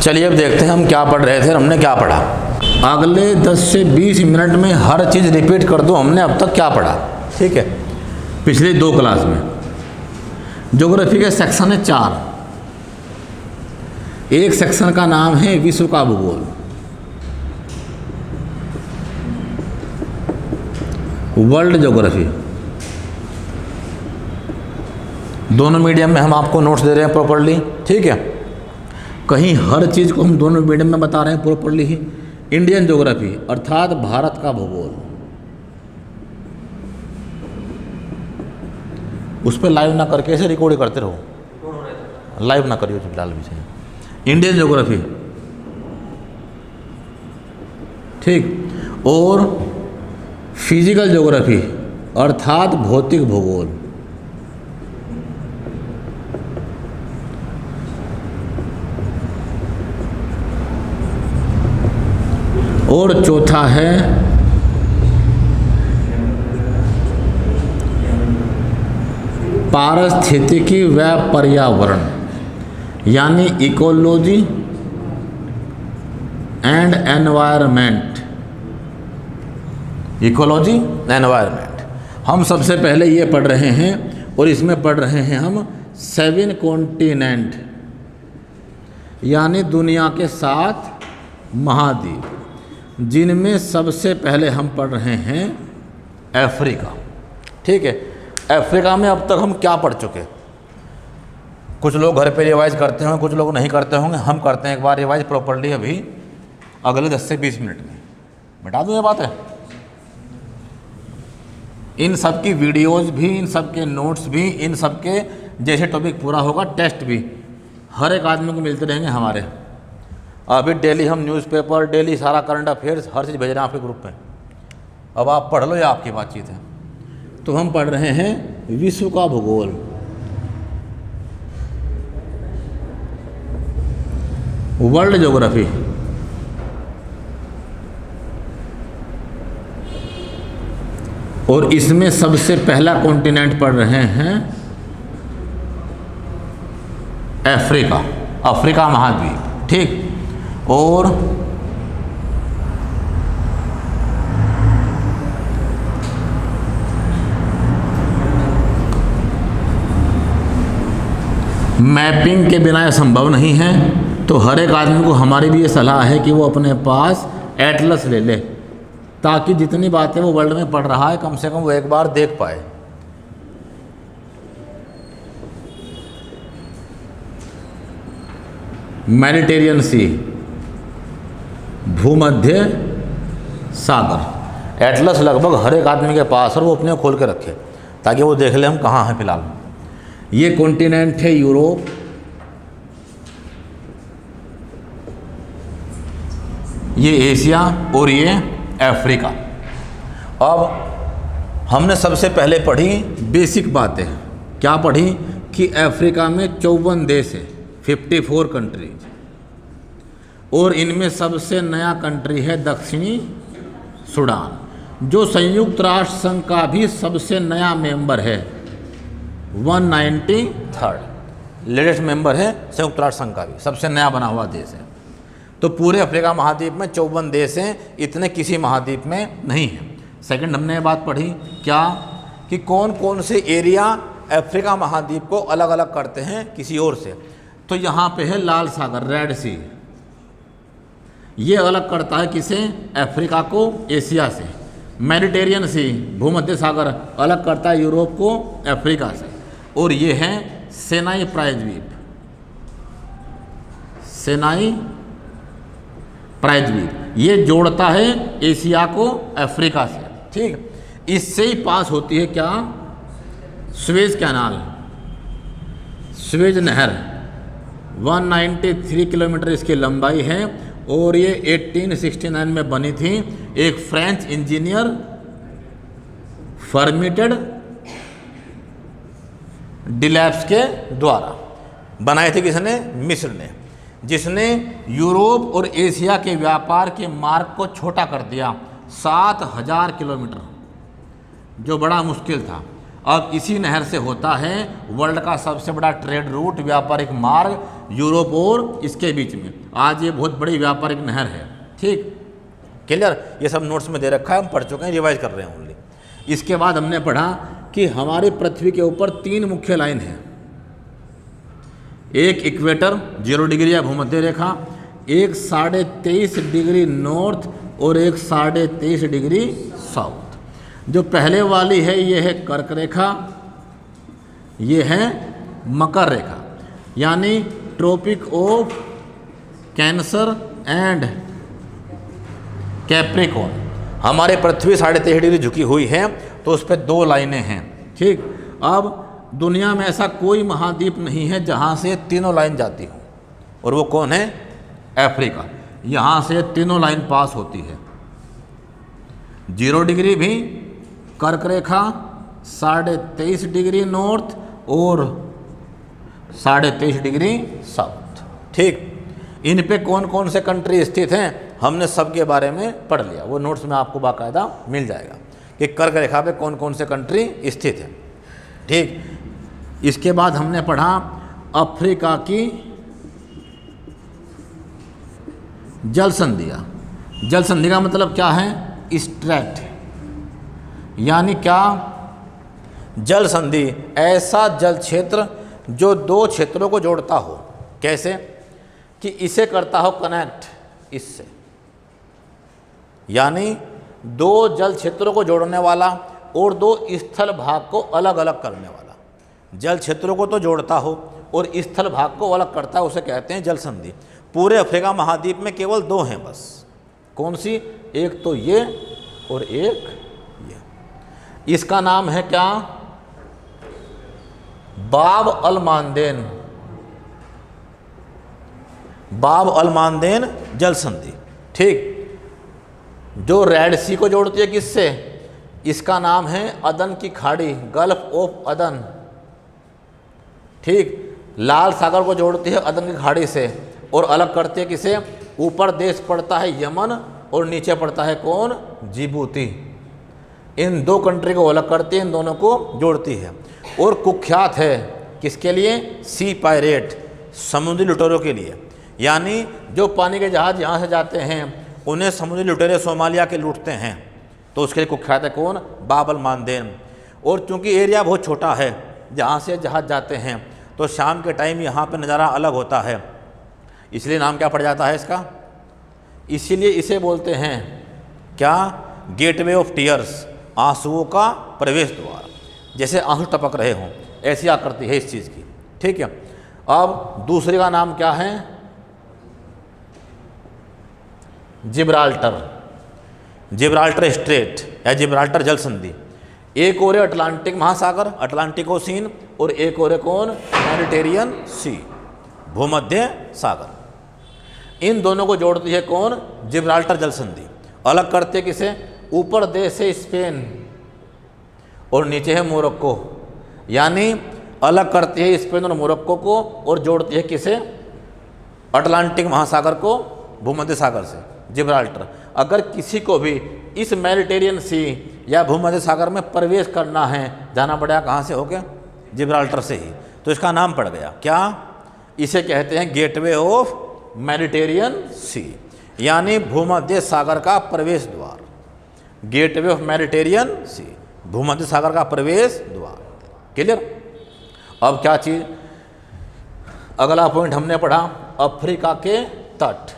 चलिए अब देखते हैं हम क्या पढ़ रहे थे, हमने क्या पढ़ा। अगले 10 से 20 मिनट में हर चीज़ रिपीट कर दो, हमने अब तक क्या पढ़ा। ठीक है, पिछले 2 क्लास में ज्योग्राफी के सेक्शन है 4। एक सेक्शन का नाम है विश्व का भूगोल, वर्ल्ड ज्योग्राफी। दोनों मीडियम में हम आपको नोट्स दे रहे हैं प्रॉपरली। ठीक है, कहीं हर चीज़ को हम दोनों मीडियम में बता रहे हैं प्रॉपरली ही। इंडियन ज्योग्राफी अर्थात भारत का भूगोल, उस पर लाइव ना करके ऐसे रिकॉर्ड करते रहो, लाइव ना करिए फिलहाल भी चाहिए। इंडियन ज्योग्राफी, ठीक। और फिजिकल ज्योग्राफी अर्थात भौतिक भूगोल, और चौथा है पारिस्थितिकी व पर्यावरण, यानी ecology and environment. Ecology environment हम सबसे पहले ये पढ़ रहे हैं, और इसमें पढ़ रहे हैं हम 7 कॉन्टिनेंट, यानी दुनिया के 7 महाद्वीप, जिनमें सबसे पहले हम पढ़ रहे हैं अफ्रीका। ठीक है, अफ्रीका में अब तक हम क्या पढ़ चुके? कुछ लोग घर पे रिवाइज करते होंगे, कुछ लोग नहीं करते होंगे। हम करते हैं एक बार रिवाइज प्रॉपर्ली अभी अगले 10 से 20 मिनट में। बता दूँ ये बात है, इन सब की वीडियोज़ भी, इन सब के नोट्स भी, इन सब के जैसे टॉपिक पूरा होगा टेस्ट भी हर एक आदमी को मिलते रहेंगे हमारे। अभी डेली हम न्यूज़पेपर, डेली सारा करंट अफेयर्स, हर चीज़ भेज रहे हैं आपके ग्रुप पे। अब आप पढ़ लो, या आपकी बातचीत है। तो हम पढ़ रहे हैं विश्व का भूगोल, वर्ल्ड ज्योग्राफी। और इसमें सबसे पहला कॉन्टिनेंट पढ़ रहे हैं अफ्रीका, अफ्रीका महाद्वीप। ठीक, और मैपिंग के बिना यह संभव नहीं है। तो हर एक आदमी को हमारी भी ये सलाह है कि वो अपने पास एटलस ले ले, ताकि जितनी बातें वो वर्ल्ड में पढ़ रहा है कम से कम वो एक बार देख पाए। मेडिटेरियन सी, भूमध्य सागर, एटलस लगभग हर एक आदमी के पास, और वो अपने खोल के रखे ताकि वो देख ले हम कहाँ हैं फिलहाल। ये कॉन्टिनेंट है यूरोप, ये एशिया, और ये अफ्रीका। अब हमने सबसे पहले पढ़ी बेसिक बातें। क्या पढ़ी? कि अफ्रीका में 54 देश है, 54 कंट्रीज, और इनमें सबसे नया कंट्री है दक्षिणी सूडान, जो संयुक्त राष्ट्र संघ का भी सबसे नया मेंबर है, 193rd लेटेस्ट मेंबर है संयुक्त राष्ट्र संघ का भी, सबसे नया बना हुआ देश है। तो पूरे अफ्रीका महाद्वीप में 54 देश हैं, इतने किसी महाद्वीप में नहीं हैं। सेकंड हमने ये बात पढ़ी क्या, कि कौन कौन से एरिया अफ्रीका महाद्वीप को अलग अलग करते हैं किसी और से। तो यहाँ पे है लाल सागर, रेड सी, ये अलग करता है किसे? अफ्रीका को एशिया से। मेडिटेरियन सी, भूमध्य सागर, अलग करता है यूरोप को अफ्रीका से। और ये है सिनाई प्रायद्वीप, सिनाई प्रायद्वीप, ये जोड़ता है एशिया को अफ्रीका से। ठीक, इससे ही पास होती है क्या? स्वेज कैनाल, स्वेज नहर, 193 किलोमीटर इसकी लंबाई है, और ये 1869 में बनी थी एक फ्रेंच इंजीनियर फर्मिटेड डिलैप्स के द्वारा। बनाई थी किसने? मिस्र ने, जिसने यूरोप और एशिया के व्यापार के मार्ग को छोटा कर दिया, 7000 किलोमीटर, जो बड़ा मुश्किल था। अब इसी नहर से होता है वर्ल्ड का सबसे बड़ा ट्रेड रूट, व्यापारिक मार्ग, यूरोप और इसके बीच में। आज ये बहुत बड़ी व्यापारिक नहर है। ठीक, क्लियर। ये सब नोट्स में दे रखा है, हम पढ़ चुके हैं, रिवाइज कर रहे हैं ओनली। इसके बाद हमने पढ़ा कि हमारी पृथ्वी के ऊपर 3 मुख्य लाइन है। एक इक्वेटर 0 डिग्री या भूमध्य रेखा, एक 23.5 डिग्री नॉर्थ और एक 23.5 डिग्री साउथ। जो पहले वाली है ये है कर्क रेखा, ये है मकर रेखा, यानी tropic of cancer and capricorn. हमारे पृथ्वी 23.5 डिग्री झुकी हुई है, तो उस पर 2 लाइनें हैं। ठीक, अब दुनिया में ऐसा कोई महाद्वीप नहीं है जहाँ से तीनों लाइन जाती हो, और वो कौन है? अफ्रीका। यहाँ से तीनों लाइन पास होती है। 0 डिग्री भी, कर्क रेखा, 23.5 डिग्री नॉर्थ और 23.5 डिग्री साउथ। ठीक, इन पे कौन कौन से कंट्री स्थित हैं हमने सबके बारे में पढ़ लिया। वो नोट्स में आपको बाकायदा मिल जाएगा कि कर्क रेखा पे कौन कौन से कंट्री स्थित हैं। ठीक, इसके बाद हमने पढ़ा अफ्रीका की जल संधियाँ। जल संधि का मतलब क्या है? स्ट्रैट, यानी क्या? जल संधि ऐसा जल क्षेत्र जो 2 क्षेत्रों को जोड़ता हो। कैसे? कि इसे करता हो कनेक्ट इससे, यानी 2 जल क्षेत्रों को जोड़ने वाला और 2 स्थल भाग को अलग अलग करने वाला। जल क्षेत्रों को तो जोड़ता हो और स्थल भाग को अलग करता है, उसे कहते हैं जल संधि। पूरे अफ्रीका महाद्वीप में केवल 2 हैं बस। कौन सी? एक तो ये और एक ये। इसका नाम है क्या? बाब अल मानदेन। बाब अल मानदेन जल संधि। ठीक, जो रेड सी को जोड़ती है किससे? इसका नाम है अदन की खाड़ी, गल्फ ऑफ अदन। ठीक, लाल सागर को जोड़ती है अदन की खाड़ी से और अलग करती है किसे? ऊपर देश पड़ता है यमन और नीचे पड़ता है कौन? जिबूती। इन 2 कंट्री को अलग करती है, इन दोनों को जोड़ती है। और कुख्यात है किसके लिए? सी पायरेट, समुद्री लुटेरों के लिए। यानी जो पानी के जहाज यहाँ से जाते हैं उन्हें समुद्री लुटेरे सोमालिया के लूटते हैं, तो उसके लिए कुख्यात है कौन? बाब अल मानदेन। और चूंकि एरिया बहुत छोटा है जहाँ से जहाज जाते हैं, तो शाम के टाइम यहाँ पे नज़ारा अलग होता है, इसलिए नाम क्या पड़ जाता है इसका? इसीलिए इसे बोलते हैं क्या? गेटवे ऑफ टीयर्स, आंसुओं का प्रवेश द्वार। जैसे आंसू टपक रहे हों, ऐसी आकृति है इस चीज़ की। ठीक है, अब दूसरे का नाम क्या है? जिब्राल्टर। जिब्राल्टर स्ट्रेट या जिब्राल्टर जल संधि। एक और है अटलांटिक महासागर, अटलांटिक ओशियन, और एक और है कौन? मेडिटेरियन सी, भूमध्य सागर। इन दोनों को जोड़ती है कौन? जिब्राल्टर जल संधि। अलग करते किसे? ऊपर देश है स्पेन और नीचे है मोरक्को, यानी अलग करती है स्पेन और मोरक्को को और जोड़ती है किसे? अटलांटिक महासागर को भूमध्य सागर से, जिब्राल्टर। अगर किसी को भी इस मेडिटेरियन सी या भूमध्य सागर में प्रवेश करना है, जाना पड़ेगा कहाँ से होके? जिब्राल्टर से ही। तो इसका नाम पड़ गया क्या? इसे कहते हैं गेटवे ऑफ मेडिटेरियन सी, यानी भूमध्य सागर का प्रवेश द्वार। गेटवे ऑफ मेडिटेरियन सी, भूमध्य सागर का प्रवेश द्वार। क्लियर? अब क्या चीज़? अगला पॉइंट हमने पढ़ा अफ्रीका के तट,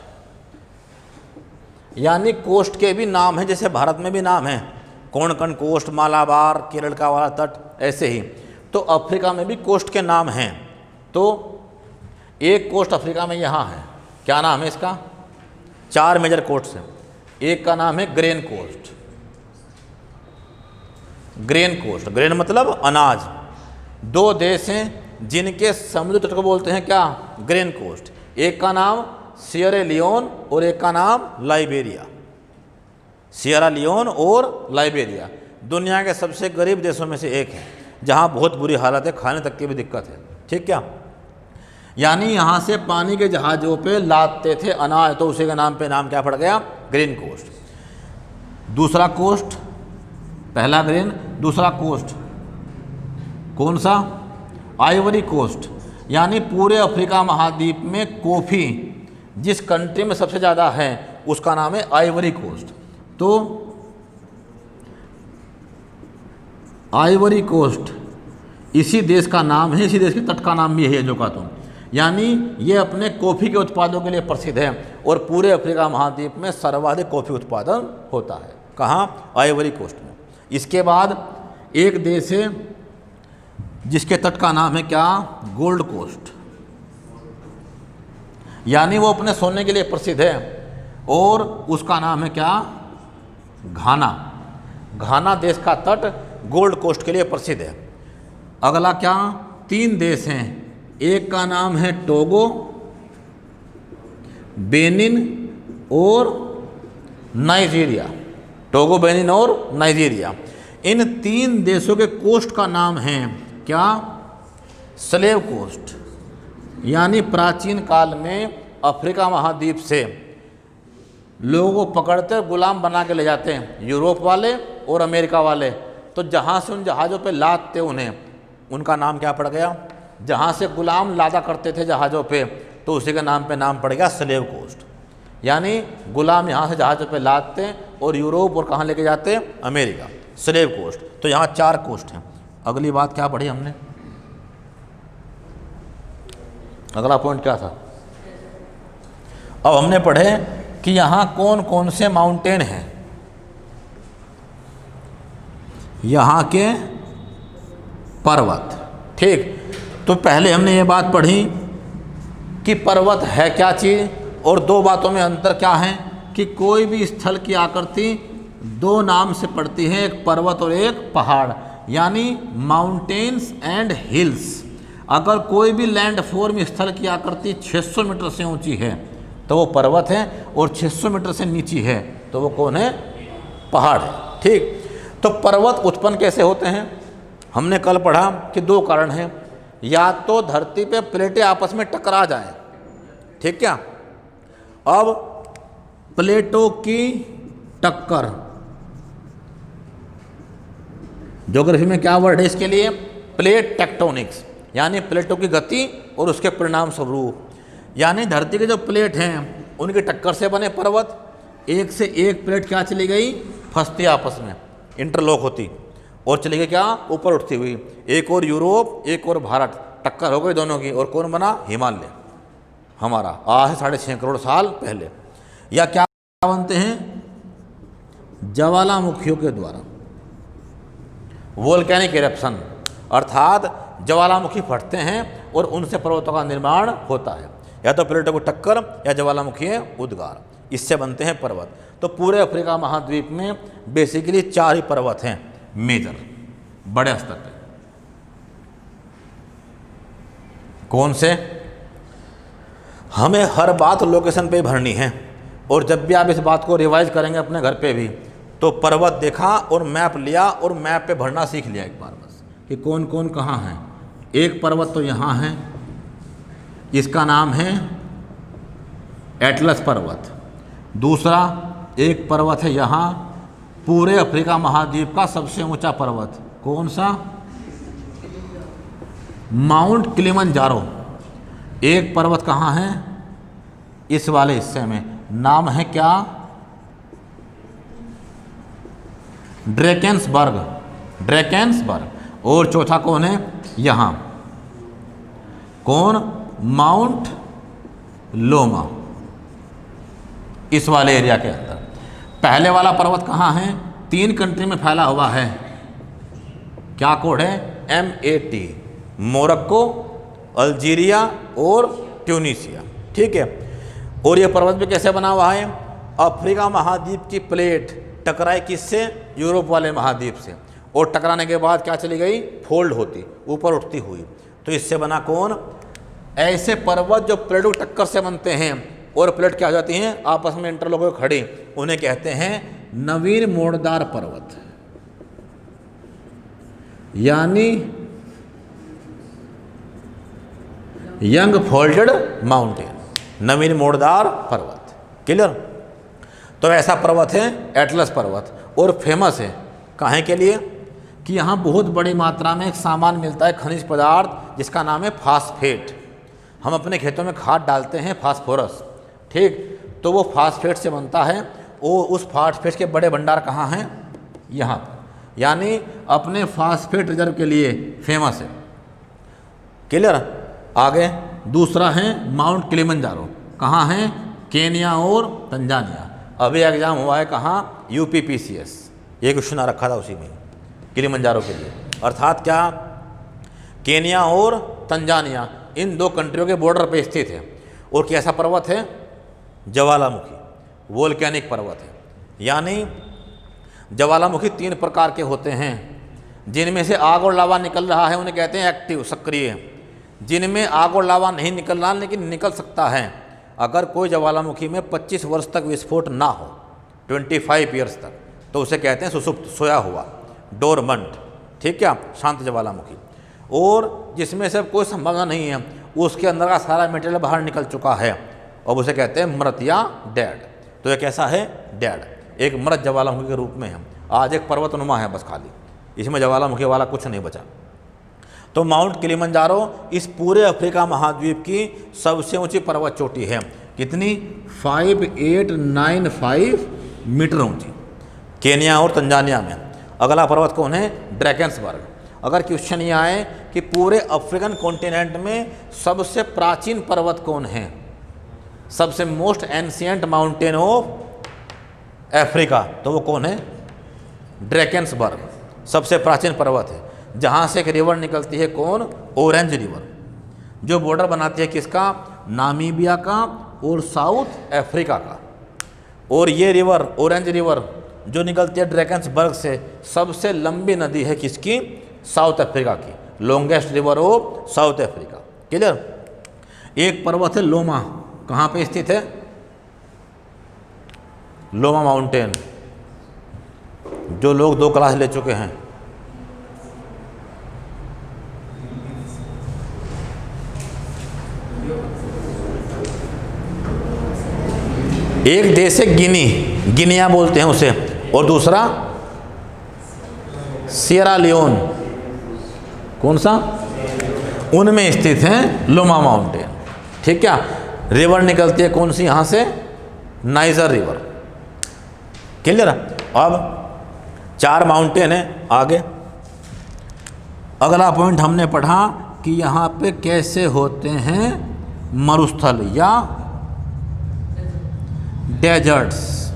यानी कोस्ट के भी नाम हैं, जैसे भारत में भी नाम है, कोंकण कोस्ट, मालाबार, केरल का वाला तट, ऐसे ही। तो अफ्रीका में भी कोस्ट के नाम हैं। तो एक कोस्ट अफ्रीका में यहाँ है, क्या नाम है इसका? 4 मेजर कोस्ट हैं। एक का नाम है grain coast. Grain coast, grain मतलब अनाज। 2 देश हैं जिनके समुद्र तट को बोलते हैं क्या? Grain coast. एक का नाम सियरा लियोन और एक का नाम लाइबेरिया। सियरा लियोन और लाइबेरिया दुनिया के सबसे गरीब देशों में से एक है, जहाँ बहुत बुरी हालत है, खाने तक की भी दिक्कत है। ठीक क्या? यानी यहाँ से पानी के जहाज़ों पे लादते थे अनाज, तो उसी के नाम पे नाम क्या पड़ गया? Green coast. दूसरा कोस्ट, पहला ग्रीन, दूसरा कोस्ट कौन सा? Ivory coast. यानी पूरे अफ्रीका महाद्वीप में कॉफ़ी जिस कंट्री में सबसे ज़्यादा है उसका नाम है आइवरी कोस्ट। तो आइवरी कोस्ट इसी देश का नाम है, इसी देश के तट का नाम भी है जो का तुम, यानी ये अपने कॉफ़ी के उत्पादों के लिए प्रसिद्ध है और पूरे अफ्रीका महाद्वीप में सर्वाधिक कॉफ़ी उत्पादन होता है। कहाँ? आइवरी कोस्ट में। इसके बाद एक देश है जिसके तट का नाम है क्या? गोल्ड कोस्ट, यानी वो अपने सोने के लिए प्रसिद्ध है और उसका नाम है क्या? घाना। घाना देश का तट गोल्ड कोस्ट के लिए प्रसिद्ध है। अगला क्या? 3 देश हैं, एक का नाम है टोगो, बेनिन और नाइजीरिया। टोगो, बेनिन और नाइजीरिया, इन 3 देशों के कोस्ट का नाम है क्या? Slave coast. यानी प्राचीन काल में अफ्रीका महाद्वीप से लोगों को पकड़ते गुलाम बना के ले जाते हैं यूरोप वाले और अमेरिका वाले, तो जहाँ से उन जहाज़ों पे लादते उन्हें, उनका नाम क्या पड़ गया? जहाँ से गुलाम लादा करते थे जहाज़ों पे, तो उसी के नाम पे नाम पड़ गया स्लेव कोस्ट। यानी गुलाम यहाँ से जहाज़ों पे लादते हैं और यूरोप और कहाँ लेके जाते हैं? अमेरिका। Slave coast. तो यहाँ 4 कोस्ट हैं। अगली बात क्या पढ़ी हमने? अगला पॉइंट क्या था? अब हमने पढ़े कि यहाँ कौन कौन से माउंटेन हैं। यहाँ के पर्वत, ठीक। तो पहले हमने ये बात पढ़ी कि पर्वत है क्या चीज़, और 2 बातों में अंतर क्या है कि कोई भी स्थल की आकृति 2 नाम से पड़ती है, एक पर्वत और एक पहाड़, यानी माउंटेन्स एंड हिल्स। अगर कोई भी लैंडफॉर्म स्थल की आकृति 600 मीटर से ऊंची है तो वो पर्वत है, और 600 मीटर से नीची है तो वो कौन है? पहाड़ है, ठीक। तो पर्वत उत्पन्न कैसे होते हैं? हमने कल पढ़ा कि 2 कारण हैं, या तो धरती पे प्लेटें आपस में टकरा जाएं, ठीक क्या? अब प्लेटों की टक्कर, ज्योग्राफी में क्या वर्ड है इसके लिए? प्लेट टेक्टोनिक्स, यानी प्लेटों की गति और उसके परिणाम स्वरूप, यानी धरती के जो प्लेट हैं उनकी टक्कर से बने पर्वत। एक से एक प्लेट क्या चली गई? फंसती आपस में, इंटरलॉक होती, और चली गई क्या? ऊपर उठती हुई। एक और यूरोप, एक और भारत, टक्कर हो गई दोनों की, और कौन बना? हिमालय हमारा, आज 6.5 करोड़ साल पहले। या क्या बनते हैं? ज्वालामुखियों के द्वारा, वोल्केनिक इरप्शन, अर्थात ज्वालामुखी फटते हैं और उनसे पर्वतों का निर्माण होता है, या तो प्लेटों को टक्कर या ज्वालामुखी उद्गार, इससे बनते हैं पर्वत। तो पूरे अफ्रीका महाद्वीप में बेसिकली 4 ही पर्वत हैं मेजर, बड़े स्तर पे। कौन से? हमें हर बात लोकेशन पे भरनी है, और जब भी आप इस बात को रिवाइज करेंगे अपने घर पे भी, तो पर्वत देखा और मैप लिया और मैप पे भरना सीख लिया एक बार बस, कि कौन कौन कहाँ हैं। एक पर्वत तो यहाँ है, इसका नाम है एटलस पर्वत। दूसरा एक पर्वत है यहाँ, पूरे अफ्रीका महाद्वीप का सबसे ऊंचा पर्वत, कौन सा? Mount Kilimanjaro. एक पर्वत कहाँ है? इस वाले हिस्से में, नाम है क्या? Drakensberg, Drakensberg. और चौथा कौन है? यहाँ कौन? माउंट लोमा, इस वाले एरिया के अंदर। पहले वाला पर्वत कहाँ है? 3 कंट्री में फैला हुआ है। क्या कोड है? MAT, मोरक्को, अल्जीरिया और ट्यूनीसिया, ठीक है। और ये पर्वत भी कैसे बना हुआ है? अफ्रीका महाद्वीप की प्लेट टकराई किससे? यूरोप वाले महाद्वीप से, और टकराने के बाद क्या चली गई? फोल्ड होती, ऊपर उठती हुई। तो इससे बना कौन? ऐसे पर्वत जो प्लेटों की टक्कर से बनते हैं और प्लेट क्या हो जाती हैं? आपस में इंटरलॉक होकर खड़ी, उन्हें कहते हैं नवीन मोड़दार पर्वत, यानी यंग फोल्डेड माउंटेन, नवीन मोड़दार पर्वत। क्लियर? तो ऐसा पर्वत है एटलस पर्वत, और फेमस है काहे के लिए? कि यहाँ बहुत बड़ी मात्रा में एक सामान मिलता है, खनिज पदार्थ, जिसका नाम है फास्फेट। हम अपने खेतों में खाद डालते हैं फास्फोरस, ठीक, तो वो फास्फेट से बनता है। वो उस फास्फेट के बड़े भंडार कहाँ हैं? यहाँ पर, यानी अपने फास्फेट रिजर्व के लिए फेमस है। क्लियर? आगे दूसरा है माउंट किलिमंजारो, कहाँ है? केन्या और तंजानिया। अभी एग्जाम हुआ है कहाँ? UPPCS, ये क्वेश्चन आ रखा था उसी में, किलिमंजारो के लिए। अर्थात क्या? केन्या और तंजानिया इन दो कंट्रियों के बॉर्डर पे स्थित है। और कैसा पर्वत है? ज्वालामुखी, वोल्केनिक पर्वत है। यानी ज्वालामुखी 3 प्रकार के होते हैं। जिनमें से आग और लावा निकल रहा है उन्हें कहते हैं एक्टिव, सक्रिय। जिनमें आग और लावा नहीं निकल रहा लेकिन निकल सकता है, अगर कोई ज्वालामुखी में 25 वर्ष तक विस्फोट ना हो, 25 ईयर्स तक, तो उसे कहते हैं सुसुप्त, सोया हुआ, डोरमंट, ठीक क्या, शांत ज्वालामुखी। और जिसमें से कोई संभावना नहीं है, उसके अंदर का सारा मटेरियल बाहर निकल चुका है, और उसे कहते हैं मृत या डेड। तो ये कैसा है? डेड, एक मृत ज्वालामुखी के रूप में है। आज एक पर्वतनुमा है बस खाली, इसमें ज्वालामुखी वाला कुछ नहीं बचा। तो माउंट किलिमंजारो इस पूरे अफ्रीका महाद्वीप की सबसे ऊंची पर्वत चोटी है। कितनी? 5895 मीटर ऊंची, केन्या और तंजानिया में। अगला पर्वत कौन है? ड्रैकेंसबर्ग। अगर क्वेश्चन ये आए कि पूरे अफ्रीकन कॉन्टिनेंट में सबसे प्राचीन पर्वत कौन है, सबसे most ancient mountain of Africa, तो वो कौन है? ड्रैकेंसबर्ग सबसे प्राचीन पर्वत है, जहाँ से एक रिवर निकलती है। कौन? ऑरेंज रिवर, जो बॉर्डर बनाती है किसका? नामीबिया का और साउथ अफ्रीका का। और ये रिवर, ऑरेंज रिवर, जो निकलती है ड्रैकेंसबर्ग से, सबसे लंबी नदी है किसकी? साउथ अफ्रीका की, longest river of south Africa. Clear? एक पर्वत है लोमा, कहाँ पे स्थित है? लोमा माउंटेन, जो लोग 2 क्लास ले चुके हैं। एक देश है गिनी, गिनिया बोलते हैं उसे, और दूसरा सियरा लियोन। कौन सा? उनमें स्थित है लोमा माउंटेन, ठीक क्या। रिवर निकलती है कौन सी? यहाँ से नाइजर रिवर। क्लियर? अब 4 माउंटेन है। आगे अगला पॉइंट हमने पढ़ा कि यहाँ पे कैसे होते हैं मरुस्थल या डेजर्ट्स,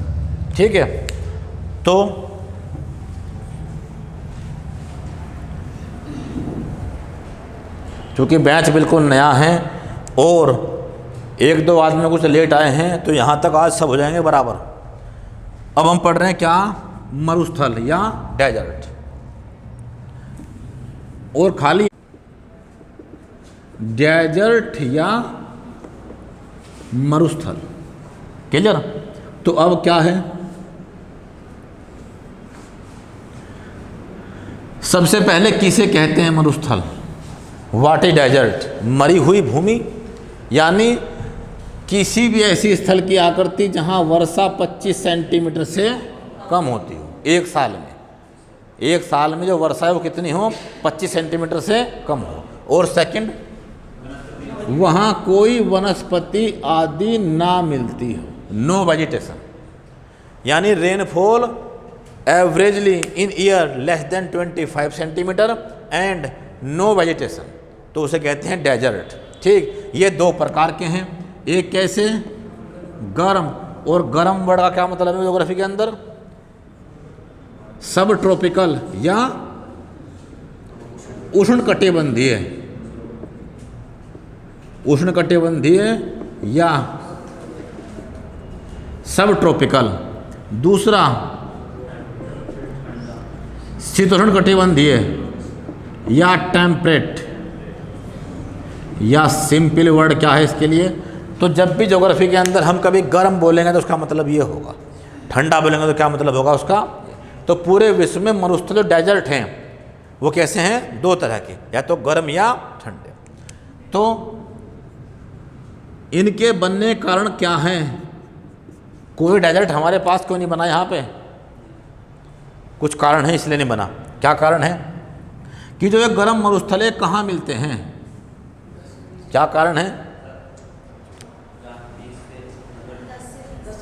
ठीक है। तो चूँकि बैच बिल्कुल नया है और 1-2 आदमी कुछ लेट आए हैं, तो यहाँ तक आज सब हो जाएंगे बराबर। अब हम पढ़ रहे हैं क्या? मरुस्थल या डेजर्ट। और खाली डेजर्ट या मरुस्थल। क्लियर? तो अब क्या है? सबसे पहले किसे कहते हैं मरुस्थल? What is desert? मरी हुई भूमि, यानी किसी भी ऐसी स्थल की आकृति जहां वर्षा 25 सेंटीमीटर से कम होती हो एक साल में। एक साल में जो वर्षा है वो कितनी हो? 25 सेंटीमीटर से कम हो। और सेकंड, वहाँ कोई वनस्पति आदि ना मिलती हो, नो वेजिटेशन, यानी rainfall averagely in year less than 25 centimetre and no vegetation, तो उसे कहते हैं डेजर्ट। ठीक, ये 2 प्रकार के हैं। एक कैसे? गर्म, और गर्म वर्ड का क्या मतलब है ज्योग्राफी के अंदर? सब ट्रॉपिकल या उष्णकटिबंधीय, उष्णकटिबंधीय या सब ट्रॉपिकल। दूसरा शीतोष्णकटिबंधीय या टेम्परेट, या सिंपल वर्ड क्या है इसके लिए? तो जब भी ज्योग्राफी के अंदर हम कभी गर्म बोलेंगे तो उसका मतलब ये होगा, ठंडा बोलेंगे तो क्या मतलब होगा उसका? तो पूरे विश्व में मरुस्थल डेजर्ट हैं वो कैसे हैं? 2 तरह के, या तो गर्म या ठंडे। तो इनके बनने कारण क्या हैं? कोई डेजर्ट हमारे पास क्यों नहीं बना यहाँ पे? कुछ कारण है इसलिए नहीं बना। क्या कारण है? कि जो ये गर्म मरुस्थल कहाँ मिलते हैं? क्या कारण है?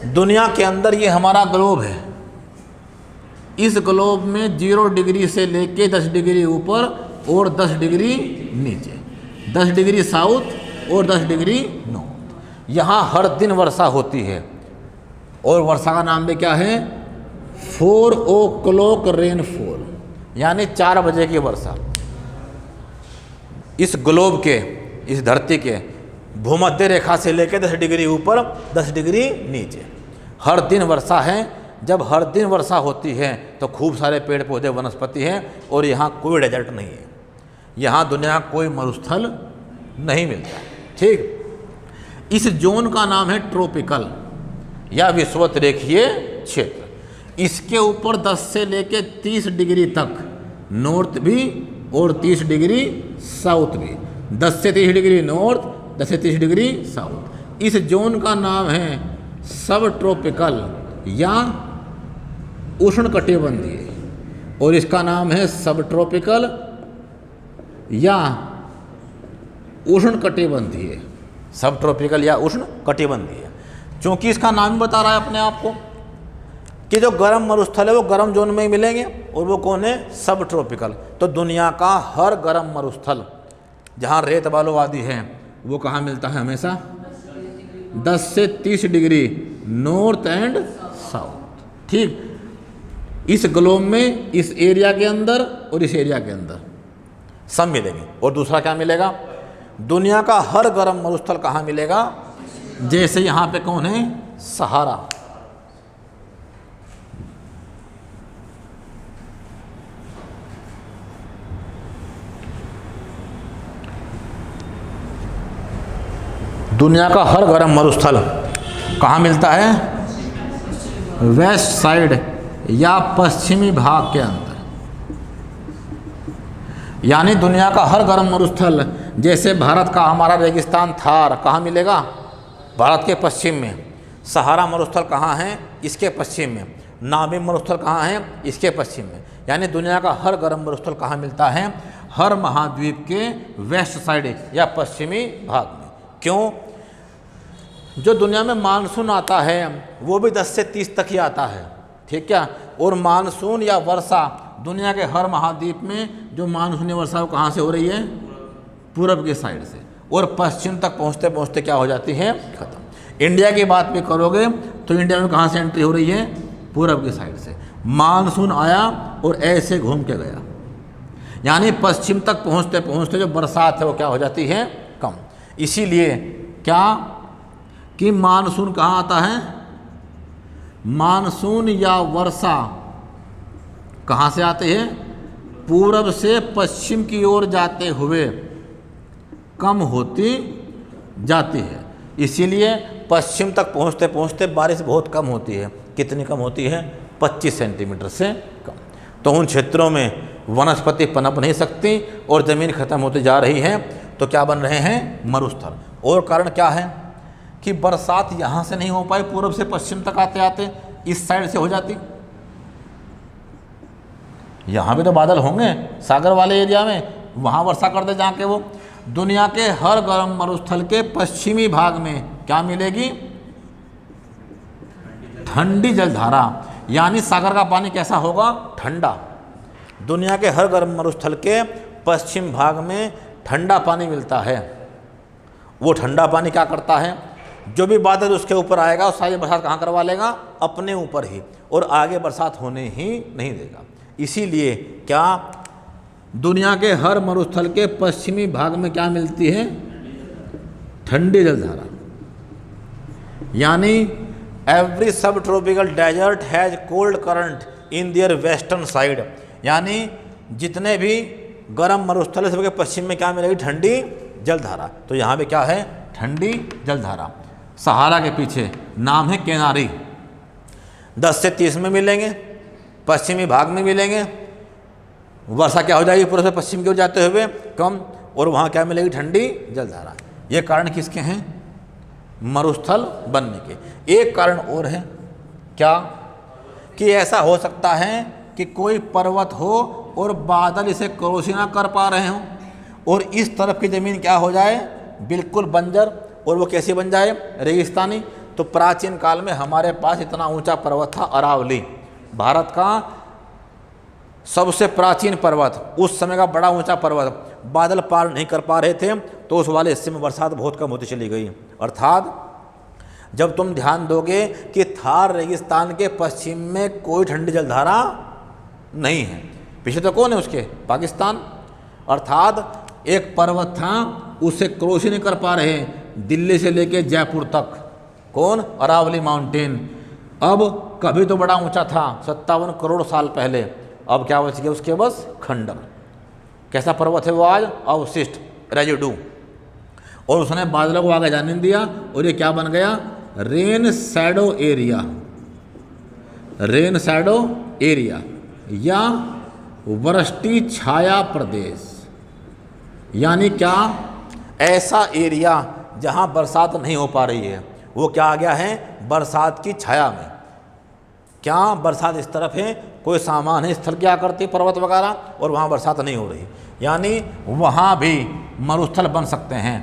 दुनिया के अंदर ये हमारा ग्लोब है। इस ग्लोब में 0 डिग्री से लेके 10 डिग्री ऊपर और 10 डिग्री नीचे, 10 डिग्री साउथ और 10 डिग्री नॉर्थ। यहाँ हर दिन वर्षा होती है और वर्षा का नाम भी क्या है? 4 o'clock रेनफॉल, यानी 4 बजे की वर्षा। इस ग्लोब के, इस धरती के भूमध्य रेखा से लेकर 10 डिग्री ऊपर 10 डिग्री नीचे हर दिन वर्षा है। जब हर दिन वर्षा होती है तो खूब सारे पेड़ पौधे वनस्पति हैं और यहाँ कोई डेजर्ट नहीं है, यहाँ दुनिया का कोई मरुस्थल नहीं मिलता। ठीक, इस जोन का नाम है ट्रॉपिकल या विषुवतरेखीय क्षेत्र। इसके ऊपर 10 से लेके 30 डिग्री तक नॉर्थ भी और 30 डिग्री साउथ भी, 10 से 30 डिग्री नॉर्थ, 10 से 30 डिग्री साउथ। इस जोन का नाम है सब ट्रॉपिकल या उष्णकटिबंधीय और इसका नाम है सब ट्रॉपिकल या उष्णकटिबंधीय। सब ट्रॉपिकल या उष्णकटिबंधीय, क्योंकि इसका नाम ही बता रहा है अपने आप को कि जो गर्म मरुस्थल है वो गर्म जोन में ही मिलेंगे और वो कौन है? सब ट्रॉपिकल। तो दुनिया का हर गर्म मरुस्थल जहाँ रेत बालू आदि है वो कहाँ मिलता है? हमेशा 10 से 30 डिग्री नॉर्थ एंड साउथ। ठीक, इस ग्लोब में, इस एरिया के अंदर और इस एरिया के अंदर सब मिलेंगे। और दूसरा क्या मिलेगा? दुनिया का हर गर्म मरुस्थल कहाँ मिलेगा? जैसे यहाँ पे कौन है? सहारा। दुनिया का हर गर्म मरुस्थल कहाँ मिलता है? वेस्ट साइड या पश्चिमी भाग के अंदर। यानी दुनिया का हर गर्म मरुस्थल, जैसे भारत का हमारा रेगिस्तान थार कहाँ मिलेगा? भारत के पश्चिम में। सहारा मरुस्थल कहाँ है? इसके पश्चिम में। नामी मरुस्थल कहाँ है? इसके पश्चिम में। यानी दुनिया का हर गर्म मरुस्थल कहाँ मिलता है? हर महाद्वीप के वेस्ट साइड या पश्चिमी भाग में। क्यों? जो दुनिया में मानसून आता है वो भी 10 से 30 तक ही आता है। ठीक है, और मानसून या वर्षा दुनिया के हर महाद्वीप में जो मानसूनी वर्षा वो कहाँ से हो रही है? पूरब के साइड से, और पश्चिम तक पहुँचते पहुँचते क्या हो जाती है? खत्म। इंडिया की बात भी करोगे तो इंडिया में कहाँ से एंट्री हो रही है? पूरब की साइड से। मानसून आया और ऐसे घूम के गया, यानी पश्चिम तक पहुँचते पहुँचते जो बरसात है वो क्या हो जाती है? कम। इसीलिए क्या कि मानसून कहाँ आता है? मानसून या वर्षा कहाँ से आते हैं? पूरब से पश्चिम की ओर जाते हुए कम होती जाती है। इसीलिए पश्चिम तक पहुँचते पहुँचते बारिश बहुत कम होती है। कितनी कम होती है? 25 सेंटीमीटर से कम। तो उन क्षेत्रों में वनस्पति पनप नहीं सकती और ज़मीन खत्म होती जा रही है, तो क्या बन रहे हैं? मरुस्थल। और कारण क्या है कि बरसात यहाँ से नहीं हो पाई, पूर्व से पश्चिम तक आते आते इस साइड से हो जाती। यहाँ भी तो बादल होंगे सागर वाले एरिया में, वहाँ वर्षा कर दे जहाँ के वो। दुनिया के हर गर्म मरुस्थल के पश्चिमी भाग में क्या मिलेगी? ठंडी जलधारा, यानी सागर का पानी कैसा होगा? ठंडा। दुनिया के हर गर्म मरुस्थल के पश्चिम भाग में ठंडा पानी मिलता है। वो ठंडा पानी क्या करता है? जो भी बादल उसके ऊपर आएगा उस सारी बरसात कहाँ करवा लेगा? अपने ऊपर ही, और आगे बरसात होने ही नहीं देगा। इसीलिए क्या दुनिया के हर मरुस्थल के पश्चिमी भाग में क्या मिलती है? ठंडी जलधारा। यानी every sub tropical desert has cold current in their western side. यानी जितने भी गर्म मरुस्थल है सबके पश्चिम में क्या मिलेगी? ठंडी जलधारा। तो यहाँ पे क्या है? ठंडी जलधारा। सहारा के पीछे नाम है केनारी। 10 से 30 में मिलेंगे, पश्चिमी भाग में मिलेंगे। वर्षा क्या हो जाएगी? पूर्व से पश्चिम की ओर जाते हुए कम, और वहाँ क्या मिलेगी? ठंडी जलधारा। ये कारण किसके हैं? मरुस्थल बनने के। एक कारण और है क्या कि ऐसा हो सकता है कि कोई पर्वत हो और बादल इसे क्रॉस ना कर पा रहे हों, और इस तरफ की ज़मीन क्या हो जाए? बिल्कुल बंजर, और वो कैसी बन जाए? रेगिस्तानी। तो प्राचीन काल में हमारे पास इतना ऊंचा पर्वत था अरावली, भारत का सबसे प्राचीन पर्वत, उस समय का बड़ा ऊंचा पर्वत। बादल पार नहीं कर पा रहे थे तो उस वाले हिस्से में बरसात बहुत कम होती चली गई। अर्थात जब तुम ध्यान दोगे कि थार रेगिस्तान के पश्चिम में कोई ठंडी जलधारा नहीं है, पीछे तो कौन है उसके, पाकिस्तान। अर्थात एक पर्वत था उसे क्रॉस ही नहीं कर पा रहे दिल्ली से लेके जयपुर तक, कौन, अरावली माउंटेन। अब कभी तो बड़ा ऊंचा था 57 करोड़ साल पहले, अब क्या बच गया उसके बस खंडर। कैसा पर्वत है वो आज, अवशिष्ट, रेजिडू। और उसने बादलों को आगे जाने दिया और ये क्या बन गया, rain shadow area, rain shadow area या वृष्टि छाया प्रदेश। यानी क्या, ऐसा एरिया जहां बरसात नहीं हो पा रही है वो क्या आ गया है, बरसात की छाया में। क्या बरसात इस तरफ है, कोई सामान है स्थल क्या करती पर्वत वगैरह, और वहाँ बरसात नहीं हो रही, यानी वहाँ भी मरुस्थल बन सकते हैं।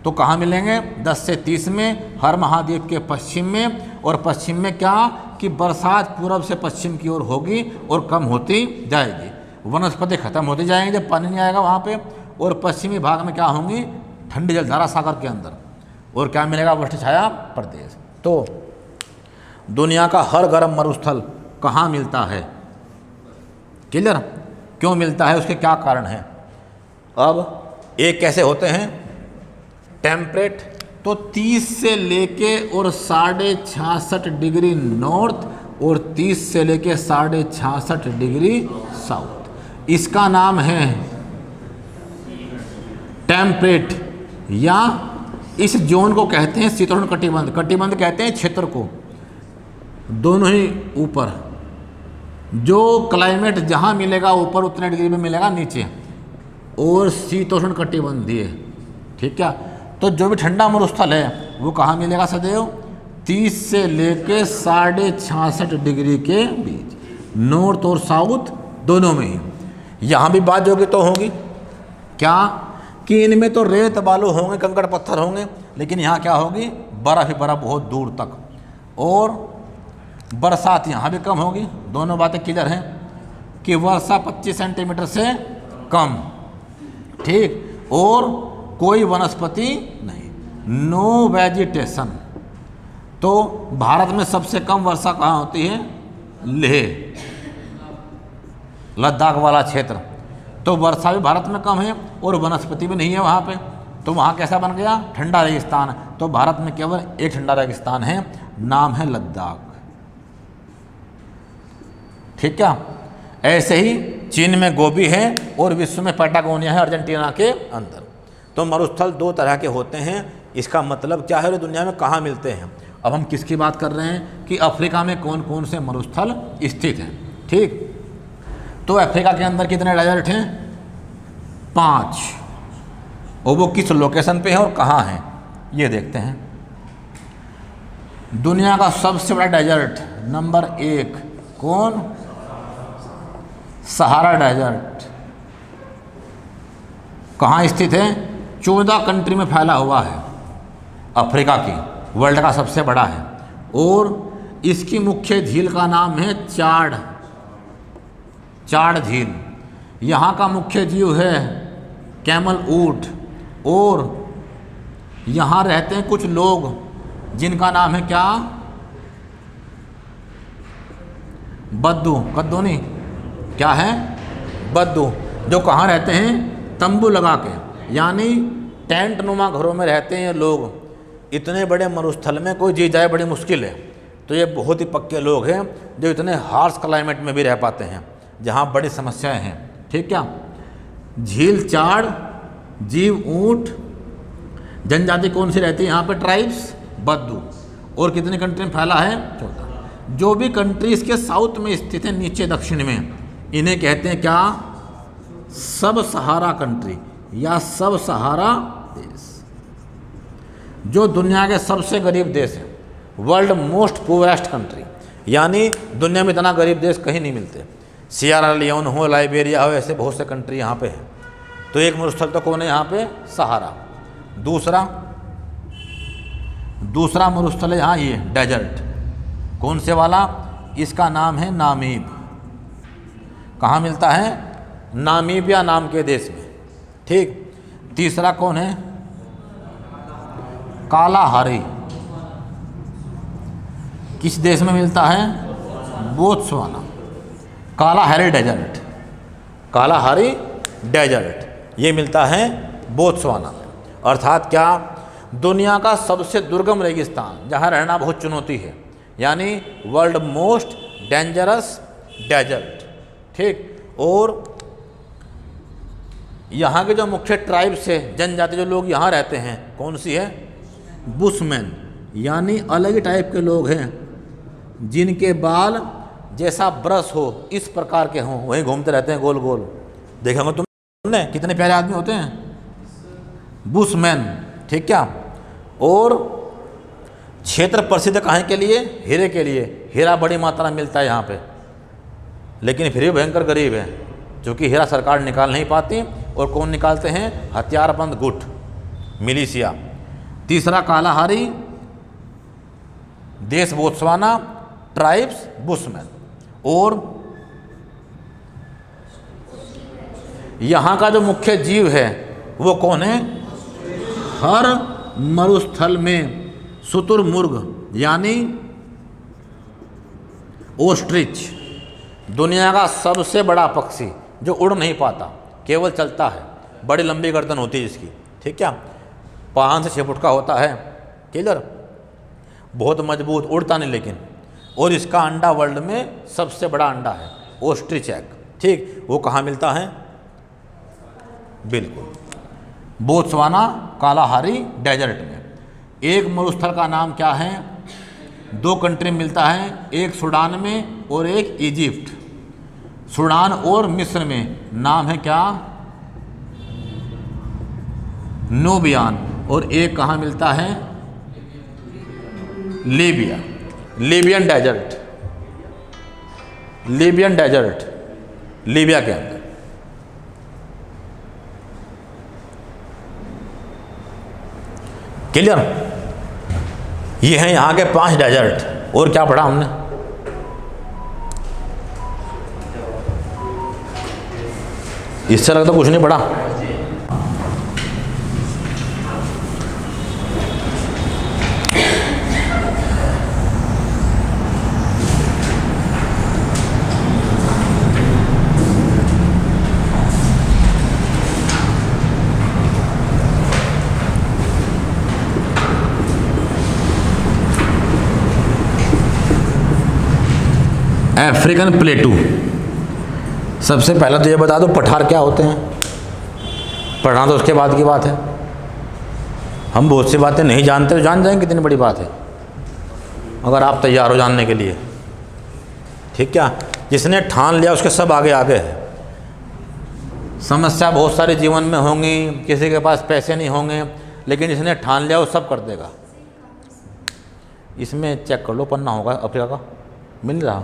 तो कहाँ मिलेंगे, 10 से 30 में हर महाद्वीप के पश्चिम में। और पश्चिम में क्या कि बरसात पूरब से पश्चिम की ओर होगी और कम होती जाएगी, वनस्पति खत्म होती जाएंगी जब पानी नहीं आएगा वहाँ पे। और पश्चिमी भाग में क्या होंगी, ठंडी जलधारा सागर के अंदर, और क्या मिलेगा, वृष्टि छाया प्रदेश। तो दुनिया का हर गर्म मरुस्थल कहाँ मिलता है, क्लियर, क्यों मिलता है, उसके क्या कारण हैं। अब एक कैसे होते हैं, टेम्परेट, तो 30 से लेके और 66.5 डिग्री नॉर्थ और 30 से लेके 66.5 डिग्री साउथ, इसका नाम है टेम्परेट, या इस जोन को कहते हैं शीतोष्ण कटिबंध। कटिबंध कहते हैं क्षेत्र को, दोनों ही ऊपर, जो क्लाइमेट जहाँ मिलेगा ऊपर उतने डिग्री में मिलेगा नीचे, और शीतोष्ण कटिबंधीय, ठीक है। तो जो भी ठंडा मरुस्थल है वो कहाँ मिलेगा सदैव, 30 से लेके 66.5 डिग्री के बीच, नॉर्थ और साउथ दोनों में ही। यहाँ भी बात होगी तो होगी क्या कि इनमें तो रेत बालू होंगे, कंकड़ पत्थर होंगे, लेकिन यहाँ क्या होगी, बर्फ ही बर्फ बहुत दूर तक, और बरसात यहाँ भी कम होगी। दोनों बातें क्लियर हैं कि वर्षा 25 सेंटीमीटर से कम, ठीक, और कोई वनस्पति नहीं, नो वेजिटेशन। तो भारत में सबसे कम वर्षा कहाँ होती है, लेह, लद्दाख वाला क्षेत्र, तो वर्षा भी भारत में कम है और वनस्पति भी नहीं है वहाँ पे। तो वहाँ कैसा बन गया, ठंडा रेगिस्तान। तो भारत में केवल एक ठंडा रेगिस्तान है, नाम है लद्दाख, ठीक है। ऐसे ही चीन में गोबी है और विश्व में पैटागोनिया है, अर्जेंटीना के अंदर। तो मरुस्थल दो तरह के होते हैं, इसका मतलब क्या है, दुनिया में कहाँ मिलते हैं। अब हम किसकी बात कर रहे हैं कि अफ्रीका में कौन कौन से मरुस्थल स्थित हैं, ठीक। तो अफ्रीका के अंदर कितने डेजर्ट हैं, 5, और वो किस लोकेशन पे हैं और कहाँ हैं ये देखते हैं। दुनिया का सबसे बड़ा डेजर्ट नंबर 1 कौन, सहारा डेजर्ट। कहाँ स्थित है, 14 कंट्री में फैला हुआ है, अफ्रीका की, वर्ल्ड का सबसे बड़ा है। और इसकी मुख्य झील का नाम है चाड़ झील। यहाँ का मुख्य जीव है कैमल ऊँट, और यहाँ रहते हैं कुछ लोग जिनका नाम है क्या, बद्दू, कद्दू नहीं, क्या है, बद्दू, जो कहाँ रहते हैं, तंबू लगा के, यानी टेंट नुमा घरों में रहते हैं लोग। इतने बड़े मरुस्थल में कोई जी जाए बड़ी मुश्किल है, तो ये बहुत ही पक्के लोग हैं जो इतने हार्श क्लाइमेट में भी रह पाते हैं जहाँ बड़ी समस्याएं हैं, ठीक है। झील चाड़, जीव ऊँट, जनजाति कौन सी रहती है यहाँ पे, ट्राइब्स, बद्दू, और कितनी कंट्री में फैला है, 14। जो भी कंट्री इसके साउथ में स्थित है, नीचे दक्षिण में, इन्हें कहते हैं क्या, सब सहारा कंट्री या सब सहारा देश। जो दुनिया के सबसे गरीब देश है, वर्ल्ड मोस्ट पुअरेस्ट कंट्री, यानी दुनिया में इतना गरीब देश कहीं नहीं मिलते। सियरा लियोन हो, लाइबेरिया हो, ऐसे बहुत से कंट्री यहाँ पे है। तो एक मरुस्थल तो कौन है यहाँ पे, सहारा। दूसरा दूसरा मरुस्थल है यहाँ ये डेजर्ट, कौन से वाला, इसका नाम है नामीब। कहाँ मिलता है, नामीबिया नाम के देश में, ठीक। तीसरा कौन है, कालाहारी, किस देश में मिलता है, Botswana. Kalahari desert, Kalahari desert ये मिलता है बोत्सवाना में। अर्थात क्या, दुनिया का सबसे दुर्गम रेगिस्तान जहाँ रहना बहुत चुनौती है, यानी वर्ल्ड मोस्ट डेंजरस डेजर्ट, ठीक। और यहाँ के जो मुख्य ट्राइब्स है, जनजाति जो लोग यहाँ रहते हैं, कौन सी है, बुशमैन, यानी अलग ही टाइप के लोग हैं, जिनके बाल जैसा ब्रश हो इस प्रकार के हों, वहीं घूमते रहते हैं गोल गोल। देखा हो तुमने कितने प्यारे आदमी होते हैं, बुशमैन, ठीक क्या। और क्षेत्र प्रसिद्ध कहाँ के लिए, हीरे के लिए। हीरा बड़ी मात्रा में मिलता है यहाँ पे, लेकिन फिर भी भयंकर गरीब है, क्योंकि हीरा सरकार निकाल नहीं पाती। और कौन निकालते हैं, हथियारबंद गुट, मिलिशिया। तीसरा कालाहारी देश बोत्सवाना, ट्राइब्स बुशमैन। और यहाँ का जो मुख्य जीव है वो कौन है, हर मरुस्थल में शुतुरमुर्ग यानी ओस्ट्रिच, दुनिया का सबसे बड़ा पक्षी जो उड़ नहीं पाता, केवल चलता है, बड़ी लंबी गर्दन होती है इसकी, ठीक क्या, 5 से 6 फुट का होता है, क्लियर, बहुत मजबूत, उड़ता नहीं लेकिन। और इसका अंडा वर्ल्ड में सबसे बड़ा अंडा है, ओस्ट्रिच एग, ठीक। वो कहाँ मिलता है, बिल्कुल बोत्सवाना कालाहारी डेजर्ट में। एक मरुस्थल का नाम क्या है, 2 कंट्री में मिलता है, एक सूडान में और एक इजिप्ट। सूडान और मिस्र में नाम है क्या, नूबियन। और एक कहाँ मिलता है, Libya, Libyan desert, Libyan desert, Libya के अंदर। क्लियर, ये हैं यहाँ के 5 डेजर्ट। और क्या पढ़ा हमने, इससे लगता कुछ नहीं पढ़ा। अफ्रीकन प्लेटू, सबसे पहले तो ये बता दो पठार क्या होते हैं, पढ़ना तो उसके बाद की बात है। हम बहुत सी बातें नहीं जानते तो जान जाएंगे, कितनी बड़ी बात है, अगर आप तैयार हो जानने के लिए, ठीक क्या। जिसने ठान लिया उसके सब आगे आगे है। समस्या बहुत सारे जीवन में होंगी, किसी के पास पैसे नहीं होंगे, लेकिन जिसने ठान लिया वो सब कर देगा। इसमें चेक कर लो, पन्ना होगा अफ्रीका का, मिल रहा,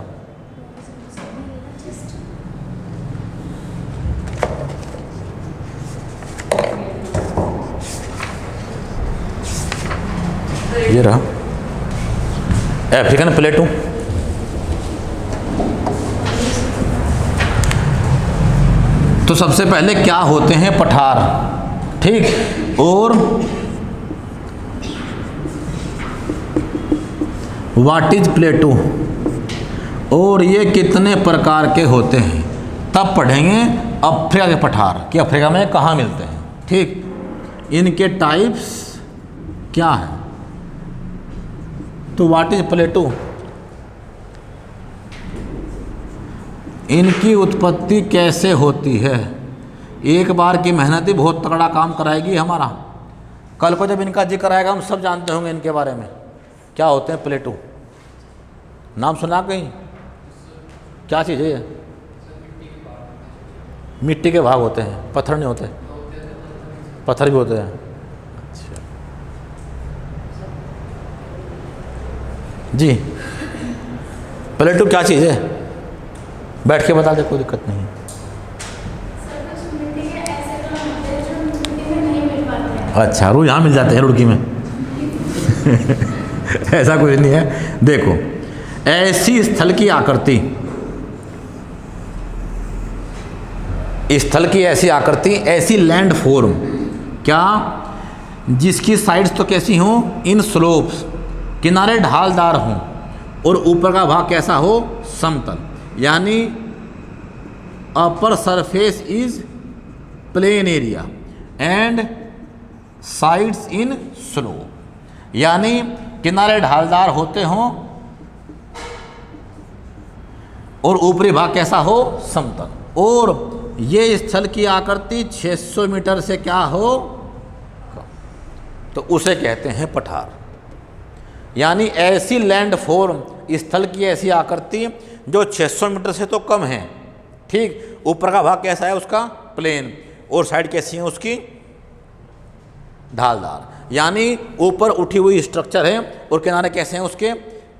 ये रहा अफ्रीकन प्लेटू। तो सबसे पहले क्या होते हैं पठार, ठीक। और व्हाट इज प्लेटू, और ये कितने प्रकार के होते हैं, तब पढ़ेंगे अफ्रीका के पठार कि अफ्रीका में कहाँ मिलते हैं, ठीक। इनके टाइप्स क्या है। तो व्हाट इज प्लेटू, इनकी उत्पत्ति कैसे होती है। एक बार की मेहनत ही बहुत तगड़ा काम कराएगी हमारा। कल को जब इनका जिक्र आएगा हम सब जानते होंगे इनके बारे में, क्या होते हैं प्लेटू, नाम सुना कहीं, क्या चीज़ है ये, मिट्टी के भाग होते हैं, पत्थर नहीं होते, पत्थर भी होते हैं। अच्छा जी, प्लेटू क्या चीज़ है, बैठ के बता दे, कोई दिक्कत नहीं। अच्छा, रू यहाँ मिल जाते हैं रुड़की में। ऐसा कुछ नहीं है। देखो, ऐसी स्थल की आकृति, स्थल की ऐसी आकृति, ऐसी लैंड फॉर्म, क्या, जिसकी साइड्स तो कैसी हों, इन स्लोप्स, किनारे ढालदार हों, और ऊपर का भाग कैसा हो, समतल, यानी upper surface is plain area and sides in slope, यानी किनारे ढालदार होते हों और ऊपरी भाग कैसा हो, समतल, और ये स्थल की आकृति 600 मीटर से क्या हो, तो उसे कहते हैं पठार। यानी ऐसी लैंड फॉर्म, स्थल की ऐसी आकृति जो 600 मीटर से तो कम है, ठीक, ऊपर का भाग कैसा है उसका, प्लेन, और साइड कैसी है उसकी, ढालदार, यानी ऊपर उठी हुई स्ट्रक्चर है और किनारे कैसे हैं उसके,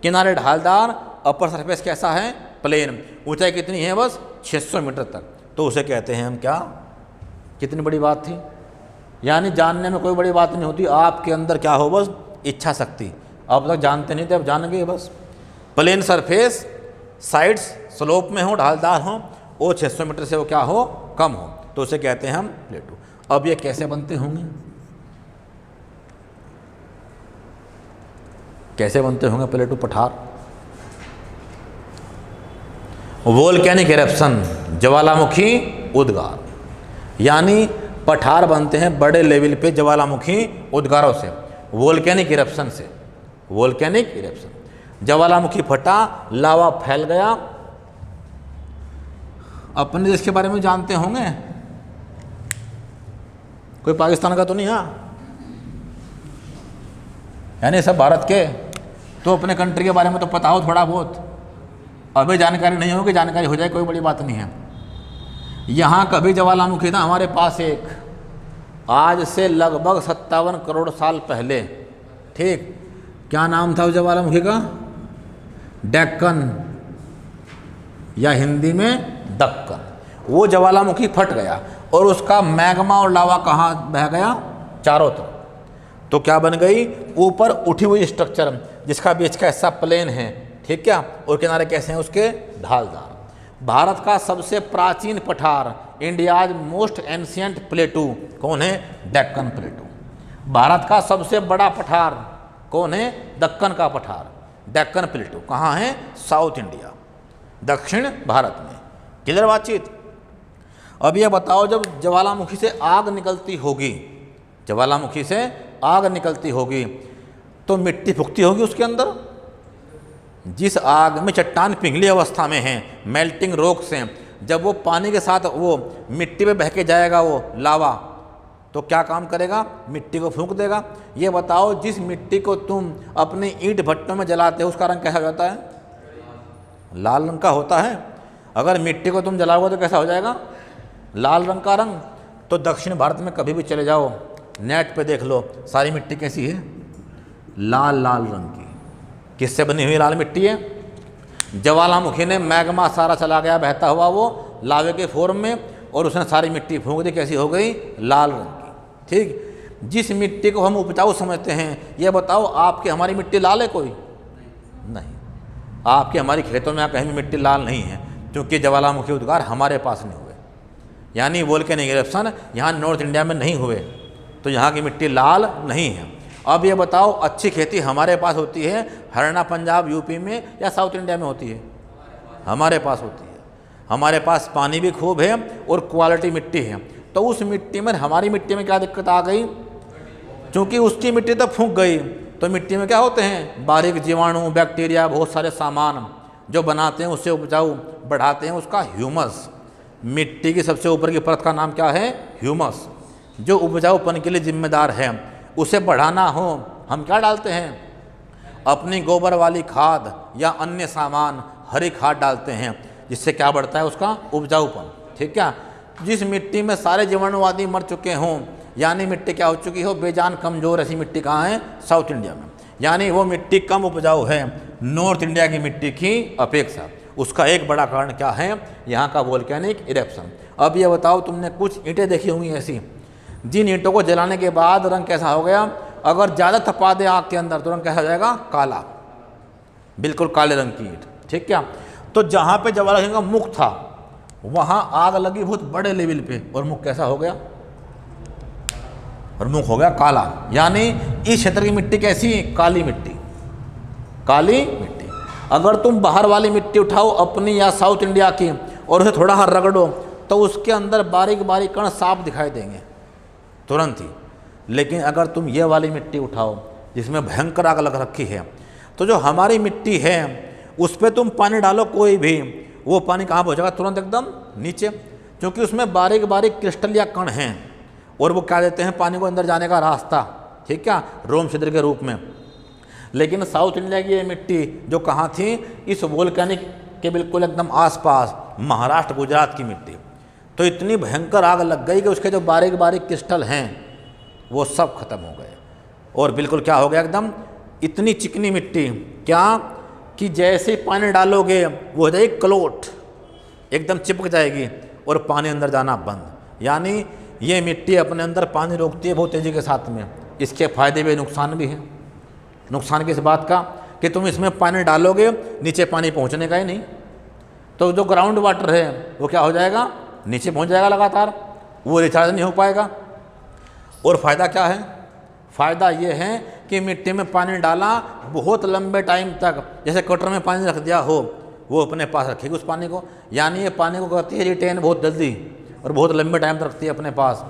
किनारे ढालदार, अपर सरफेस कैसा है, प्लेन, ऊंचाई कितनी है, बस 600 मीटर तक, तो उसे कहते हैं हम क्या, कितनी बड़ी बात थी। यानी जानने में कोई बड़ी बात नहीं होती, आपके अंदर क्या हो, बस इच्छा शक्ति, अब तक जानते नहीं थे, अब जान गए बस। प्लेन सरफेस, साइड्स स्लोप में हो, ढालदार हो, और 600 मीटर से वो क्या हो, कम हो, तो उसे कहते हैं हम प्लेटू। अब ये कैसे बनते होंगे, कैसे बनते होंगे प्लेटू, पठार? वोल्केनिक इरप्शन, ज्वालामुखी उद्गार, यानी पठार बनते हैं बड़े लेवल पे ज्वालामुखी उद्गारों से, वोल्केनिक इरप्शन से, वोल्केनिक इरप्शन, ज्वालामुखी फटा, लावा फैल गया। अपने देश के बारे में जानते होंगे, कोई पाकिस्तान का तो नहीं, हाँ, यानी सब भारत के, तो अपने कंट्री के बारे में तो पता हो थोड़ा बहुत, अभी जानकारी नहीं होगी, जानकारी हो जाए कोई बड़ी बात नहीं है। यहाँ कभी ज्वालामुखी था हमारे पास एक, आज से लगभग 57 करोड़ साल पहले, ठीक, क्या नाम था उस ज्वालामुखी का, डेक्कन, या हिंदी में दक्कन। वो ज्वालामुखी फट गया और उसका मैग्मा और लावा कहाँ बह गया, चारों तरफ, तो क्या बन गई, ऊपर उठी हुई स्ट्रक्चर जिसका बीच का हिस्सा प्लेन है, ठीक, क्या, और किनारे कैसे हैं उसके, ढालदार। भारत का सबसे प्राचीन पठार, इंडियाज मोस्ट एंशियंट प्लेटू कौन है, डेक्कन प्लेटू। भारत का सबसे बड़ा पठार कौन है, दक्कन का पठार, डेक्कन प्लेटू। कहाँ है, साउथ इंडिया, दक्षिण भारत में। क्लियर बातचीत? अब ये बताओ, जब ज्वालामुखी से आग निकलती होगी, ज्वालामुखी से आग निकलती होगी, तो मिट्टी फूकती होगी उसके अंदर। जिस आग में चट्टान पिघली अवस्था में है, मेल्टिंग रॉक से, जब वो पानी के साथ वो मिट्टी पे बह के जाएगा वो लावा, तो क्या काम करेगा, मिट्टी को फूंक देगा। ये बताओ, जिस मिट्टी को तुम अपनी ईंट भट्टों में जलाते हो उसका रंग कैसा हो जाता है, लाल रंग का होता है। अगर मिट्टी को तुम जलाओगे तो कैसा हो जाएगा, लाल रंग का रंग। तो दक्षिण भारत में कभी भी चले जाओ, नेट पे देख लो, सारी मिट्टी कैसी है, लाल लाल रंग की। किससे बनी हुई लाल मिट्टी है, ज्वालामुखी ने मैग्मा सारा चला गया बहता हुआ वो लावे के फॉर्म में, और उसने सारी मिट्टी फूंक दी, कैसी हो गई, लाल रंग की। ठीक, जिस मिट्टी को हम उपजाऊ समझते हैं, ये बताओ आपकी हमारी मिट्टी लाल है कोई, नहीं, आपके हमारी खेतों में कहीं भी मिट्टी लाल नहीं है, क्योंकि ज्वालामुखी उद्गार हमारे पास नहीं हुए, यानी वोल्केनिक इरप्शन यहाँ नॉर्थ इंडिया में नहीं हुए, तो यहाँ की मिट्टी लाल नहीं है। अब ये बताओ, अच्छी खेती हमारे पास होती है हरियाणा, पंजाब, यूपी में, या साउथ इंडिया में होती है, हमारे पास होती है। हमारे पास पानी भी खूब है और क्वालिटी मिट्टी है, तो उस मिट्टी में, हमारी मिट्टी में क्या दिक्कत आ गई, क्योंकि उसकी मिट्टी तो फूंक गई, तो मिट्टी में क्या होते हैं, बारीक जीवाणु, बैक्टीरिया, बहुत सारे सामान जो बनाते हैं, उससे उपजाऊ बढ़ाते हैं, उसका ह्यूमस। मिट्टी की सबसे ऊपर की परत का नाम क्या है, ह्यूमस, जो उपजाऊपन के लिए जिम्मेदार है। उसे बढ़ाना हो, हम क्या डालते हैं, अपनी गोबर वाली खाद या अन्य सामान, हरी खाद डालते हैं, जिससे क्या बढ़ता है, उसका उपजाऊपन। ठीक है, जिस मिट्टी में सारे जीवाणुवादी मर चुके हों, यानी मिट्टी क्या हो चुकी हो, बेजान कमज़ोर, ऐसी मिट्टी कहाँ है, साउथ इंडिया में, यानी वो मिट्टी कम उपजाऊ है नॉर्थ इंडिया की मिट्टी की अपेक्षा। उसका एक बड़ा कारण क्या है, यहाँ का वोल्केनिक इरप्शन। अब ये बताओ, तुमने कुछ ईंटें देखी होंगी ऐसी, जिन ईंटों को जलाने के बाद रंग कैसा हो गया, अगर ज़्यादा थपा दे आग के अंदर तुरंत कैसा हो जाएगा? काला, बिल्कुल काले रंग की ईंट। ठीक क्या? तो जहाँ पे ज्वालामुखी का मुख था वहाँ आग लगी बहुत बड़े लेवल पे और मुख कैसा हो गया? और मुख हो गया काला। यानी इस क्षेत्र की मिट्टी कैसी? काली मिट्टी, काली मिट्टी। अगर तुम बाहर वाली मिट्टी उठाओ अपनी या साउथ इंडिया की और उसे थोड़ा रगड़ो तो उसके अंदर बारीक बारीक कण साफ दिखाई देंगे तुरंत ही। लेकिन अगर तुम ये वाली मिट्टी उठाओ जिसमें भयंकर आग लग रखी है, तो जो हमारी मिट्टी है उस पर तुम पानी डालो कोई भी, वो पानी कहाँ पहुँचेगा? तुरंत एकदम नीचे, क्योंकि उसमें बारीक बारीक क्रिस्टल या कण हैं और वो क्या देते हैं पानी को अंदर जाने का रास्ता। ठीक क्या? रोम छिद्र के रूप में। लेकिन साउथ इंडिया की ये मिट्टी जो कहाँ थी? इस वोल्केनिक के बिल्कुल एकदम आसपास, महाराष्ट्र गुजरात की मिट्टी। तो इतनी भयंकर आग लग गई कि उसके जो बारीक बारीक क्रिस्टल हैं वो सब खत्म हो गए और बिल्कुल क्या हो गया? एकदम इतनी चिकनी मिट्टी क्या कि जैसे पानी डालोगे वो हो जाएगी क्लोट, एकदम चिपक जाएगी और पानी अंदर जाना बंद। यानी ये मिट्टी अपने अंदर पानी रोकती है बहुत तेज़ी के साथ में। इसके फायदे भी नुकसान भी है। नुकसान किस बात का? कि तुम इसमें पानी डालोगे नीचे पानी पहुंचने का ही नहीं, तो जो ग्राउंड वाटर है वो क्या हो जाएगा? नीचे पहुंच जाएगा लगातार, वो रिचार्ज नहीं हो पाएगा। और फ़ायदा क्या है? फ़ायदा ये है कि मिट्टी में पानी डाला बहुत लंबे टाइम तक, जैसे कटर में पानी रख दिया हो, वो अपने पास रखेगी उस पानी को। यानी ये पानी को करती है रिटेन बहुत जल्दी और बहुत लंबे टाइम तक रखती है अपने पास।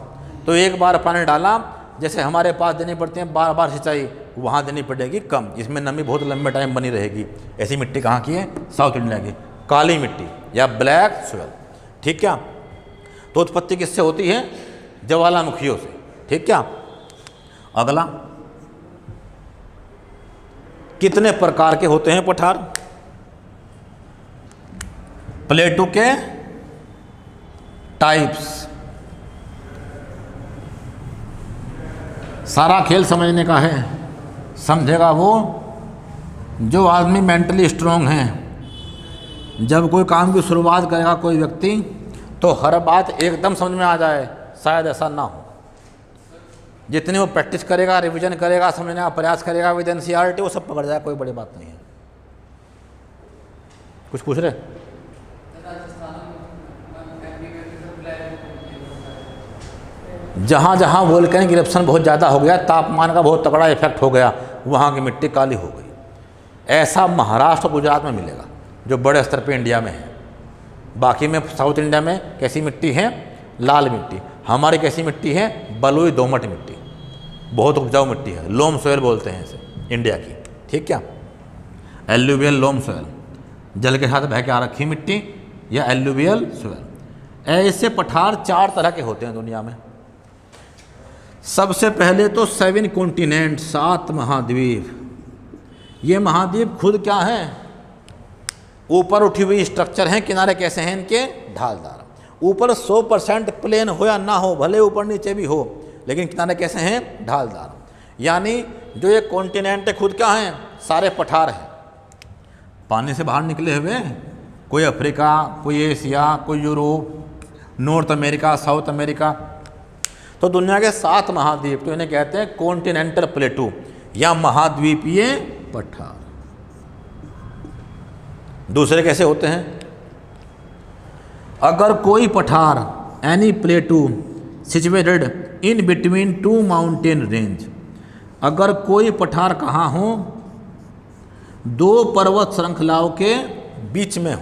तो एक बार पानी डाला, जैसे हमारे पास देनी पड़ती है बार बार सिंचाई, वहाँ देनी पड़ेगी कम, इसमें नमी बहुत लंबे टाइम बनी रहेगी। ऐसी मिट्टी कहाँ की है? साउथ इंडिया की काली मिट्टी या ब्लैक सोयल। ठीक क्या? तो उत्पत्ति किससे होती है? ज्वालामुखियों से। ठीक क्या? अगला, कितने प्रकार के होते हैं पठार? प्लेटू के टाइप्स। सारा खेल समझने का है, समझेगा वो जो आदमी मेंटली स्ट्रांग है। जब कोई काम की शुरुआत करेगा कोई व्यक्ति, तो हर बात एकदम समझ में आ जाए, शायद ऐसा ना हो। जितनी वो प्रैक्टिस करेगा, रिवीजन करेगा, समझने का प्रयास करेगा विद एनसीईआरटी, वो सब पकड़ जाए, कोई बड़ी बात नहीं है। कुछ पूछ रहे? जहाँ जहाँ वोल्केनिक इरप्शन बहुत ज़्यादा हो गया, तापमान का बहुत तगड़ा इफेक्ट हो गया, वहाँ की मिट्टी काली हो गई। ऐसा महाराष्ट्र गुजरात में मिलेगा जो बड़े स्तर पे इंडिया में है। बाकी में साउथ इंडिया में कैसी मिट्टी है? लाल मिट्टी। हमारी कैसी मिट्टी है? बलुई दोमट मिट्टी, बहुत उपजाऊ मिट्टी है, लोम सोयल बोलते हैं इसे इंडिया की। ठीक क्या? एल्यूवियल लोम सोयल, जल के साथ बह के आ रखी मिट्टी या एल्यूवियल सोयल। ऐसे पठार 4 तरह के होते हैं दुनिया में। सबसे पहले तो 7 कॉन्टिनेंट, 7 महाद्वीप। ये महाद्वीप खुद क्या है? ऊपर उठी हुई स्ट्रक्चर हैं, किनारे कैसे हैं इनके? ढालदार। ऊपर 100% प्लेन हो या ना हो, भले ऊपर नीचे भी हो, लेकिन किनारे कैसे हैं? ढालदार। यानी जो ये कॉन्टिनेंट है खुद क्या हैं? सारे पठार हैं, पानी से बाहर निकले हुए। कोई अफ्रीका, कोई एशिया, कोई Europe, north America, south America. तो दुनिया के 7 महाद्वीप, तो इन्हें कहते हैं कॉन्टिनेंटल प्लेटू या महाद्वीपीय पठार। दूसरे कैसे होते हैं? अगर कोई पठार, any प्लेटू situated in between 2 mountain range, अगर कोई पठार कहाँ हो? 2 पर्वत श्रृंखलाओं के बीच में हो,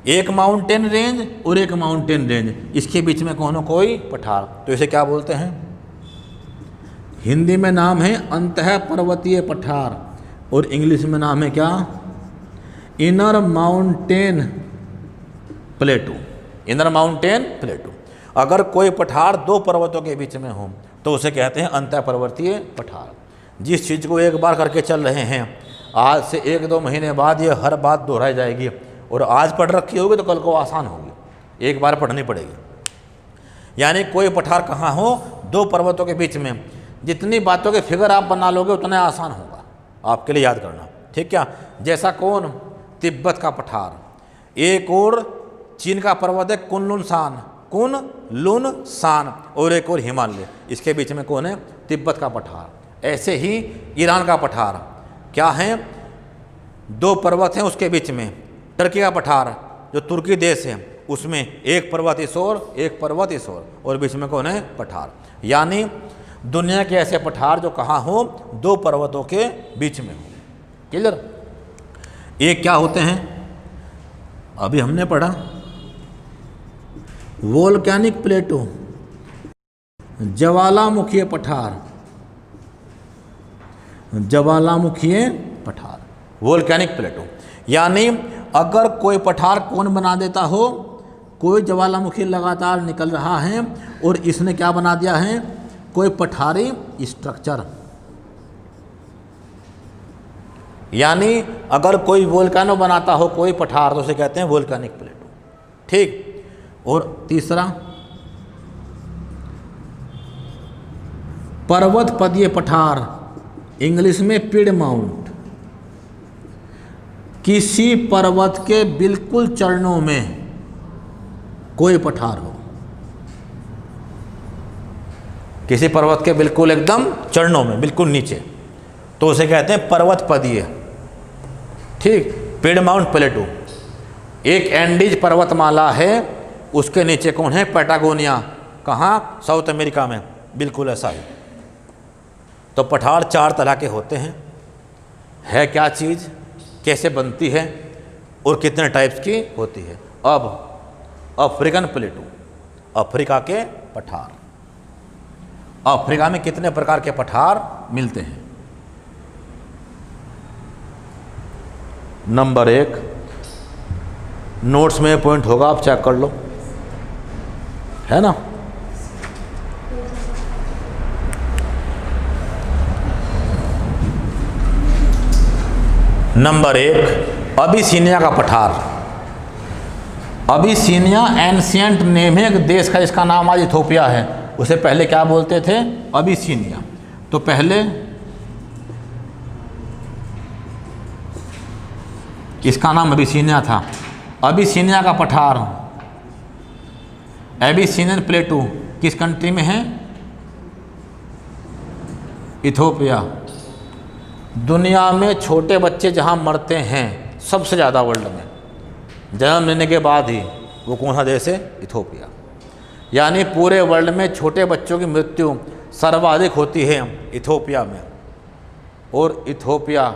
एक माउंटेन रेंज और एक माउंटेन रेंज, इसके बीच में कौन हो? कोई पठार। तो इसे क्या बोलते हैं? हिंदी में नाम है अंतः पर्वतीय पठार और इंग्लिश में नाम है क्या? Inner mountain प्लेटू। Inner mountain प्लेटू। अगर कोई पठार 2 पर्वतों के बीच में हो तो उसे कहते हैं अंतः पर्वतीय पठार। जिस चीज़ को एक बार करके चल रहे हैं, आज से 1-2 महीने बाद ये हर बात दोहराई जाएगी और आज पढ़ रखी होगी तो कल को आसान होगी, एक बार पढ़नी पड़ेगी। यानी कोई पठार कहाँ हो? 2 पर्वतों के बीच में। जितनी बातों के फिगर आप बना लोगे उतना आसान होगा आपके लिए याद करना। ठीक क्या? जैसा कौन? तिब्बत का पठार। एक और चीन का पर्वत है कुनलुनसान, कुनलुनसान, और एक और हिमालय, इसके बीच में कौन है? तिब्बत का पठार। ऐसे ही ईरान का पठार क्या है, 2 पर्वत हैं उसके बीच में। टर्की का पठार जो तुर्की देश है उसमें एक पर्वत इस ओर, एक पर्वत इस ओर, और बीच में कौन है, पठार। यानी दुनिया के ऐसे पठार जो कहाँ हो, 2 पर्वतों के बीच में हो। क्लियर। एक क्या होते हैं, अभी हमने पढ़ा वोल्केनिक प्लेटो, ज्वालामुखीय पठार, ज्वालामुखीय पठार, वोल्केनिक प्लेटो। यानी अगर कोई पठार कौन बना देता हो, कोई ज्वालामुखी लगातार निकल रहा है और इसने क्या बना दिया है, कोई पठारी स्ट्रक्चर। यानी अगर कोई वोल्केनो बनाता हो कोई पठार, तो उसे कहते हैं वोल्केनिक प्लेटो। ठीक। और तीसरा पर्वत पदीय पठार, इंग्लिश में पिड माउंट। किसी पर्वत के बिल्कुल चरणों में कोई पठार हो, किसी पर्वत के बिल्कुल एकदम चरणों में, बिल्कुल नीचे, तो उसे कहते हैं पर्वत पदीय। ठीक। पिड माउंट प्लेटो। एक एंडीज पर्वतमाला है, उसके नीचे कौन है, पैटागोनिया। कहाँ, साउथ अमेरिका में, बिल्कुल ऐसा ही। तो पठार 4 तरह के होते हैं। है क्या चीज़, कैसे बनती है और कितने टाइप्स की होती है। अब अफ्रीकन प्लेटो, अफ्रीका के पठार। अफ्रीका में कितने प्रकार के पठार मिलते हैं। नंबर 1, नोट्स में पॉइंट होगा, आप चेक कर लो, है ना। नंबर 1, अबिसिनिया का पठार। अबिसिनिया एंशिएंट नेम है एक देश का, इसका नाम आज इथोपिया है। उसे पहले क्या बोलते थे, अबिसिनिया। तो पहले इसका नाम अबिसिनिया था। अबिसिनिया का पठार, एबिसिनियन प्लेटो किस कंट्री में है, इथोपिया। दुनिया में छोटे बच्चे जहाँ मरते हैं सबसे ज़्यादा वर्ल्ड में, जन्म लेने के बाद ही, वो कौन सा देश है, इथोपिया। यानी पूरे वर्ल्ड में छोटे बच्चों की मृत्यु सर्वाधिक होती है इथोपिया में। और इथोपिया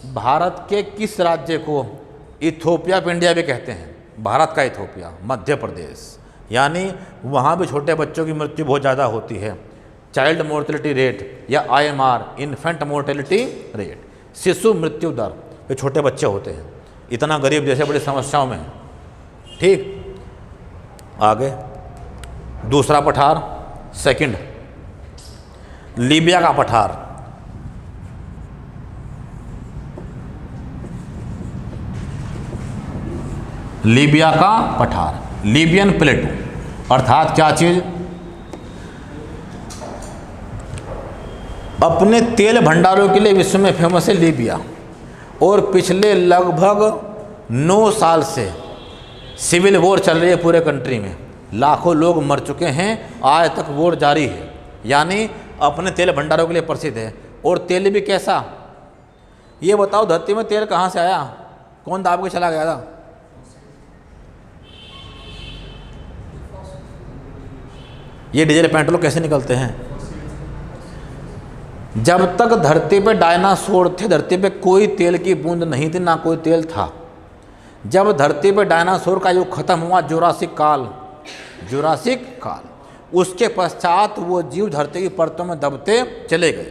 भारत के किस राज्य को इथोपिया ऑफ इंडिया भी कहते हैं, भारत का इथोपिया, मध्य प्रदेश। यानी वहाँ भी छोटे बच्चों की मृत्यु बहुत ज़्यादा होती है। चाइल्ड मोर्टेलिटी रेट या IMR, इन्फेंट मोर्टेलिटी रेट, शिशु मृत्यु दर, ये छोटे बच्चे होते हैं। इतना गरीब जैसे बड़ी समस्याओं में है। ठीक। आगे दूसरा पठार, सेकंड, लीबिया का पठार। लीबिया का पठार, लीबियन प्लेटो, अर्थात क्या चीज़, अपने तेल भंडारों के लिए विश्व में फेमस है लीबिया। और पिछले लगभग 9 साल से सिविल वॉर चल रही है पूरे कंट्री में, लाखों लोग मर चुके हैं, आज तक वॉर जारी है। यानी अपने तेल भंडारों के लिए प्रसिद्ध है। और तेल भी कैसा, ये बताओ, धरती में तेल कहाँ से आया, कौन दाब के चला गया था। ये डीजल पेट्रोल कैसे निकलते हैं। जब तक धरती पे डायनासोर थे, धरती पे कोई तेल की बूंद नहीं थी, ना कोई तेल था। जब धरती पे डायनासोर का युग खत्म हुआ, जुरासिक काल, उसके पश्चात वो जीव धरती की परतों में दबते चले गए।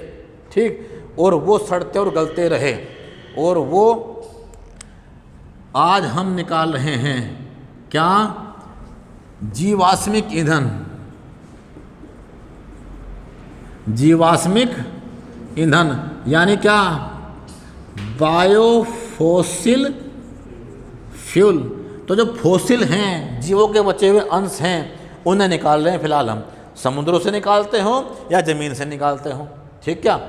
ठीक। और वो सड़ते और गलते रहे, और वो आज हम निकाल रहे हैं क्या, जीवाश्मिक ईंधन, जीवाश्मिक ईंधन, यानी क्या, बायोफोसिल फ्यूल। तो जो फोसिल हैं, जीवों के बचे हुए अंश हैं, उन्हें निकाल रहे हैं फिलहाल हम। समुद्रों से निकालते हो या ज़मीन से निकालते हो। ठीक क्या,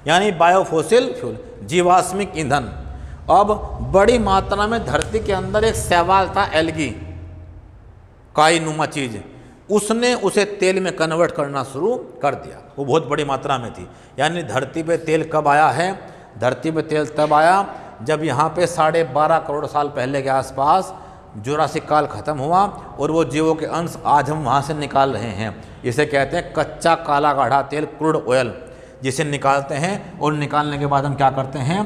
यानी बायोफोसिल फ्यूल, जीवाश्मिक ईंधन। अब बड़ी मात्रा में धरती के अंदर एक शैवाल था, एल्गी, काई नुमा चीज़, उसने उसे तेल में कन्वर्ट करना शुरू कर दिया। वो बहुत बड़ी मात्रा में थी। यानी धरती पे तेल कब आया है? धरती पे तेल तब आया जब यहाँ पे 12.5 करोड़ साल पहले के आसपास जुरासिक काल ख़त्म हुआ और वो जीवों के अंश आज हम वहाँ से निकाल रहे हैं। इसे कहते हैं कच्चा काला गाढ़ा तेल, क्रूड ऑयल, जिसे निकालते हैं और निकालने के बाद हम क्या करते हैं?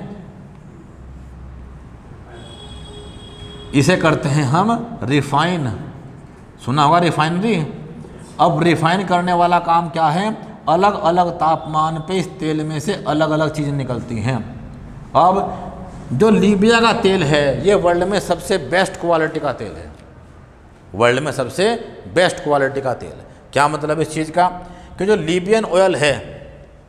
इसे करते हैं हम रिफाइन। सुना होगा रिफाइनरी। अब रिफाइन करने वाला काम क्या है? अलग अलग तापमान पे इस तेल में से अलग अलग चीज़ें निकलती हैं। अब जो लीबिया का तेल है ये वर्ल्ड में सबसे बेस्ट क्वालिटी का तेल है। वर्ल्ड में सबसे बेस्ट क्वालिटी का तेल। क्या मतलब इस चीज़ का? कि जो लीबियन ऑयल है,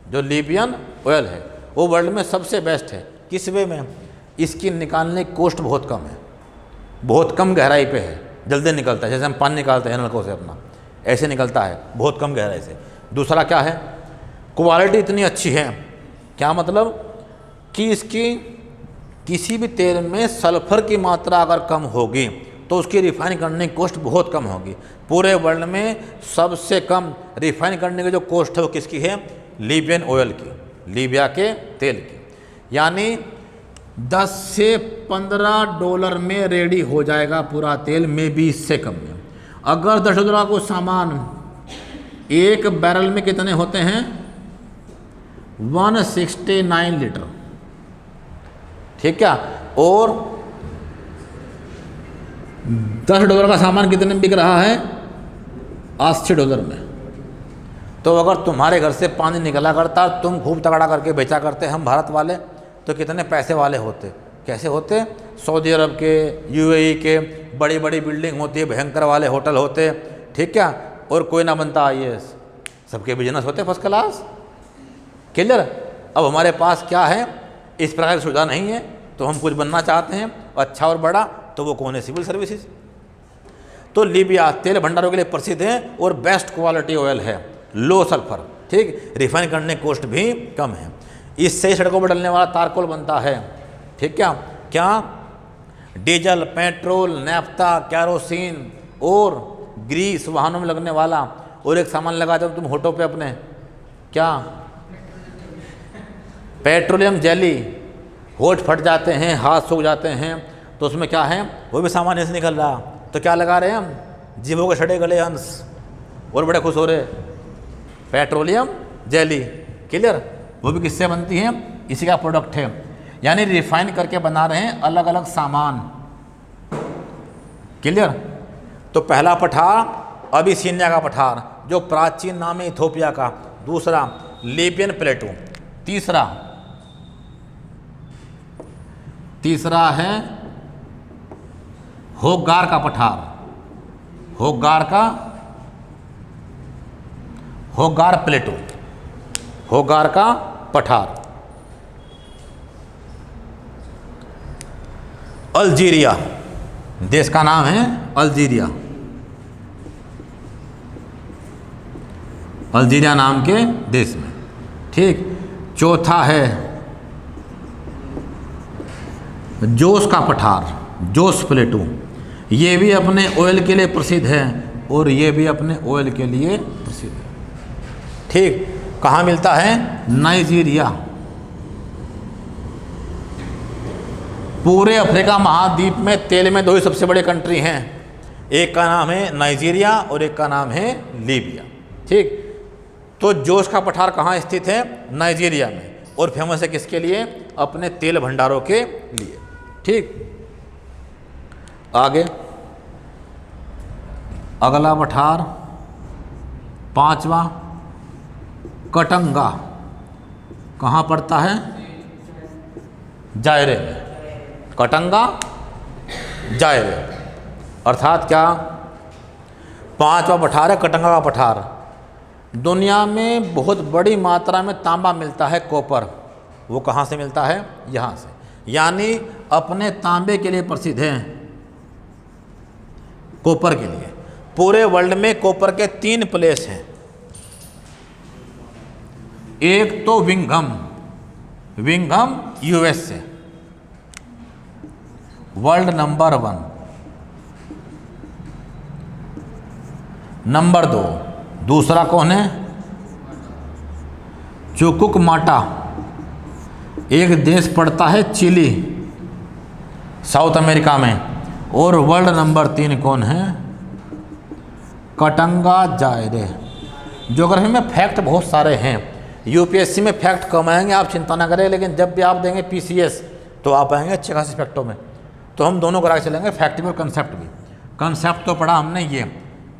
जो लीबियन ऑयल है वो वर्ल्ड में सबसे बेस्ट है। किस वे में? इसकी निकालने की कॉस्ट बहुत कम है, बहुत कम गहराई पे है, जल्दी निकलता है। जैसे हम पानी निकालते हैं नलकों से अपना, ऐसे निकलता है बहुत कम गहराई से। दूसरा क्या है? क्वालिटी इतनी अच्छी है। क्या मतलब? कि इसकी किसी भी तेल में सल्फर की मात्रा अगर कम होगी तो उसकी रिफाइन करने की कॉस्ट बहुत कम होगी। पूरे वर्ल्ड में सबसे कम रिफाइन करने की जो कॉस्ट है वो किसकी है? लीबियन ऑयल की, लीबिया के तेल की। यानी 10 से 15 डॉलर में रेडी हो जाएगा पूरा तेल, में भी इससे कम में। अगर 10 डॉलर को सामान एक बैरल में कितने होते हैं? 169 लीटर, ठीक क्या? और 10 डॉलर का सामान कितने में बिक रहा है? 80 डॉलर में। तो अगर तुम्हारे घर से पानी निकला करता, तुम खूब तगड़ा करके बेचा करते हम भारत वाले, तो कितने पैसे वाले होते? कैसे होते? सऊदी अरब के, यूएई के बड़ी बड़ी बिल्डिंग होती है, भयंकर वाले होटल होते, ठीक क्या? और कोई ना बनता आईएएस, सबके बिजनेस होते फर्स्ट क्लास। क्लियर? अब हमारे पास क्या है? इस प्रकार की सुविधा नहीं है, तो हम कुछ बनना चाहते हैं अच्छा और बड़ा, तो वो कौन है? Civil services. तो लीबिया तेल भंडारों के लिए प्रसिद्ध है और बेस्ट क्वालिटी ऑयल है, लो सल्फर, ठीक। रिफाइन करने कॉस्ट भी कम है। इससे सड़कों पर डलने वाला तारकोल बनता है, ठीक क्या? क्या? डीजल, पेट्रोल, नैफ्ता, कैरोसिन और ग्रीस वाहनों में लगने वाला। और एक सामान लगाते हो तुम होठों पे अपने, क्या? Petroleum jelly. होठ फट जाते हैं, हाथ सूख जाते हैं, तो उसमें क्या है? वो भी सामान ऐसे निकल रहा, तो क्या लगा रहे हैं हम? जीवों के सड़े गले अंश, और बड़े खुश हो रहे। Petroleum jelly, clear? वो भी किससे बनती है? इसी का प्रोडक्ट है। यानी रिफाइन करके बना रहे हैं अलग अलग सामान, क्लियर? तो पहला पठार अबिसिनिया का पठार, जो प्राचीन नाम है इथोपिया का। दूसरा लीबियन प्लेटू। तीसरा है होगार का पठार, होगार प्लेटू, होगार का पठार। अल्जीरिया देश का नाम है, अल्जीरिया, अल्जीरिया नाम के देश में, ठीक। चौथा है जोस का पठार, जोस प्लेटू। ये भी अपने ऑयल के लिए प्रसिद्ध है और ये भी अपने ऑयल के लिए प्रसिद्ध है, ठीक। कहाँ मिलता है? नाइजीरिया। पूरे अफ्रीका महाद्वीप में तेल में दो ही सबसे बड़े कंट्री हैं, एक का नाम है नाइजीरिया और एक का नाम है लीबिया, ठीक। तो जोश का पठार कहाँ स्थित है? नाइजीरिया में। और फेमस है किसके लिए? अपने तेल भंडारों के लिए, ठीक। आगे अगला पठार, पांचवा कटंगा। कहाँ पड़ता है? जायरे में। कटंगा जायरे, अर्थात क्या? पांचवा पठार है कटंगा का पठार। दुनिया में बहुत बड़ी मात्रा में तांबा मिलता है, कॉपर। वो कहाँ से मिलता है? यहाँ से। यानी अपने तांबे के लिए प्रसिद्ध है, कॉपर के लिए। पूरे वर्ल्ड में कॉपर के 3 प्लेस हैं। एक तो विंघम यूएस से वर्ल्ड नंबर 1। नंबर 2, दूसरा कौन है? चुकुकमाटा, एक देश पड़ता है चिली, साउथ अमेरिका में। और वर्ल्ड नंबर 3 कौन है? कटंगा जायरे। ज्योग्राफी में फैक्ट बहुत सारे हैं, यूपीएससी में फैक्ट कम आएंगे, आप चिंता ना करें, लेकिन जब भी आप देंगे पीसीएस तो आप आएंगे अच्छे खासे फैक्टों में। तो हम दोनों करा के चलेंगे, फैक्ट भी और कंसेप्ट भी। कंसेप्ट तो पढ़ा हमने, ये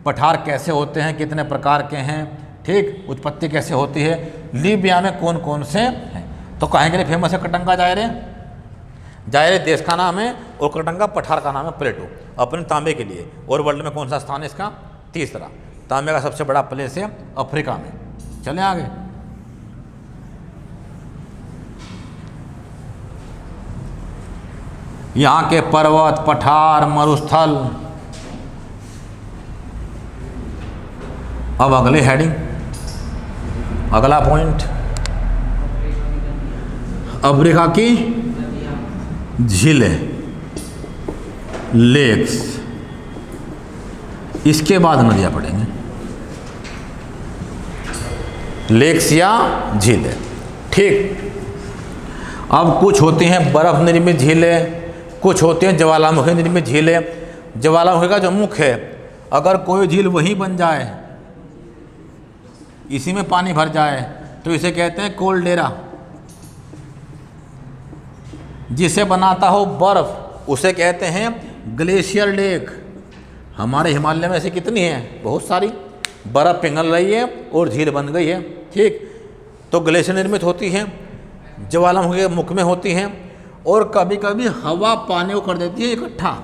पठार कैसे होते हैं, कितने प्रकार के हैं, ठीक, उत्पत्ति कैसे होती है, लीबिया में कौन कौन से हैं। तो कहाँ के लिए फेमस है कटंगा जायरे? जायरे देश का नाम है और कटंगा पठार का नाम है, प्लेटो, अपने तांबे के लिए। और वर्ल्ड में कौन सा स्थान है इसका? तीसरा। तांबे का सबसे बड़ा प्लेस है अफ्रीका में। चलें आगे। यहाँ के पर्वत, पठार, मरुस्थल। अब अगले हेडिंग, अगला पॉइंट, अफ्रीका की झीलें, लेक्स, इसके बाद नदियाँ पड़ेंगे, लेक्स या झीलें, ठीक। अब कुछ होती हैं बर्फ निर्मित झीलें, कुछ होती हैं ज्वालामुखी निर्मित झीलें। ज्वालामुखी का जो मुख है, अगर कोई झील वहीं बन जाए, इसी में पानी भर जाए, तो इसे कहते हैं कोल्डेरा। जिसे बनाता हो बर्फ उसे कहते हैं ग्लेशियर लेक। हमारे हिमालय में ऐसी कितनी हैं? बहुत सारी। बर्फ पिघल रही है और झील बन गई है, ठीक। तो ग्लेशियर निर्मित होती हैं, ज्वालामुखी के मुख में होती हैं। और कभी कभी हवा पानी को कर देती है इकट्ठा,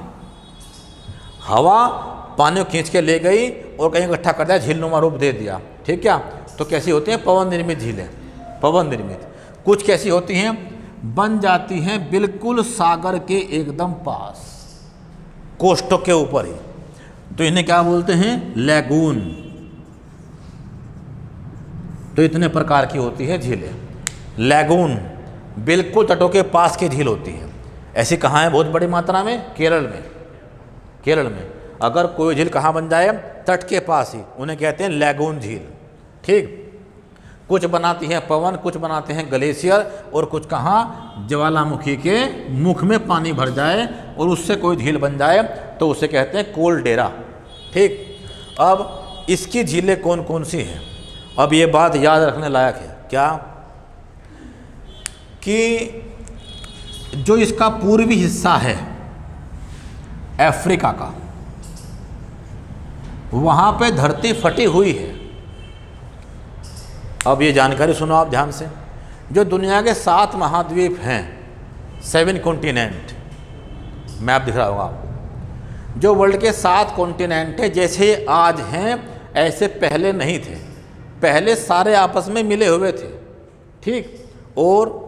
हवा पानी को खींच के ले गई और कहीं इकट्ठा कर दिया, झीलनुमा रूप दे दिया, ठीक क्या। तो कैसी होती हैं? पवन निर्मित झीलें, पवन निर्मित। कुछ कैसी होती हैं? बन जाती हैं बिल्कुल सागर के एकदम पास, कोस्टों के ऊपर ही, तो इन्हें क्या बोलते हैं? लैगून। तो इतने प्रकार की होती है झीलें। लैगून बिल्कुल तटों के पास की झील होती है। ऐसी कहाँ है? बहुत बड़ी मात्रा में केरल में। केरल में अगर कोई झील कहाँ बन जाए? तट के पास ही, उन्हें कहते हैं लैगून झील, ठीक। कुछ बनाती हैं पवन, कुछ बनाते हैं ग्लेशियर, और कुछ कहाँ? ज्वालामुखी के मुख में पानी भर जाए और उससे कोई झील बन जाए तो उसे कहते हैं कोल्डेरा, ठीक। अब इसकी झीलें कौन कौन सी हैं? अब ये बात याद रखने लायक है, क्या कि जो इसका पूर्वी हिस्सा है अफ्रीका का, वहाँ पे धरती फटी हुई है। अब ये जानकारी सुनो आप ध्यान से। जो दुनिया के 7 महाद्वीप हैं, 7 कॉन्टिनेंट, मैप दिख रहा होगा आपको। जो वर्ल्ड के 7 कॉन्टिनेंट है, जैसे आज हैं ऐसे पहले नहीं थे। पहले सारे आपस में मिले हुए थे, ठीक। और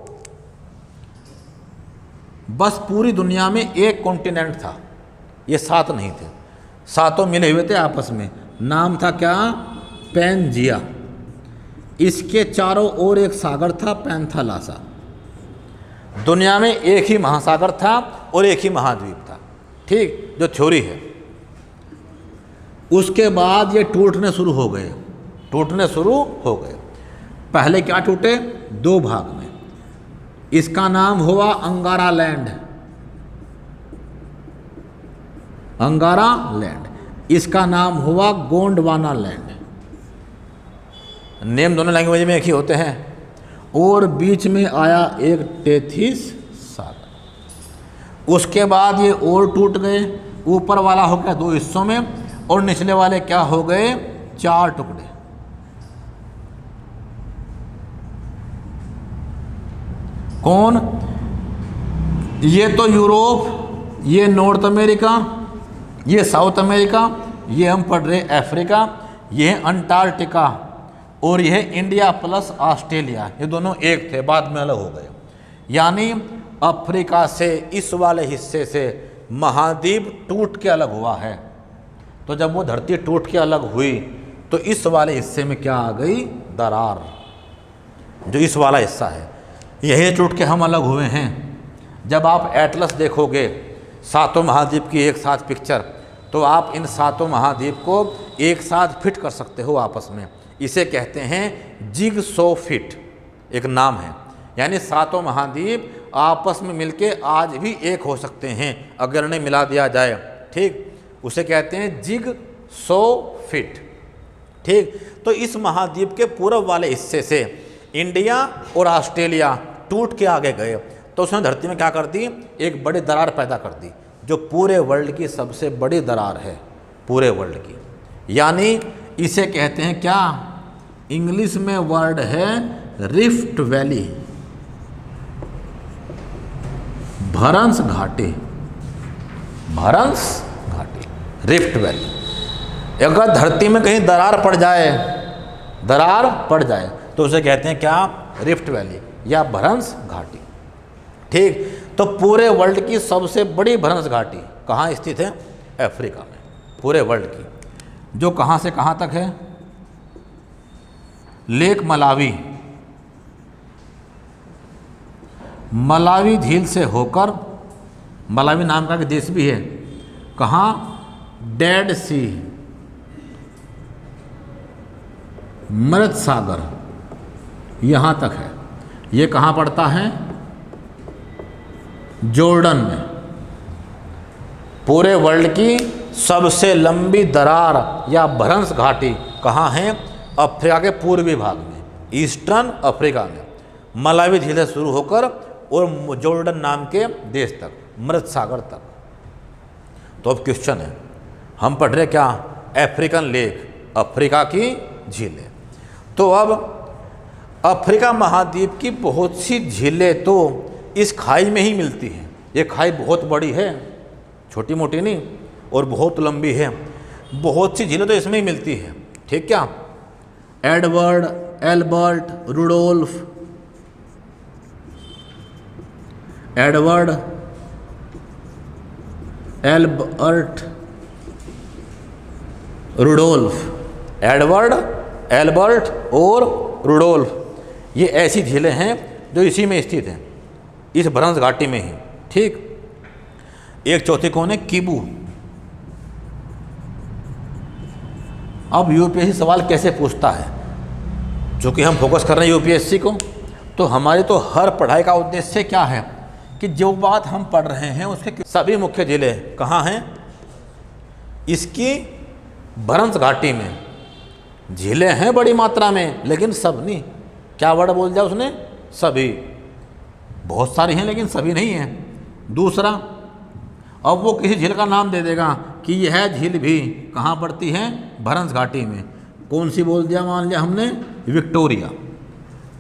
बस पूरी दुनिया में एक कॉन्टिनेंट था, ये 7 नहीं थे, 7 मिले हुए थे आपस में। नाम था क्या? पैनजिया। इसके चारों ओर एक सागर था, पैंथालासा। दुनिया में एक ही महासागर था और एक ही महाद्वीप था, ठीक, जो थ्योरी है। उसके बाद ये टूटने शुरू हो गए, टूटने शुरू हो गए। पहले क्या टूटे? 2 भाग में। इसका नाम हुआ अंगारा लैंड, अंगारा लैंड। इसका नाम हुआ गोंडवाना लैंड। नेम दोनों लैंग्वेज में एक ही होते हैं। और बीच में आया एक टेथिस सागर। उसके बाद ये और टूट गए। ऊपर वाला हो गया 2 हिस्सों में और निचले वाले क्या हो गए? 4 टुकड़े। कौन? ये तो यूरोप, ये नॉर्थ अमेरिका, ये साउथ अमेरिका, ये हम पढ़ रहे अफ्रीका, ये है अंटार्कटिका, और यह है इंडिया प्लस ऑस्ट्रेलिया। ये दोनों एक थे, बाद में अलग हो गए। यानी अफ्रीका से इस वाले हिस्से से महाद्वीप टूट के अलग हुआ है। तो जब वो धरती टूट के अलग हुई तो इस वाले हिस्से में क्या आ गई? दरार। जो इस वाला हिस्सा है, यही टूट के हम अलग हुए हैं। जब आप एटलस देखोगे, 7 महाद्वीप की एक साथ पिक्चर, तो आप इन सातों महाद्वीप को एक साथ फिट कर सकते हो आपस में। इसे कहते हैं जिगसॉ फिट, एक नाम है। यानी सातों महाद्वीप आपस में मिलके आज भी एक हो सकते हैं अगर इन्हें मिला दिया जाए। ठीक, उसे कहते हैं जिगसॉ फिट। ठीक, तो इस महाद्वीप के पूर्व वाले हिस्से से इंडिया और ऑस्ट्रेलिया टूट के आगे गए तो उसने धरती में क्या कर दी, एक बड़ी दरार पैदा कर दी, जो पूरे वर्ल्ड की सबसे बड़ी दरार है, पूरे वर्ल्ड की। यानी इसे कहते हैं क्या, इंग्लिश में वर्ड है रिफ्ट वैली, भरंस घाटी, भरंस घाटी, रिफ्ट वैली। अगर धरती में कहीं दरार पड़ जाए, दरार पड़ जाए तो उसे कहते हैं क्या, रिफ्ट वैली या भरंस घाटी। ठीक, तो पूरे वर्ल्ड की सबसे बड़ी भरंस घाटी कहाँ स्थित है, अफ्रीका में, पूरे वर्ल्ड की, जो कहाँ से कहाँ तक है, लेक मलावी, मलावी झील से होकर, मलावी नाम का एक देश भी है, कहाँ, डेड सी, मृत सागर, यहाँ तक है। ये कहाँ पड़ता है, जॉर्डन में। पूरे वर्ल्ड की सबसे लंबी दरार या भरंस घाटी कहाँ है, अफ्रीका के पूर्वी भाग में, ईस्टर्न अफ्रीका में, मलावी झील से शुरू होकर और जॉर्डन नाम के देश तक, मृत सागर तक। तो अब क्वेश्चन है, हम पढ़ रहे क्या, अफ्रीकन लेक, अफ्रीका की झीलें। तो अब अफ्रीका महाद्वीप की बहुत सी झीलें तो इस खाई में ही मिलती हैं। ये खाई बहुत बड़ी है, छोटी मोटी नहीं, और बहुत लंबी है। बहुत सी झीलें तो इसमें ही मिलती है। ठीक क्या, Edward, Albert, Rudolf, Edward, Albert, Rudolf, Edward, Albert और रुडोल्फ, ये ऐसी झीलें हैं जो इसी में स्थित हैं, इस भरंस घाटी में ही। ठीक, एक चौथी कौन है, किबू। अब यूपीएससी सवाल कैसे पूछता है, जो कि हम फोकस कर रहे हैं यूपीएससी को, तो हमारी तो हर पढ़ाई का उद्देश्य क्या है कि जो बात हम पढ़ रहे हैं उसके सभी मुख्य जिले कहाँ हैं, इसकी भरंस घाटी में। झीलें हैं बड़ी मात्रा में लेकिन सब नहीं, क्या वर्ड बोल दिया उसने, सभी। बहुत सारी हैं लेकिन सभी नहीं हैं। दूसरा, अब वो किसी झील का नाम दे देगा कि यह झील भी कहाँ पड़ती है, भरंस घाटी में। कौन सी बोल दिया, मान लिया हमने विक्टोरिया।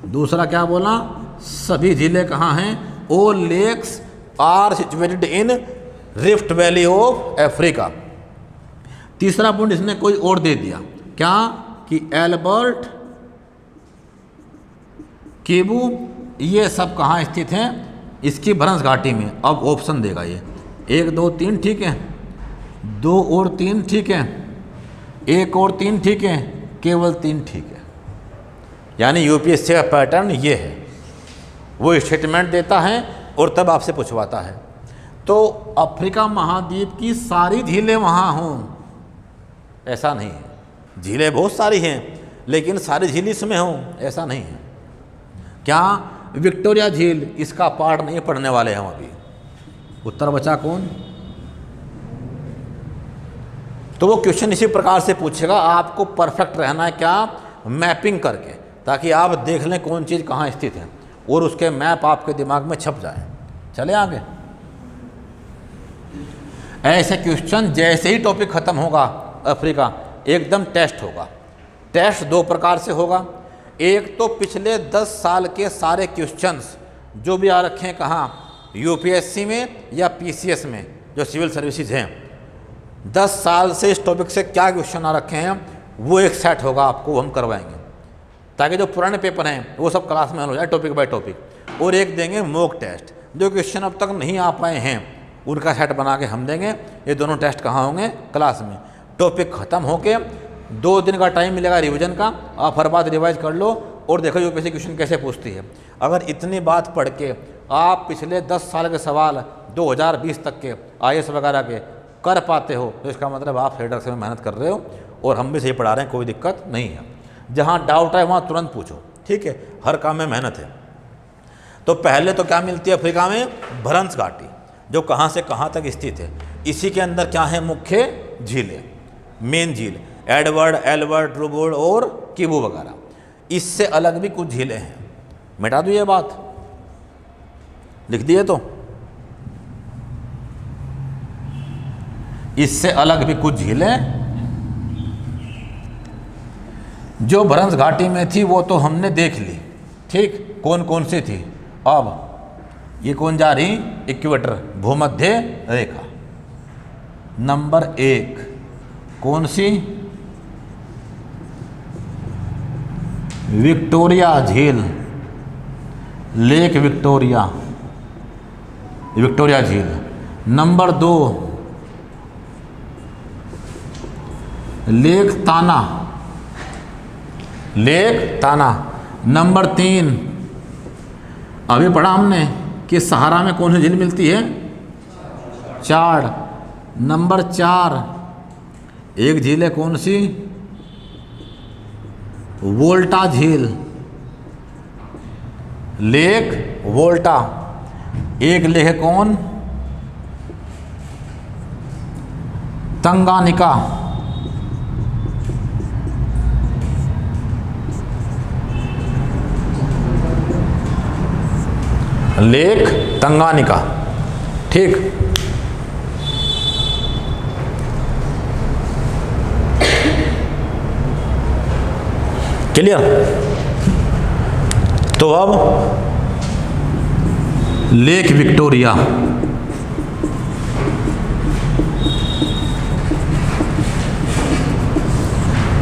दूसरा क्या बोला, सभी झीलें कहाँ हैं, all lakes are situated in rift valley of Africa. तीसरा पॉइंट इसने कोई और दे दिया, क्या कि एल्बर्ट, किबू, ये सब कहाँ स्थित हैं, इसकी भरंस घाटी में। अब ऑप्शन देगा ये 1 2 3 ठीक है, 2 और 3 ठीक है, 1 और 3 ठीक है, केवल 3 ठीक है। यानी यूपीएससी का पैटर्न ये है, वो स्टेटमेंट देता है और तब आपसे पूछवाता है। तो अफ्रीका महाद्वीप की सारी झीलें वहाँ हों ऐसा नहीं है, झीलें बहुत सारी हैं लेकिन सारी झील इसमें हों ऐसा नहीं है। क्या विक्टोरिया झील, इसका पार्ट नहीं पढ़ने वाले हम अभी। उत्तर बचा कौन, तो वो क्वेश्चन इसी प्रकार से पूछेगा, आपको परफेक्ट रहना है क्या, मैपिंग करके, ताकि आप देख लें कौन चीज़ कहाँ स्थित है और उसके मैप आपके दिमाग में छप जाए। चले आगे, ऐसे क्वेश्चन जैसे ही टॉपिक खत्म होगा अफ्रीका, एकदम टेस्ट होगा। टेस्ट 2 प्रकार से होगा, एक तो पिछले 10 साल के सारे क्वेश्चंस जो भी आ रखे हैं कहाँ, यूपीएससी में या पीसीएस में, जो सिविल सर्विसेज हैं, 10 साल से इस टॉपिक से क्या क्वेश्चन आ रखे हैं वो एक सेट होगा, आपको हम करवाएंगे, ताकि जो पुराने पेपर हैं वो सब क्लास में हल हो जाए टॉपिक बाय टॉपिक। और एक देंगे मॉक टेस्ट, जो क्वेश्चन अब तक नहीं आ पाए हैं उनका सेट बना के हम देंगे। ये दोनों टेस्ट कहाँ होंगे, क्लास में। टॉपिक ख़त्म होके 2 दिन का टाइम मिलेगा रिवीजन का, आप हर बात रिवाइज कर लो और देखो यूपीएससी क्वेश्चन कैसे पूछती है। अगर इतनी बात पढ़ के आप पिछले 10 साल के सवाल 2020 तक के IAS वगैरह के कर पाते हो तो इसका मतलब आप सही डायरेक्शन में मेहनत कर रहे हो और हम भी सही पढ़ा रहे हैं, कोई दिक्कत नहीं है। जहाँ डाउट है वहाँ तुरंत पूछो, ठीक है। हर काम में मेहनत है। तो पहले तो क्या मिलती है अफ्रीका में? भरंस घाटी, जो कहाँ से कहाँ तक स्थित है। इसी के अंदर क्या है? मुख्य झीलें, मेन झील एडवर्ड, एल्बर्ट, रूबोर्ड और किबू वगैरह। इससे अलग भी कुछ झीलें हैं। मिटा दूँ ये बात? लिख दिए तो इससे अलग भी कुछ झीलें जो भरंस घाटी में थी वो तो हमने देख ली, ठीक। कौन कौन सी थी? अब ये कौन जा रही? इक्वेटर, भूमध्य रेखा। नंबर 1 कौन सी? विक्टोरिया झील, लेक विक्टोरिया, विक्टोरिया झील। नंबर 2 लेक ताना, लेक ताना। नंबर 3 अभी पढ़ा हमने कि सहारा में कौन सी झील मिलती है? चाड। नंबर 4 एक झील है कौन सी? वोल्टा झील, लेक वोल्टा। एक लेक है कौन? तंगानिका। लेक तंगानिका, ठीक। क्लियर? तो अब लेक विक्टोरिया,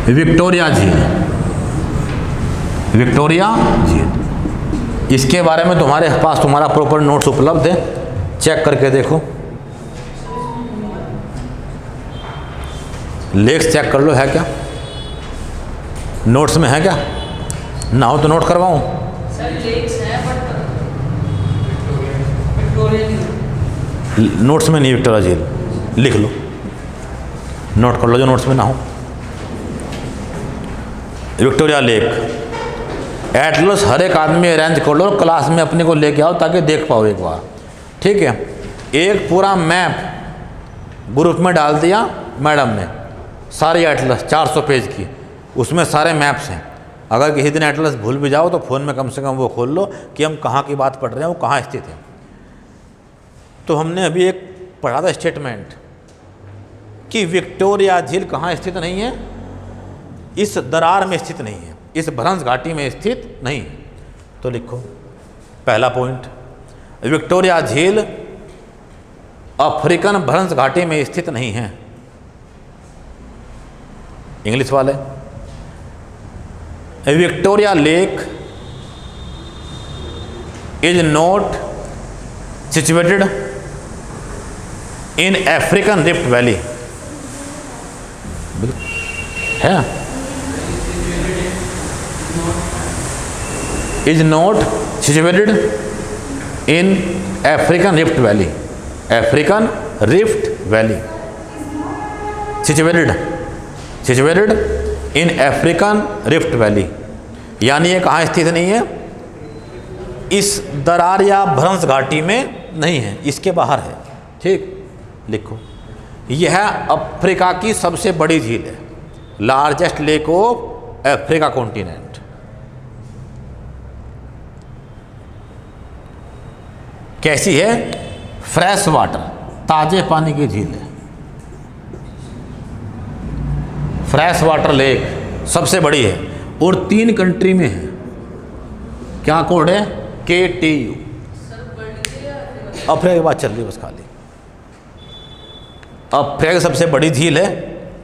विक्टोरिया झील, विक्टोरिया झील, इसके बारे में तुम्हारे पास तुम्हारा प्रॉपर नोट्स उपलब्ध है, चेक करके देखो। लेक्स चेक कर लो, है क्या नोट्स में? है क्या? ना हो तो नोट करवाऊँ? सर लेक्स है बट विक्टोरिया नहीं। नोट्स में नहीं विक्टोरिया झील, लिख लो, नोट कर लो जो नोट्स में ना हो। विक्टोरिया लेक एटलस हर एक आदमी अरेंज कर लो, क्लास में अपने को लेके आओ ताकि देख पाओ एक बार, ठीक है। एक पूरा मैप ग्रुप में डाल दिया मैडम ने, सारी एटलस 400 पेज की, उसमें सारे मैप्स हैं। अगर किसी दिन एटलस भूल भी जाओ तो फ़ोन में कम से कम वो खोल लो कि हम कहाँ की बात पढ़ रहे हैं, वो कहाँ स्थित है। तो हमने अभी एक पढ़ा था स्टेटमेंट कि विक्टोरिया झील कहाँ स्थित नहीं है? इस दरार में स्थित नहीं है, इस भरंस घाटी में स्थित नहीं है। तो लिखो पहला पॉइंट, विक्टोरिया झील अफ्रीकन भरंस घाटी में स्थित नहीं है। इंग्लिश वाले, Victoria lake is not situated in African rift valley, है? Is not situated in African rift valley, African rift valley, situated, situated in African rift valley, यानी ये कहाँ स्थित नहीं है? इस दरार या भ्रंश घाटी में नहीं है, इसके बाहर है, ठीक। लिखो, यह अफ्रीका की सबसे बड़ी झील है, largest lake of Africa continent. कैसी है? फ्रेश वाटर, ताजे पानी की झील है, फ्रेश वाटर लेक सबसे बड़ी है और 3 कंट्री में है। क्या कोड है? KTU। अफ्रीका की बात चल रही है बस खाली। अफ्रीका की सबसे बड़ी झील है,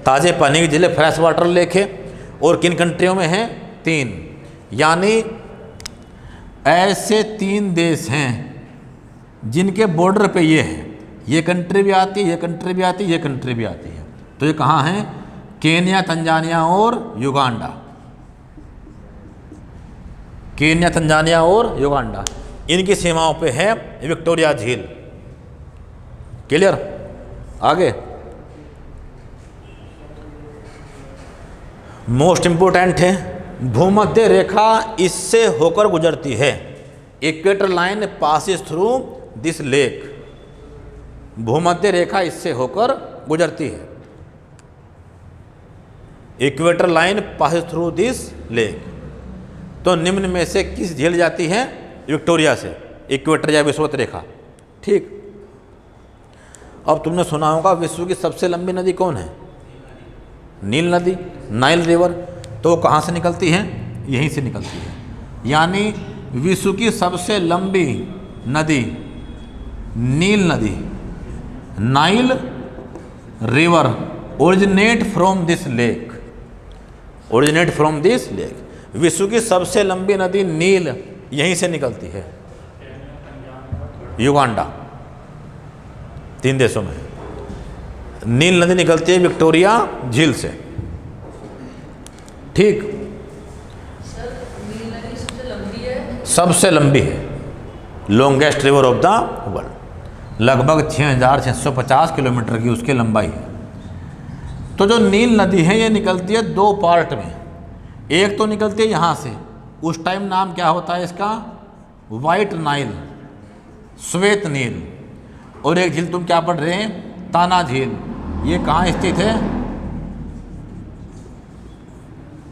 ताजे पानी की झील है, फ्रेश वाटर लेक है और किन कंट्रियों में है? 3। यानी ऐसे 3 देश हैं जिनके बॉर्डर पे ये है, ये कंट्री भी आती है, ये कंट्री भी आती है, ये कंट्री भी आती है। तो ये कहाँ हैं? केन्या, तंजानिया और युगांडा। केन्या, तंजानिया और युगांडा, इनकी सीमाओं पे है विक्टोरिया झील। क्लियर? आगे मोस्ट इंपोर्टेंट है, भूमध्य रेखा इससे होकर गुजरती है। Equator line passes through this lake. भूमध्य रेखा इससे होकर गुजरती है। Equator line passes through this lake. तो निम्न में से किस झील जाती है? विक्टोरिया से, इक्वेटर या विषुवत रेखा। ठीक। अब तुमने सुना होगा विश्व की सबसे लंबी नदी कौन है? नील नदी, नाइल रिवर। तो वो कहाँ से निकलती है? यहीं से निकलती है। यानी विश्व की सबसे लंबी नदी नील नदी, Nile river, originate from this lake. Originate from this lake. विश्व की सबसे लंबी नदी नील यहीं से निकलती है, युगांडा। 3 देशों में नील नदी निकलती है विक्टोरिया झील से। ठीक। सर नील नदी सबसे लंबी है? सबसे लंबी है, longest river of the world. लगभग 6650 किलोमीटर की उसकी लंबाई है। तो जो नील नदी है ये निकलती है 2 पार्ट में। एक तो निकलती है यहाँ से, उस टाइम नाम क्या होता है इसका? वाइट नाइल, श्वेत नील। और एक झील तुम क्या पढ़ रहे हैं? ताना झील। ये कहाँ स्थित है?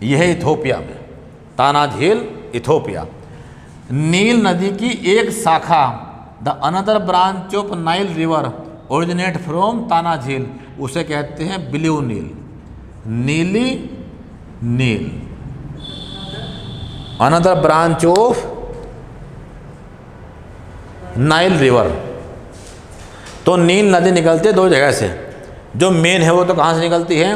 यह है इथोपिया में, ताना झील, इथोपिया। नील नदी की एक शाखा, the another branch of Nile river originate from Tana झील, उसे कहते हैं ब्लू नील, नीली नील। Another branch of Nile river. तो नील नदी निकलती है 2 जगह से। जो मेन है वो तो कहाँ से निकलती है?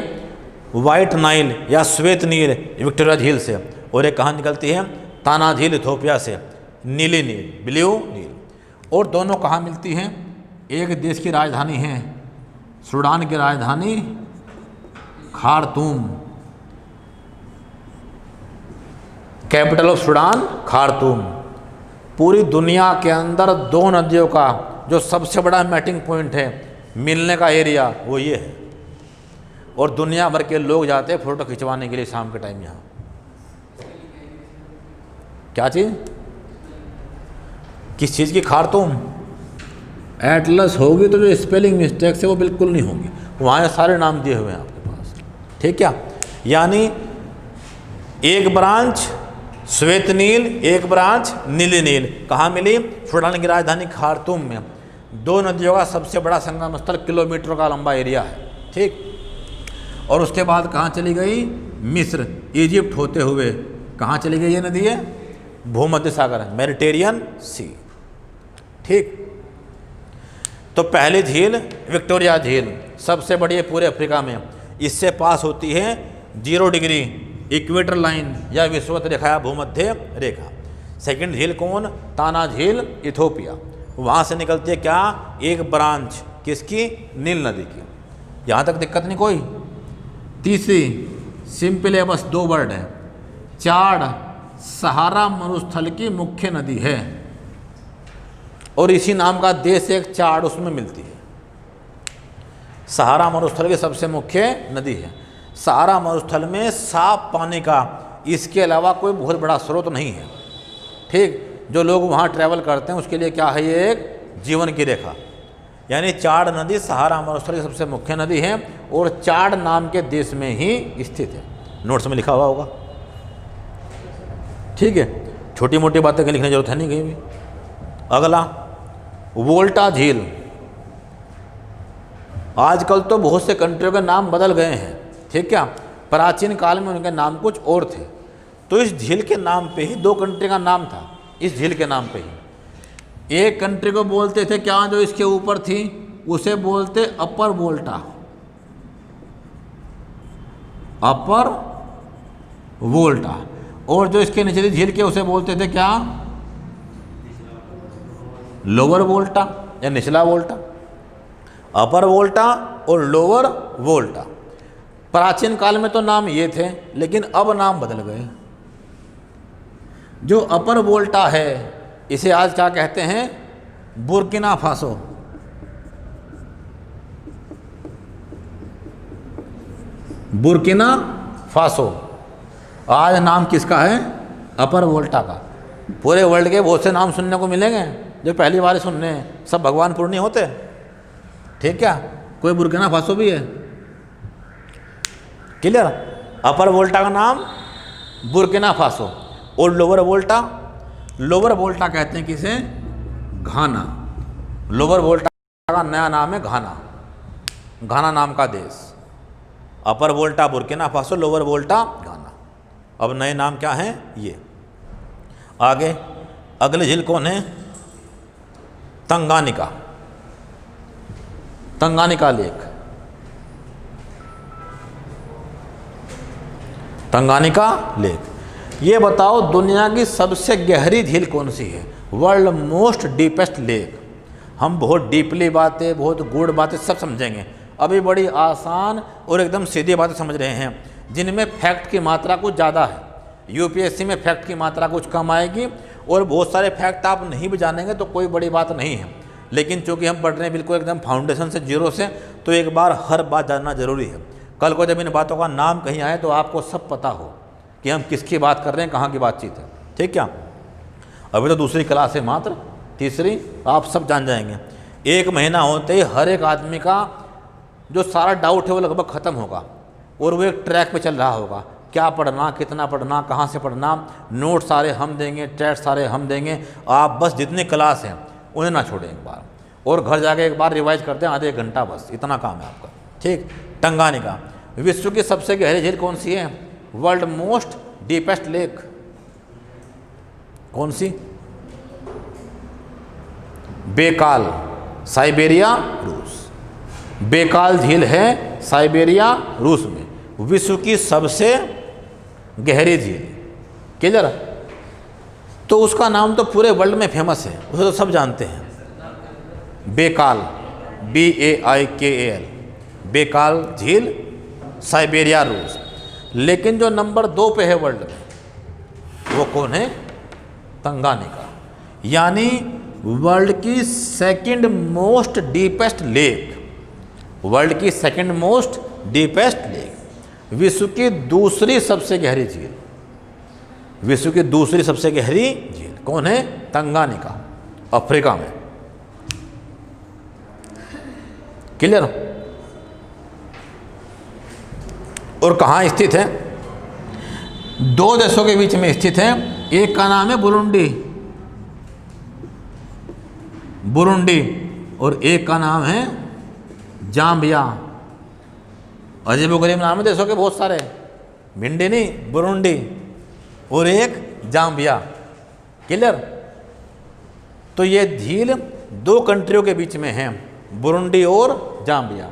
वाइट नाइल या श्वेत नील विक्टोरिया झील से। और एक कहाँ निकलती है? ताना झील, इथोपिया से, नीली नील, ब्लू नील। और दोनों कहाँ मिलती हैं? एक देश की राजधानी है, सूडान की राजधानी Khartoum, capital of Sudan Khartoum. पूरी दुनिया के अंदर 2 नदियों का जो सबसे बड़ा मैटिंग पॉइंट है, मिलने का एरिया, वो ये है। और दुनिया भर के लोग जाते हैं फ़ोटो खिंचवाने के लिए शाम के टाइम यहाँ। क्या चीज़? किस चीज़ की? खार्तूम। एटलस होगी तो जो स्पेलिंग मिस्टेक्स है वो बिल्कुल नहीं होगी। वहाँ सारे नाम दिए हुए हैं आपके पास। ठीक क्या? यानी एक ब्रांच श्वेत नील, एक ब्रांच नीली नील। कहाँ मिली? सूडान की राजधानी खार्तूम में। 2 नदियों का सबसे बड़ा संगम स्थल, किलोमीटर का लंबा एरिया है। ठीक। और उसके बाद कहाँ चली गई? मिस्र, इजिप्ट होते हुए कहाँ चली गई ये नदी है? भूमध्य सागर, मेडिटेरियन सी। ठीक। तो पहली झील विक्टोरिया झील सबसे बड़ी है पूरे अफ्रीका में। इससे पास होती है 0 डिग्री इक्वेटर लाइन या विषुवत रेखा या भूमध्य रेखा। सेकंड झील कौन? ताना झील, इथोपिया। वहाँ से निकलती है क्या? एक ब्रांच, किसकी? नील नदी की। यहाँ तक दिक्कत नहीं कोई। तीसरी सिंपल है, बस 2 वर्ड है, चाड सहारा मरुस्थल की मुख्य नदी है। और इसी नाम का देश एक चाड उसमें मिलती है। सहारा मरुस्थल की सबसे मुख्य नदी है। सहारा मरुस्थल में साफ पानी का इसके अलावा कोई बहुत बड़ा स्रोत नहीं है। ठीक। जो लोग वहाँ ट्रैवल करते हैं उसके लिए क्या है? ये एक जीवन की रेखा। यानी चाड नदी सहारा मरुस्थल की सबसे मुख्य नदी है और चाड नाम के देश में ही स्थित है। नोट्स में लिखा हुआ होगा। ठीक है। छोटी मोटी बातें की लिखने की जरूरत है नहीं कहीं भी। अगला वोल्टा झील। आजकल तो बहुत से कंट्रियों के नाम बदल गए हैं। ठीक क्या? प्राचीन काल में उनके नाम कुछ और थे। तो इस झील के नाम पे ही 2 कंट्री का नाम था। इस झील के नाम पे ही एक कंट्री को बोलते थे क्या? जो इसके ऊपर थी उसे बोलते अपर वोल्टा, अपर वोल्टा। और जो इसके निचली झील के उसे बोलते थे क्या? लोअर वोल्टा या निचला वोल्टा। अपर वोल्टा और लोअर वोल्टा। प्राचीन काल में तो नाम ये थे, लेकिन अब नाम बदल गए। जो अपर वोल्टा है इसे आज क्या कहते हैं? Burkina Faso. Burkina Faso. आज नाम किसका है? अपर वोल्टा का। पूरे वर्ल्ड के बहुत से नाम सुनने को मिलेंगे जो पहली बार सुन रहे हैं, सब भगवानपुर नहीं होते, ठीक क्या? कोई बुर्किना फासो भी है, क्लियर? अपर वोल्टा का नाम बुर्किना फासो, और लोअर वोल्टा कहते हैं किसे? घाना। लोअर वोल्टा का नया नाम है घाना नाम का देश। अपर वोल्टा बुर्किना फासो, लोअर वोल्टा घाना। अब नए नाम क्या हैं ये? आगे अगली झील कौन है? तंगानिका लेक। तंगानिका लेक। ये बताओ दुनिया की सबसे गहरी झील कौन सी है? World most deepest lake. हम बहुत डीपली बातें, बहुत गूढ़ बातें सब समझेंगे, अभी बड़ी आसान और एकदम सीधी बातें समझ रहे हैं, जिनमें फैक्ट की मात्रा कुछ ज़्यादा है। यूपीएससी में फैक्ट की मात्रा कुछ कम आएगी, और बहुत सारे फैक्ट आप नहीं भी जानेंगे तो कोई बड़ी बात नहीं है, लेकिन चूंकि हम पढ़ रहे हैं बिल्कुल एकदम फाउंडेशन से, जीरो से, तो एक बार हर बात जानना जरूरी है। कल को जब इन बातों का नाम कहीं आए तो आपको सब पता हो कि हम किसकी बात कर रहे हैं, कहाँ की बातचीत है, ठीक क्या? अभी तो दूसरी क्लास है मात्र, तीसरी आप सब जान जाएंगे। 1 महीना होते ही हर एक आदमी का जो सारा डाउट है वो लगभग ख़त्म होगा, और वो एक ट्रैक पे चल रहा होगा, क्या पढ़ना, कितना पढ़ना, कहाँ से पढ़ना। नोट सारे हम देंगे, टेस्ट सारे हम देंगे, आप बस जितनी क्लास हैं उन्हें ना छोड़ें एक बार, और घर जाके एक बार रिवाइज करते हैं आधे 1 घंटा, बस इतना काम है आपका, ठीक? तंगानिका। विश्व की सबसे गहरी झील कौन सी है? वर्ल्ड मोस्ट डीपेस्ट लेक कौन सी? बेकाल, साइबेरिया, रूस। बेकाल झील है साइबेरिया, रूस में, विश्व की सबसे गहरी झील, क्लियर? तो उसका नाम तो पूरे वर्ल्ड में फेमस है, उसे तो सब जानते हैं, बेकाल, BAIKAL, बेकाल झील, साइबेरिया, रूस। लेकिन जो नंबर 2 पे है वर्ल्ड में वो कौन है? तंगानिका, यानी वर्ल्ड की second most deepest lake, world की सेकंड मोस्ट डीपेस्ट लेक, विश्व की दूसरी सबसे गहरी झील, विश्व की दूसरी सबसे गहरी झील कौन है? तंगानिका, अफ्रीका में, क्लियर? और कहाँ स्थित है? 2 देशों के बीच में स्थित है, एक का नाम है बुरुंडी, और एक का नाम है जाम्बिया। अजीबोगरीब नाम है देशों के बहुत सारे, भिंडी नहीं, बुरुंडी, और एक जाम्बिया, क्लियर? तो ये झील 2 कंट्रियों के बीच में है, बुरुंडी और जाम्बिया।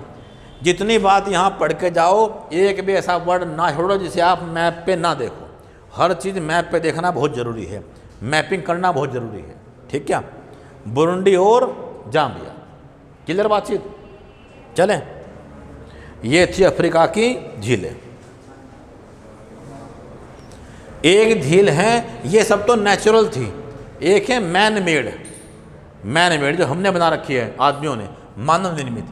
जितनी बात यहाँ पढ़ के जाओ, एक भी ऐसा वर्ड ना छोड़ो जिसे आप मैप पे ना देखो। हर चीज़ मैप पे देखना बहुत ज़रूरी है, मैपिंग करना बहुत ज़रूरी है, ठीक क्या? बुरुंडी और जाम्बिया, क्लियर बातचीत? चलें, ये थी अफ्रीका की झीलें। एक झील है, ये सब तो नेचुरल थी, एक है मैन मेड जो हमने बना रखी है आदमियों ने, मानव निर्मित।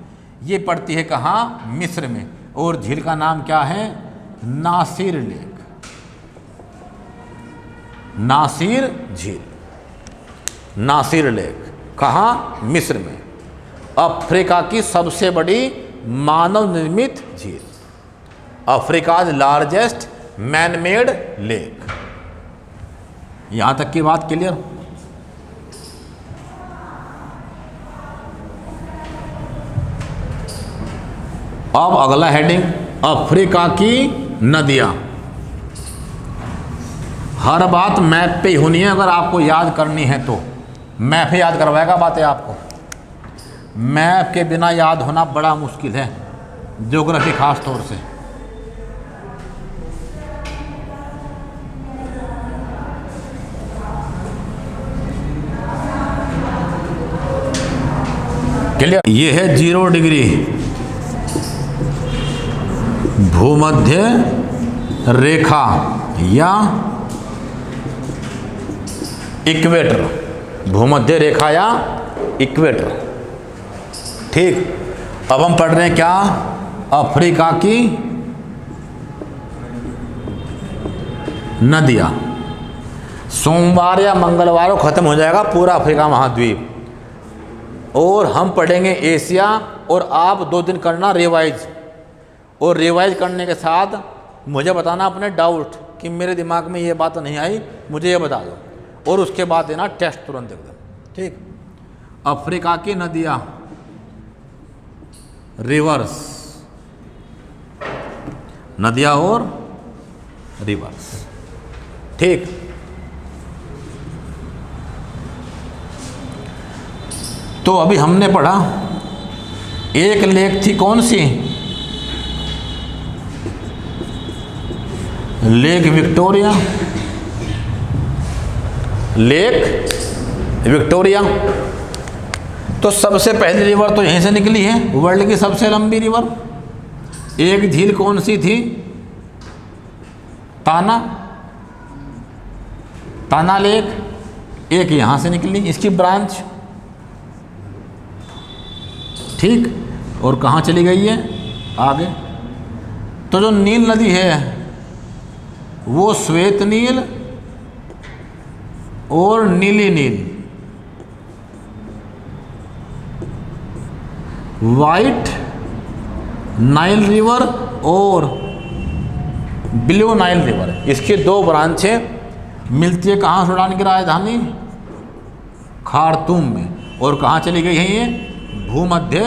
ये पड़ती है कहाँ? मिस्र में, और झील का नाम क्या है? नासिर लेक, नासिर झील, नासिर लेक। कहाँ? मिस्र में। अफ्रीका की सबसे बड़ी मानव निर्मित झील, Africa's largest man made lake. यहां तक की बात क्लियर? अब अगला हेडिंग, अफ्रीका की नदियां। हर बात मैप पे ही होनी है, अगर आपको याद करनी है तो मैप ही याद करवाएगा बातें आपको। मैप के बिना याद होना बड़ा मुश्किल है, ज्योग्राफी खास तौर से। क्लियर? ये है 0 डिग्री भूमध्य रेखा या इक्वेटर, भूमध्य रेखा या इक्वेटर, ठीक। अब हम पढ़ रहे हैं क्या? नदियाँ। सोमवार या मंगलवार को ख़त्म हो जाएगा पूरा अफ्रीका महाद्वीप, और हम पढ़ेंगे एशिया, और आप 2 दिन करना रिवाइज, और रिवाइज करने के साथ मुझे बताना अपने डाउट कि मेरे दिमाग में ये बात नहीं आई, मुझे ये बता दो, और उसके बाद देना टेस्ट तुरंत एकदम। ठीक, अफ्रीका की नदियाँ, रिवर्स, नदियाँ और रिवर्स। ठीक, तो अभी हमने पढ़ा एक लेक थी, कौन सी? Lake Victoria, lake Victoria. तो सबसे पहली रिवर तो यहीं से निकली है, वर्ल्ड की सबसे लंबी रिवर। एक झील कौन सी थी? ताना, ताना लेक, एक यहाँ से निकली इसकी ब्रांच। ठीक, और कहाँ चली गई है? आगे। तो जो नील नदी है वो श्वेत नील और नीली नील, वाइट नाइल रिवर और ब्लू नाइल रिवर, इसकी 2 ब्रांचें मिलती है। कहाँ? सूडान की राजधानी खार्तूम में। और कहाँ चली गई है ये? भूमध्य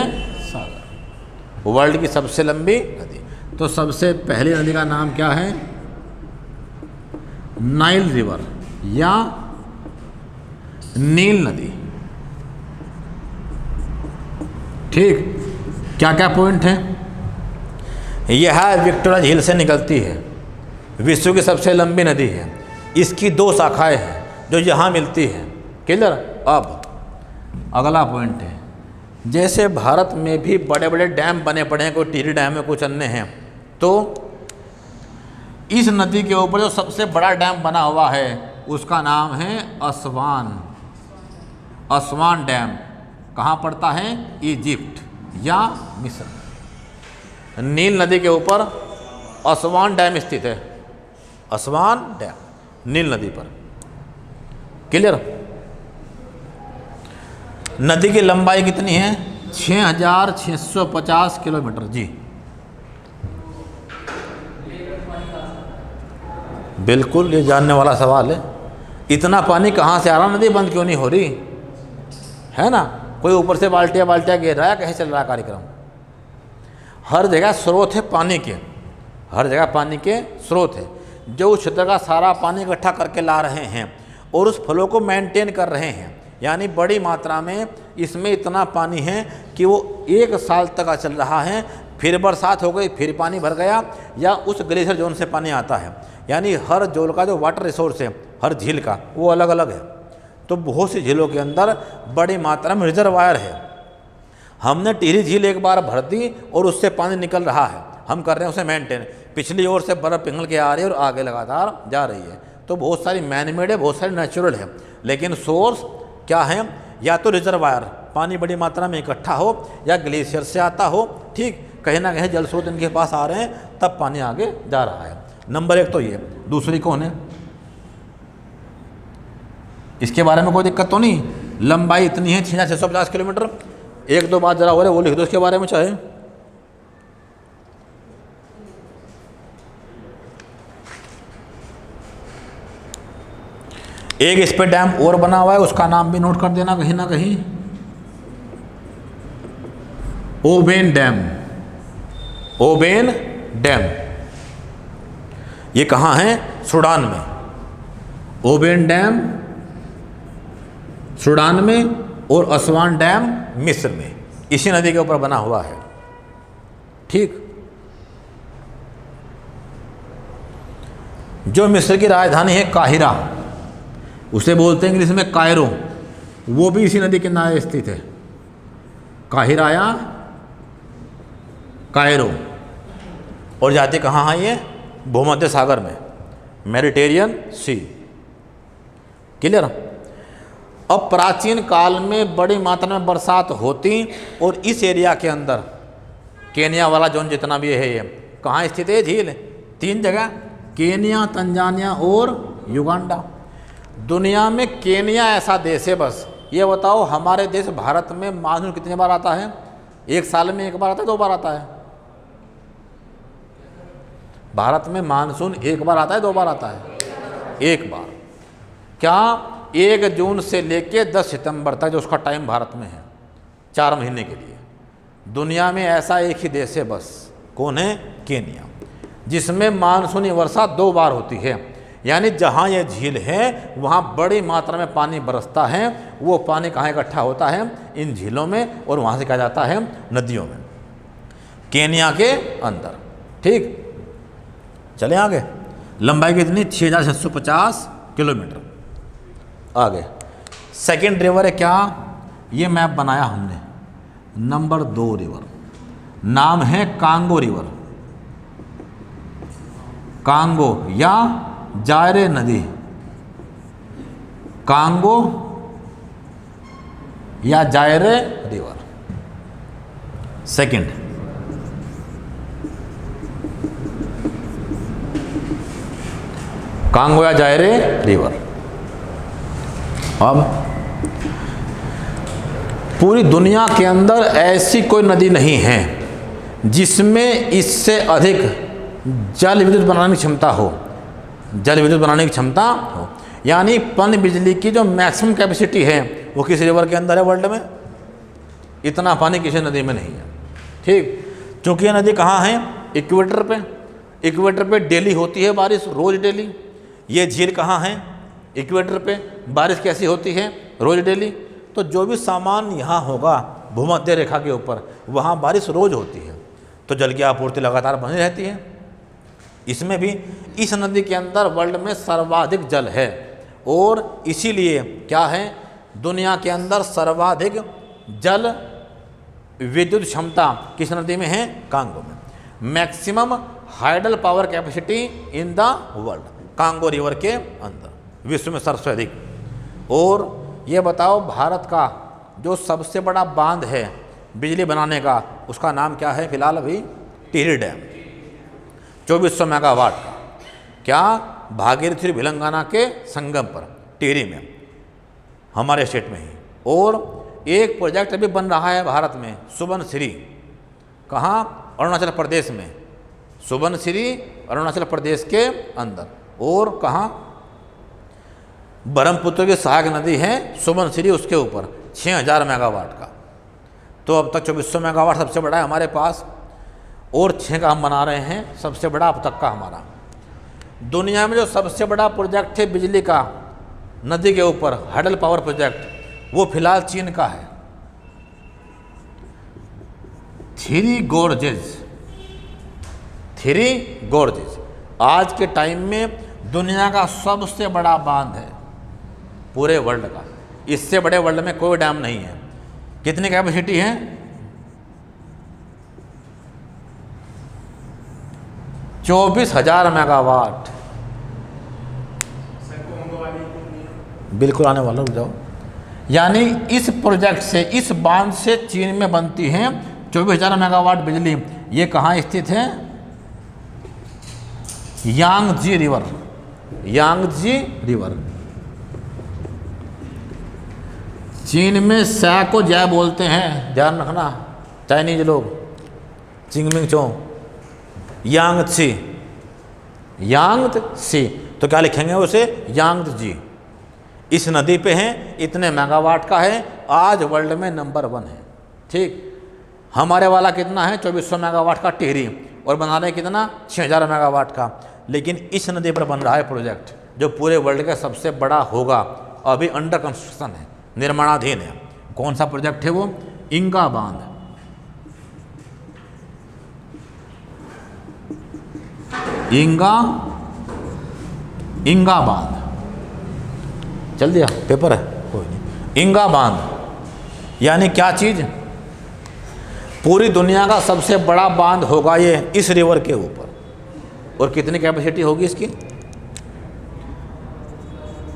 सागर, वर्ल्ड की सबसे लंबी नदी। तो सबसे पहली नदी का नाम क्या है? नाइल रिवर या नील नदी। ठीक, क्या क्या पॉइंट है? यह विक्टोरिया झील से निकलती है, विश्व की सबसे लंबी नदी है। इसकी 2 शाखाएं हैं जो यहाँ मिलती है। क्लियर? अब अगला पॉइंट है, जैसे भारत में भी बड़े बड़े डैम बने पड़े हैं, कोई टिहरी डैम है, कुछ अन्य हैं, तो इस नदी के ऊपर जो सबसे बड़ा डैम बना हुआ है उसका नाम है असवान। असवान डैम कहाँ पड़ता है? इजिप्ट या मिस्र। नील नदी के ऊपर असवान डैम स्थित है। असवान डैम नील नदी पर। क्लियर? नदी की लंबाई कितनी है? 6650 किलोमीटर। जी बिल्कुल, ये जानने वाला सवाल है। इतना पानी कहाँ से आ रहा? नदी बंद क्यों नहीं हो रही है ना? कोई ऊपर से बाल्टियाँ बाल्टियाँ गिर रहा है, कैसे चल रहा है कार्यक्रम? हर जगह स्रोत है पानी के, हर जगह पानी के स्रोत है, जो उस क्षेत्र का सारा पानी इकट्ठा करके ला रहे हैं और उस फ्लो को मेंटेन कर रहे हैं। यानी बड़ी मात्रा में इसमें इतना पानी है कि वो 1 साल तक चल रहा है, फिर बरसात हो गई, फिर पानी भर गया, या उस ग्लेशियर जोन से पानी आता है। यानी हर जोन का जो वाटर रिसोर्स है, हर झील का, वो अलग अलग है। तो बहुत सी झीलों के अंदर बड़ी मात्रा में रिजर्वायर है। हमने टिहरी झील एक बार भर दी और उससे पानी निकल रहा है, हम कर रहे हैं उसे मेंटेन। पिछली ओर से बर्फ़ पिघल के आ रही है और आगे लगातार जा रही है। तो बहुत सारी मैन मेड है, बहुत सारी नेचुरल है, लेकिन सोर्स क्या है? या तो रिजर्वायर, पानी बड़ी मात्रा में इकट्ठा हो, या ग्लेशियर से आता हो। ठीक, कहीं ना कहीं जल स्रोत इनके पास आ रहे हैं, तब पानी आगे जा रहा है। नंबर 1 तो ये। दूसरी कौन है? इसके बारे में कोई दिक्कत तो नहीं? लंबाई इतनी है 6650 किलोमीटर। 1-2 बात जरा हो रहे वो लिख दो इसके बारे में चाहे। एक इस पे डैम और बना हुआ है, उसका नाम भी नोट कर देना कहीं ना कहीं, ओबेन डैम। ओबेन डैम ये कहाँ है? सूडान में। ओबेन डैम सूडान में और असवान डैम मिस्र में, इसी नदी के ऊपर बना हुआ है। ठीक, जो मिस्र की राजधानी है काहिरा, उसे बोलते हैं इंग्लिश में कायरो, वो भी इसी नदी के किनारे स्थित है। काहिरा या कायरो। और जाती कहाँ है ये? भूमध्य सागर में, मेडिटेरियन सी। क्लियर? अब प्राचीन काल में बड़ी मात्रा में बरसात होती, और इस एरिया के अंदर केन्या वाला जोन जितना भी है, ये कहाँ स्थित है झील? 3 जगह, केनिया, तंजानिया और युगांडा। दुनिया में केनिया ऐसा देश है बस। ये बताओ हमारे देश भारत में मानसून कितनी बार आता है? एक साल में एक बार आता है, 2 बार आता है? भारत में मानसून एक बार आता है, 2 बार आता है? एक बार। क्या 1 जून से लेके 10 सितंबर तक जो उसका टाइम भारत में है, 4 महीने के लिए। दुनिया में ऐसा एक ही देश है बस। कौन है? केनिया, जिसमें मानसूनी वर्षा 2 बार होती है। यानी जहाँ ये झील है वहाँ बड़ी मात्रा में पानी बरसता है। वो पानी कहाँ इकट्ठा होता है? इन झीलों में, और वहाँ से कहा जाता है नदियों में, केनिया के अंदर। ठीक, चलें आगे। लंबाई कितनी? 6650 किलोमीटर। आगे सेकेंड रिवर है क्या? ये मैप बनाया हमने। नंबर 2 रिवर, नाम है कांगो रिवर। कांगो या जायरे नदी, कांगो या जायरे रिवर। सेकंड, कांगो या जायरे रिवर। अब पूरी दुनिया के अंदर ऐसी कोई नदी नहीं है जिसमें इससे अधिक जल विद्युत बनाने की क्षमता हो। जल विद्युत बनाने की क्षमता हो, यानी पन बिजली की जो मैक्सिमम कैपेसिटी है वो किस रिवर के अंदर है वर्ल्ड में? इतना पानी किसी नदी में नहीं है। ठीक, क्योंकि ये नदी कहाँ है? इक्वेटर पे। इक्वेटर पे डेली होती है बारिश, रोज डेली। ये झील कहाँ है? इक्वेटर पे। बारिश कैसी होती है? रोज डेली। तो जो भी सामान यहाँ होगा भूमध्य रेखा के ऊपर, वहाँ बारिश रोज होती है, तो जल की आपूर्ति लगातार बनी रहती है। इसमें भी इस नदी के अंदर वर्ल्ड में सर्वाधिक जल है, और इसीलिए क्या है? दुनिया के अंदर सर्वाधिक जल विद्युत क्षमता किस नदी में है? कांगो में। Maximum hydel power capacity in the world, Congo river के अंदर, विश्व में सबसे अधिक। और ये बताओ भारत का जो सबसे बड़ा बांध है बिजली बनाने का, उसका नाम क्या है? फिलहाल अभी टिहरी डैम, 2400 मेगावाट का। क्या? भागीरथी भिलंगाना के संगम पर, टिहरी में, हमारे स्टेट में ही। और एक प्रोजेक्ट अभी बन रहा है भारत में, सुबनसिरी। कहाँ? अरुणाचल प्रदेश में। सुबनसिरी अरुणाचल प्रदेश के अंदर। और कहाँ? ब्रह्मपुत्र की सहायक नदी है सुबनसिरी, उसके ऊपर 6000 मेगावाट का। तो अब तक 2400 मेगावाट सबसे बड़ा है हमारे पास, और 6 का हम बना रहे हैं, सबसे बड़ा अब तक का हमारा। दुनिया में जो सबसे बड़ा प्रोजेक्ट है बिजली का नदी के ऊपर, हाइडल पावर प्रोजेक्ट, वो फिलहाल चीन का है। 3 गोर्जेस। 3 गोर्जेस आज के टाइम में दुनिया का सबसे बड़ा बांध है पूरे वर्ल्ड का। इससे बड़े वर्ल्ड में कोई डैम नहीं है। कितनी कैपेसिटी है? 24,000 मेगावाट। बिल्कुल आने वाला, रुक जाओ। यानी इस प्रोजेक्ट से, इस बांध से चीन में बनती है 24,000 मेगावाट बिजली। ये कहाँ स्थित है? Yangtze river. Yangtze river. चीन में सै को जय बोलते हैं, ध्यान रखना चाइनीज लोग। चिंगमिंग चो, यांगत्सी, यांगत्सी। तो क्या लिखेंगे उसे? यांगत्जी। इस नदी पे हैं, इतने मेगावाट का है, आज वर्ल्ड में नंबर 1 है। ठीक, हमारे वाला कितना है? 2400 मेगावाट का टिहरी, और बना रहे कितना? 6000 मेगावाट का। लेकिन इस नदी पर बन रहा है प्रोजेक्ट जो पूरे वर्ल्ड का सबसे बड़ा होगा, अभी अंडर कंस्ट्रक्शन है, निर्माणाधीन है। कौन सा प्रोजेक्ट है वो? इंगा बांध। इंगा बांध। चल दिया, पेपर है कोई नहीं। इंगा बांध यानी क्या चीज? पूरी दुनिया का सबसे बड़ा बांध होगा ये इस रिवर के ऊपर। और कितनी कैपेसिटी होगी इसकी?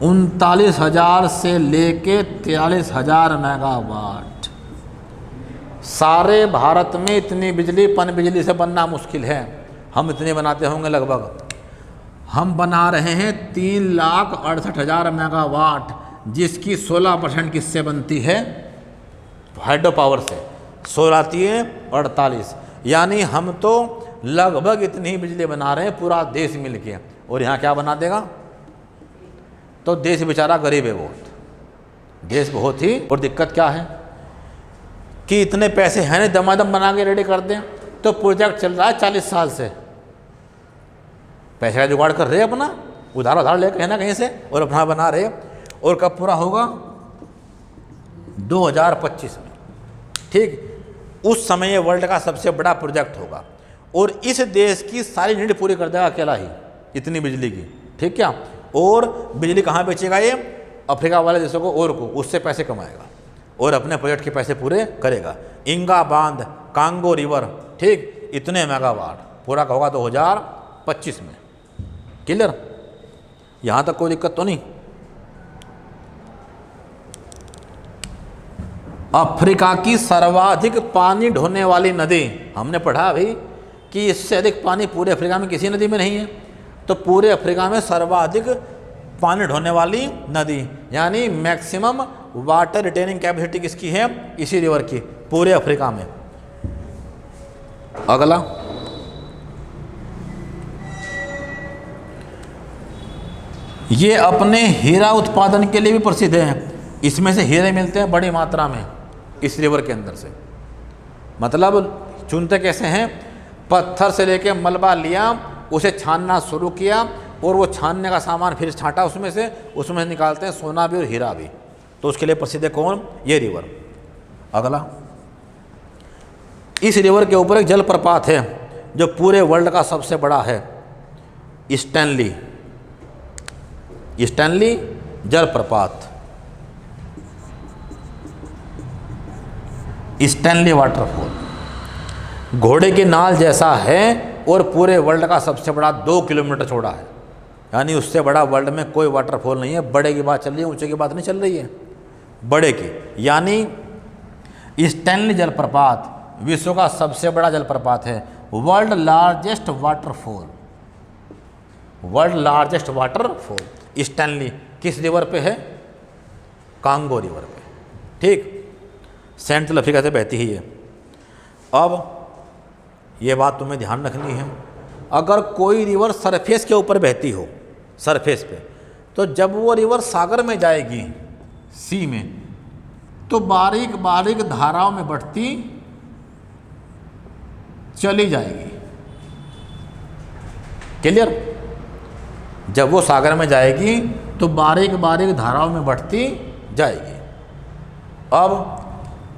39,000 से लेके 43,000 मेगावाट। सारे भारत में इतनी बिजली, पन बिजली से बनना मुश्किल है। हम इतने बनाते होंगे लगभग। हम बना रहे हैं 3,68,000 मेगावाट, जिसकी 16% किससे बनती है? हाइड्रो पावर से। 16×3 = 48, यानी हम तो लगभग इतनी ही बिजली बना रहे हैं पूरा देश मिलके, और यहाँ क्या बना देगा? तो देश बेचारा गरीब है बहुत, देश बहुत ही। और दिक्कत क्या है कि इतने पैसे हैं नहीं दमादम बना के रेडी कर दें, तो प्रोजेक्ट चल रहा है 40 साल से, पैसे का जुगाड़ कर रहे हैं अपना, उधार ले कहीं ना कहीं से, और अपना बना रहे। और कब पूरा होगा? 2025 में, ठीक। उस समय ये वर्ल्ड का सबसे बड़ा प्रोजेक्ट होगा, और इस देश की सारी नीड पूरी कर देगा अकेला ही, इतनी बिजली की, ठीक क्या। और बिजली कहाँ बेचेगा ये? अफ्रीका वाले देशों को, और को, उससे पैसे कमाएगा और अपने प्रोजेक्ट के पैसे पूरे करेगा। इंगा बांध, कांगो रिवर, ठीक, इतने मेगावाट पूरा का होगा 2025 में। क्लियर? यहाँ तक कोई दिक्कत तो नहीं? अफ्रीका की सर्वाधिक पानी ढोने वाली नदी, हमने पढ़ा अभी कि इससे अधिक पानी पूरे अफ्रीका में किसी नदी में नहीं है। तो पूरे अफ्रीका में सर्वाधिक पानी ढोने वाली नदी, यानी मैक्सिमम वाटर रिटेनिंग कैपेसिटी किसकी है? इसी रिवर की, पूरे अफ्रीका में। अगला, ये अपने हीरा उत्पादन के लिए भी प्रसिद्ध है। इसमें से हीरे मिलते हैं बड़ी मात्रा में इस रिवर के अंदर से। मतलब चुनते कैसे हैं? पत्थर से लेके मलबा लिया, उसे छानना शुरू किया, और वो छानने का सामान फिर छांटा उसमें निकालते हैं सोना भी और हीरा भी। तो उसके लिए प्रसिद्ध है कौन? ये रिवर। अगला, इस रिवर के ऊपर एक जलप्रपात है जो पूरे वर्ल्ड का सबसे बड़ा है, स्टैनली जलप्रपात, स्टैनली वाटरफॉल। घोड़े की नाल जैसा है और पूरे वर्ल्ड का सबसे बड़ा 2 किलोमीटर चौड़ा है, यानी उससे बड़ा वर्ल्ड में कोई वाटरफॉल नहीं है। बड़े की बात चल रही है, ऊंचे की बात नहीं चल रही है, बड़े की। यानी स्टैनली जलप्रपात विश्व का सबसे बड़ा जलप्रपात है, वर्ल्ड लार्जेस्ट वाटरफॉल। स्टैनली किस रिवर पे है? कांगो रिवर पे, ठीक, सेंट्रल अफ्रीका से बहती ही है। अब ये बात तुम्हें ध्यान रखनी है, अगर कोई रिवर सरफेस के ऊपर बहती हो, सरफेस पे, तो जब वो रिवर सागर में जाएगी, सी में, तो बारीक बारीक धाराओं में बढ़ती चली जाएगी। क्लियर? जब वो सागर में जाएगी तो बारीक बारीक धाराओं में बढ़ती जाएगी। अब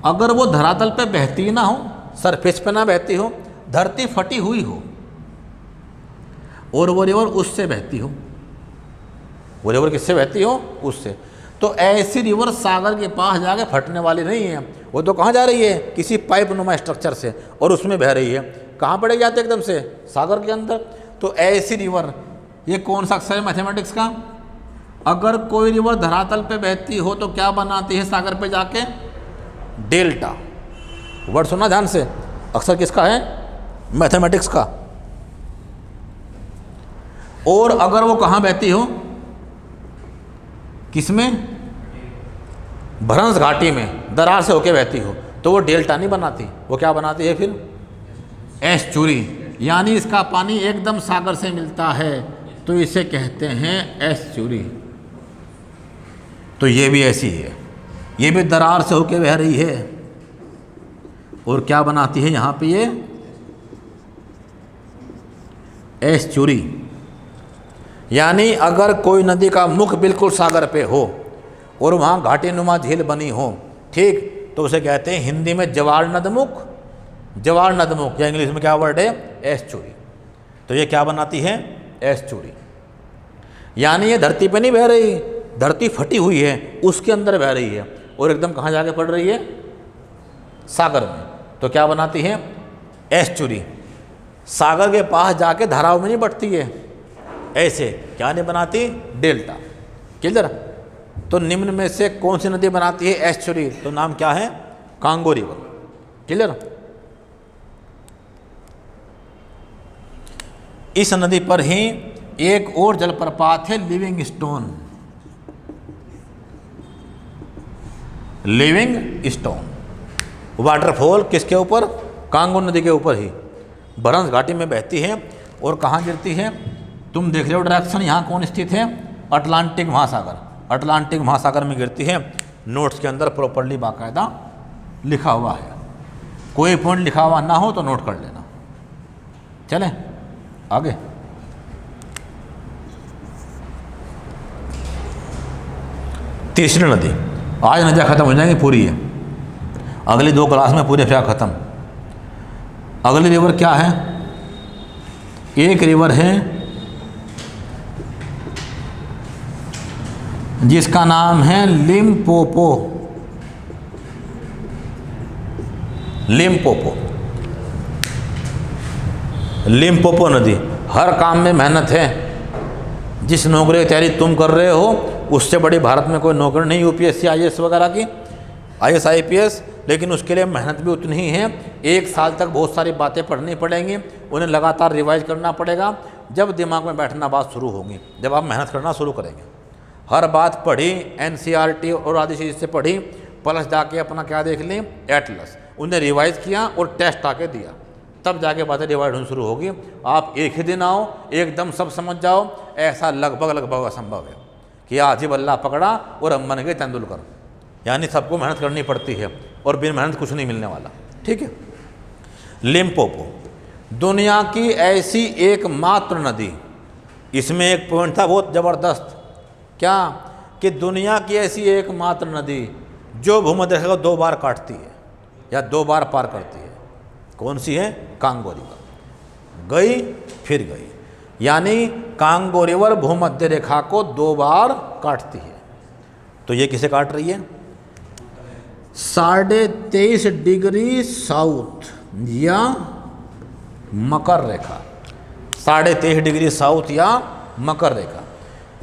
अगर वो धरातल पे बहती ना हो, सरफेस पे ना बहती हो, धरती फटी हुई हो, और वो रिवर उससे बहती हो, वो रिवर किससे बहती हो? उससे, तो ऐसी रिवर सागर के पास जाके फटने वाली नहीं है। वो तो कहाँ जा रही है? किसी पाइप नुमा स्ट्रक्चर से, और उसमें बह रही है। कहाँ पड़े जाते एकदम से? सागर के अंदर। तो ऐसी रिवर, ये कौन सा अक्षर है मैथमेटिक्स का? अगर कोई रिवर धरातल पे बहती हो तो क्या बनाती है सागर पे जाके? डेल्टा। वर्ड सुना ध्यान से, अक्षर किसका है? मैथमेटिक्स का। और अगर वो कहाँ बहती हो? किसमें? भ्रंश घाटी में, दरार से होके बहती हो, तो वो डेल्टा नहीं बनाती। वो क्या बनाती है फिर? एस्चुरी। यानी इसका पानी एकदम सागर से मिलता है तो इसे कहते हैं एस्चुरी। तो ये भी ऐसी है, ये भी दरार से होके बह रही है, और क्या बनाती है यहाँ पे? ये एस्चुरी। यानी अगर कोई नदी का मुख बिल्कुल सागर पे हो और वहाँ घाटी नुमा झील बनी हो, ठीक, तो उसे कहते हैं हिंदी में जवार नदमुख, या इंग्लिश में क्या वर्ड है? एस्चुरी। तो ये क्या बनाती है? एस्चुरी। यानी ये धरती पे नहीं बह रही, धरती फटी हुई है, उसके अंदर बह रही है, और एकदम कहाँ जाके पड़ रही है? सागर में। तो क्या बनाती है? एस्चुरी। सागर के पास जाके धाराओं में नहीं बढ़ती है, ऐसे क्या नहीं बनाती? डेल्टा। क्लियर? तो निम्न में से कौन सी नदी बनाती है एस्चुरी? तो नाम क्या है? Congo river. क्लियर? इस नदी पर ही एक और जलप्रपात है living stone, living stone waterfall किसके ऊपर? कांगो नदी के ऊपर ही भरंस घाटी में बहती है और कहाँ गिरती है? तुम देख रहे हो डायरेक्शन, यहाँ कौन स्थित है? अटलांटिक महासागर, अटलांटिक महासागर में गिरती है। नोट्स के अंदर प्रॉपर्ली बाकायदा लिखा हुआ है, कोई पॉइंट लिखा हुआ ना हो तो नोट कर लेना। चलें आगे। तीसरी नदी, आज नदियाँ खत्म हो जाएंगी पूरी है, अगली 2 क्लास में पूरी अफ्रीका खत्म। अगली रिवर क्या है? एक रिवर है जिसका नाम है लिम्पोपो, लिम्पोपो, लिम्पोपो नदी। हर काम में मेहनत है, जिस नौकरी की तैयारी तुम कर रहे हो उससे बड़ी भारत में कोई नौकरी नहीं, यूपीएससी आईएएस वगैरह की, आईएएस आईपीएस, लेकिन उसके लिए मेहनत भी उतनी ही है। 1 साल तक बहुत सारी बातें पढ़नी पड़ेंगी, उन्हें लगातार रिवाइज करना पड़ेगा, जब दिमाग में बैठना बात शुरू होगी, जब आप मेहनत करना शुरू करेंगे। हर बात पढ़ी, एनसीईआरटी और आदि चीज़ से पढ़ी, प्लस जाके अपना क्या देख लें, एटलस, उन्हें रिवाइज किया और टेस्ट आके दिया, तब जाके बातें रिवाइज होनी शुरू होगी। आप एक ही दिन आओ एकदम सब समझ जाओ, ऐसा लगभग असंभव है कि आज ही बल्ला पकड़ा और हम बन गए तेंदुलकर। यानी सबको मेहनत करनी पड़ती है और बिना मेहनत कुछ नहीं मिलने वाला। ठीक है। लिम्पोपो दुनिया की ऐसी एकमात्र नदी, इसमें एक पॉइंट था बहुत ज़बरदस्त, क्या कि दुनिया की ऐसी एकमात्र नदी जो भूमध्य रेखा को 2 बार काटती है या 2 बार पार करती है। कौन सी है? कांगो रिवर, गई फिर गई, यानी कांगो रिवर भूमध्य रेखा को 2 बार काटती है। तो ये किसे काट रही है? 23.5 डिग्री साउथ या मकर रेखा, 23.5 डिग्री साउथ या मकर रेखा,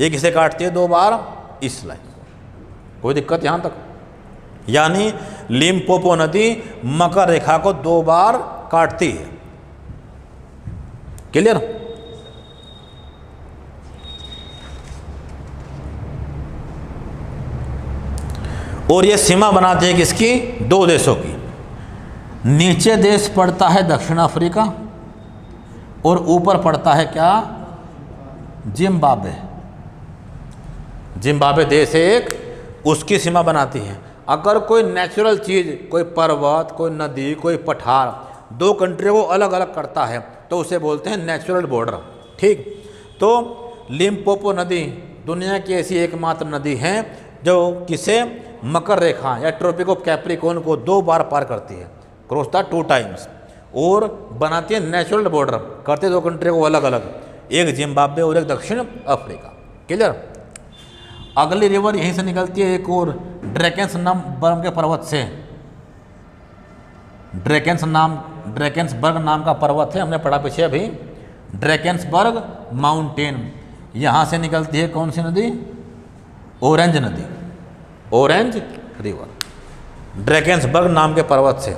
ये किसे काटती है 2 बार? इस लाइन को। कोई दिक्कत यहाँ तक? यानी लिम्पोपो नदी मकर रेखा को 2 बार काटती है। क्लियर? और ये सीमा बनाती है किसकी? 2 देशों की। नीचे देश पड़ता है दक्षिण अफ्रीका और ऊपर पड़ता है क्या? जिम्बाब्वे। जिम्बाब्वे देश एक, उसकी सीमा बनाती है। अगर कोई नेचुरल चीज़, कोई पर्वत, कोई नदी, कोई पठार 2 कंट्रियों को अलग अलग करता है तो उसे बोलते हैं नेचुरल बॉर्डर। ठीक। तो लिम्पोपो नदी दुनिया की ऐसी एकमात्र नदी है जो किसे? मकर रेखा या ट्रॉपिक ऑफ कैप्रिकॉर्न को 2 बार पार करती है, क्रॉस द 2 टाइम्स, और बनाती है नेचुरल बॉर्डर, करते 2 कंट्री को अलग अलग, एक जिम्बाब्वे और एक दक्षिण अफ्रीका। क्लियर? अगली रिवर यहीं से निकलती है एक और, ड्रैकेंसबर्ग के पर्वत से। ड्रैकेंसबर्ग नाम का पर्वत है, हमने पढ़ा पीछे अभी, ड्रैकेंसबर्ग माउंटेन। यहाँ से निकलती है कौन सी नदी? ऑरेंज नदी, ऑरेंज रिवर, ड्रैकेंसबर्ग नाम के पर्वत से।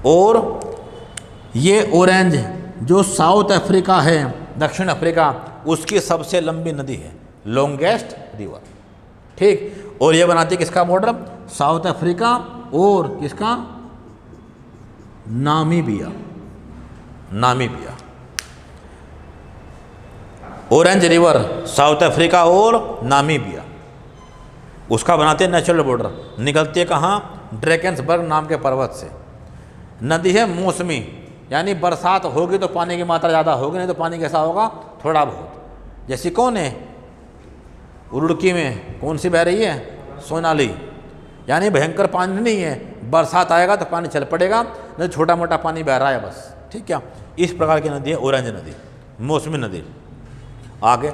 और ये ऑरेंज जो साउथ अफ्रीका है, दक्षिण अफ्रीका, उसकी सबसे लंबी नदी है, लॉन्गेस्ट रिवर। ठीक। और ये बनाती है किसका बॉर्डर? साउथ अफ्रीका और किसका? Namibia. Namibia. Orange river south Africa और नामीबिया, उसका बनाते हैं नेचुरल बॉर्डर। निकलती है कहाँ? ड्रैकेंसबर्ग नाम के पर्वत से। नदी है मौसमी, यानी बरसात होगी तो पानी की मात्रा ज़्यादा होगी, नहीं तो पानी कैसा होगा? थोड़ा बहुत। जैसी कौन है? रुड़की में कौन सी बह रही है? सोनाली। यानी भयंकर पानी नहीं है, बरसात आएगा तो पानी चल पड़ेगा, नहीं छोटा मोटा पानी बह रहा है बस। ठीक है। इस प्रकार की नदी है ऑरेंज नदी, मौसमी नदी। आगे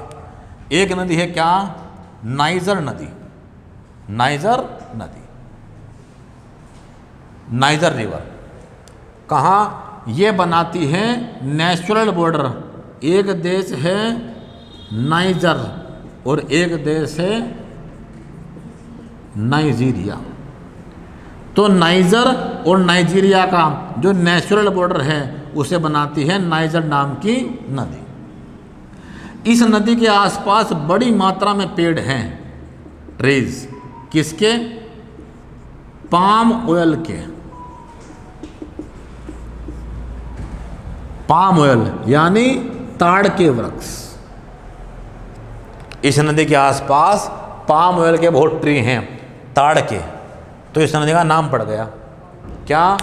एक नदी है क्या? नाइजर नदी। नाइजर नदी, नाइजर रिवर कहाँ? ये बनाती है नेचुरल बॉर्डर। एक देश है नाइजर और एक देश है नाइजीरिया। तो नाइजर और नाइजीरिया का जो नेचुरल बॉर्डर है उसे बनाती है नाइजर नाम की नदी। इस नदी के आसपास बड़ी मात्रा में पेड़ हैं, ट्रीज, किसके? पाम ऑयल के। पाम ऑयल यानी ताड़ के वृक्ष। इस नदी के आसपास पाम ऑयल के बहुत ट्री हैं, ताड़ के, तो इस नदी का नाम पड़ गया क्या?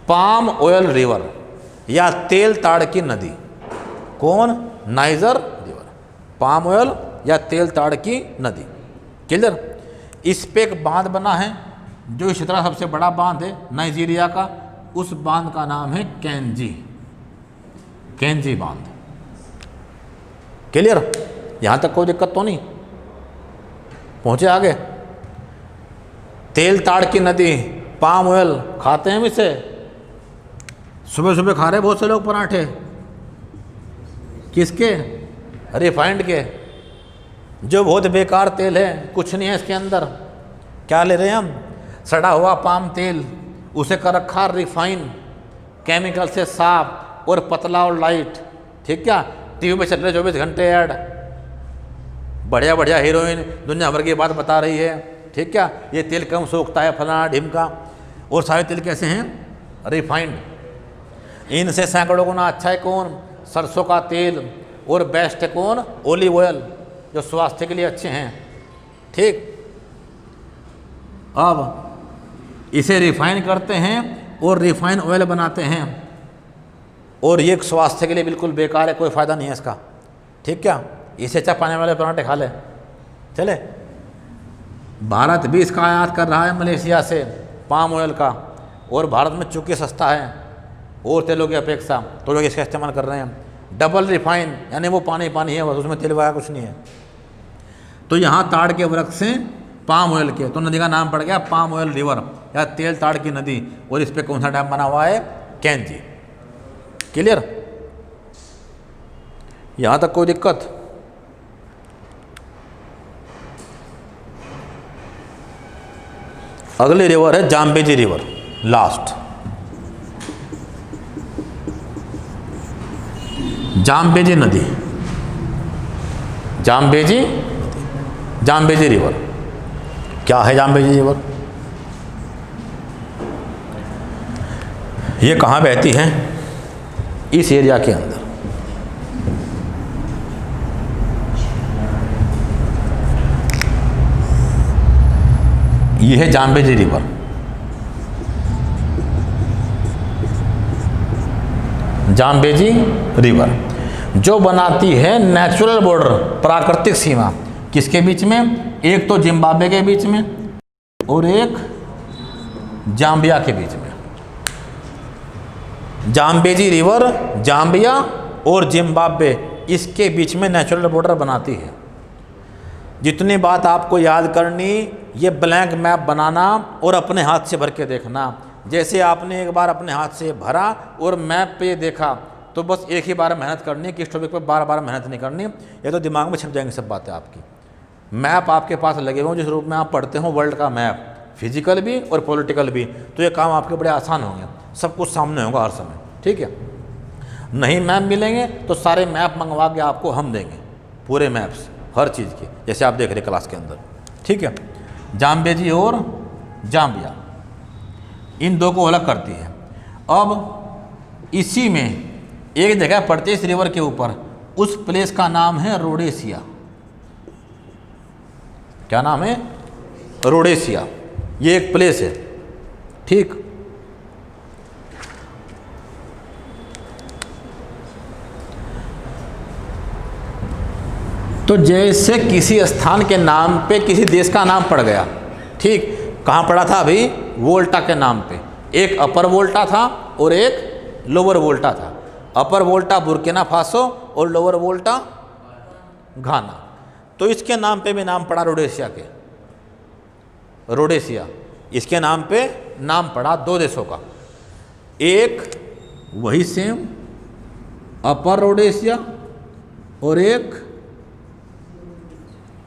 पाम ऑयल रिवर या तेल ताड़ की नदी। कौन? नाइजर रिवर, पाम ऑयल या तेल ताड़ की नदी। क्लियर? इस पे एक बांध बना है जो इस तरह सबसे बड़ा बांध है नाइजीरिया का, उस बांध का नाम है कैंजी, कैंजी बांध। क्लियर? यहां तक कोई दिक्कत तो नहीं? पहुंचे आगे? तेल ताड़ की नदी, पाम ऑयल खाते हैं इसे, सुबह सुबह खा रहे बहुत से लोग पराठे, किसके? रिफाइंड के, जो बहुत बेकार तेल है, कुछ नहीं है इसके अंदर। क्या ले रहे हैं हम? सड़ा हुआ पाम तेल, उसे कर रखा रिफाइन, केमिकल से साफ और पतला और लाइट। ठीक क्या? टीवी पे चल रहे 24 घंटे ऐड, बढ़िया बढ़िया हीरोइन दुनिया भर की बात बता रही है। ठीक क्या? ये तेल कम सोखता है, फलाना ढिमका, और सारे तेल कैसे हैं? रिफाइंड। इनसे सैकड़ों गुना अच्छा है कौन? सरसों का तेल, और बेस्ट है कौन? ऑलिव ऑयल, जो स्वास्थ्य के लिए अच्छे हैं। ठीक, अब इसे रिफाइन करते हैं और रिफाइन ऑयल बनाते हैं, और ये स्वास्थ्य के लिए बिल्कुल बेकार है, कोई फ़ायदा नहीं है इसका। ठीक क्या? इसे अच्छा पाने वाले पराठे खा ले चले। भारत भी इसका आयात कर रहा है मलेशिया से पाम ऑयल का, और भारत में चूँकि सस्ता है और तेलों की अपेक्षा, तो लोग इसका इस्तेमाल कर रहे हैं। डबल रिफाइन यानी वो पानी पानी है, बस उसमें तेल वगैरह कुछ नहीं है। तो यहाँ ताड़ के वृक्ष से पाम ऑयल के, तो नदी का नाम पड़ गया पाम ऑयल रिवर या तेल ताड़ की नदी। और इस पे कौन सा डैम बना हुआ है? कैंजी। क्लियर? यहाँ तक कोई दिक्कत? अगली रिवर है जाम्बेजी रिवर, लास्ट। जाम्बेजी नदी, जाम्बेजी, जाम्बेजी रिवर। क्या है जाम्बेजी रिवर? ये कहाँ बहती है? इस एरिया के अंदर। ये है जाम्बेजी रिवर। जाम्बेजी रिवर जो बनाती है नेचुरल बॉर्डर, प्राकृतिक सीमा, किसके बीच में? एक तो जिम्बाब्वे के बीच में और एक जाम्बिया के बीच में। जाम्बेजी रिवर जाम्बिया और जिम्बाब्वे, इसके बीच में नेचुरल बॉर्डर बनाती है। जितनी बात आपको याद करनी, ये ब्लैंक मैप बनाना और अपने हाथ से भर के देखना। जैसे आपने एक बार अपने हाथ से भरा और मैप पे देखा, तो बस एक ही बार मेहनत करनी है, किस टॉपिक पे बार बार मेहनत नहीं करनी, ये तो दिमाग में छप जाएंगी सब बातें आपकी। मैप आपके पास लगे हुए, जिस रूप में आप पढ़ते हो वर्ल्ड का मैप, फिजिकल भी और पॉलिटिकल भी, तो ये काम आपके बड़े आसान होंगे, सब कुछ सामने होगा हर समय। ठीक है? नहीं मैप मिलेंगे तो सारे मैप मंगवा के आपको हम देंगे, पूरे मैप्स हर चीज़ के, जैसे आप देख रहे क्लास के अंदर। ठीक है? जाम्बेजी और जाम्बिया, इन दो को अलग करती है। अब इसी में एक जगह पड़ती है इस रिवर के ऊपर, उस प्लेस का नाम है रोडेशिया। क्या नाम है? रोडेशिया। ये एक प्लेस है। ठीक, तो जैसे किसी स्थान के नाम पे किसी देश का नाम पड़ गया। ठीक, कहाँ पड़ा था अभी? वोल्टा के नाम पे। एक अपर वोल्टा था और एक लोअर वोल्टा था। अपर वोल्टा बुर्किना फासो और लोअर वोल्टा घाना। तो इसके नाम पे भी नाम पड़ा रोडेशिया के, रोडेशिया। इसके नाम पे नाम पड़ा दो देशों का, एक वही सेम अपर रोडेशिया और एक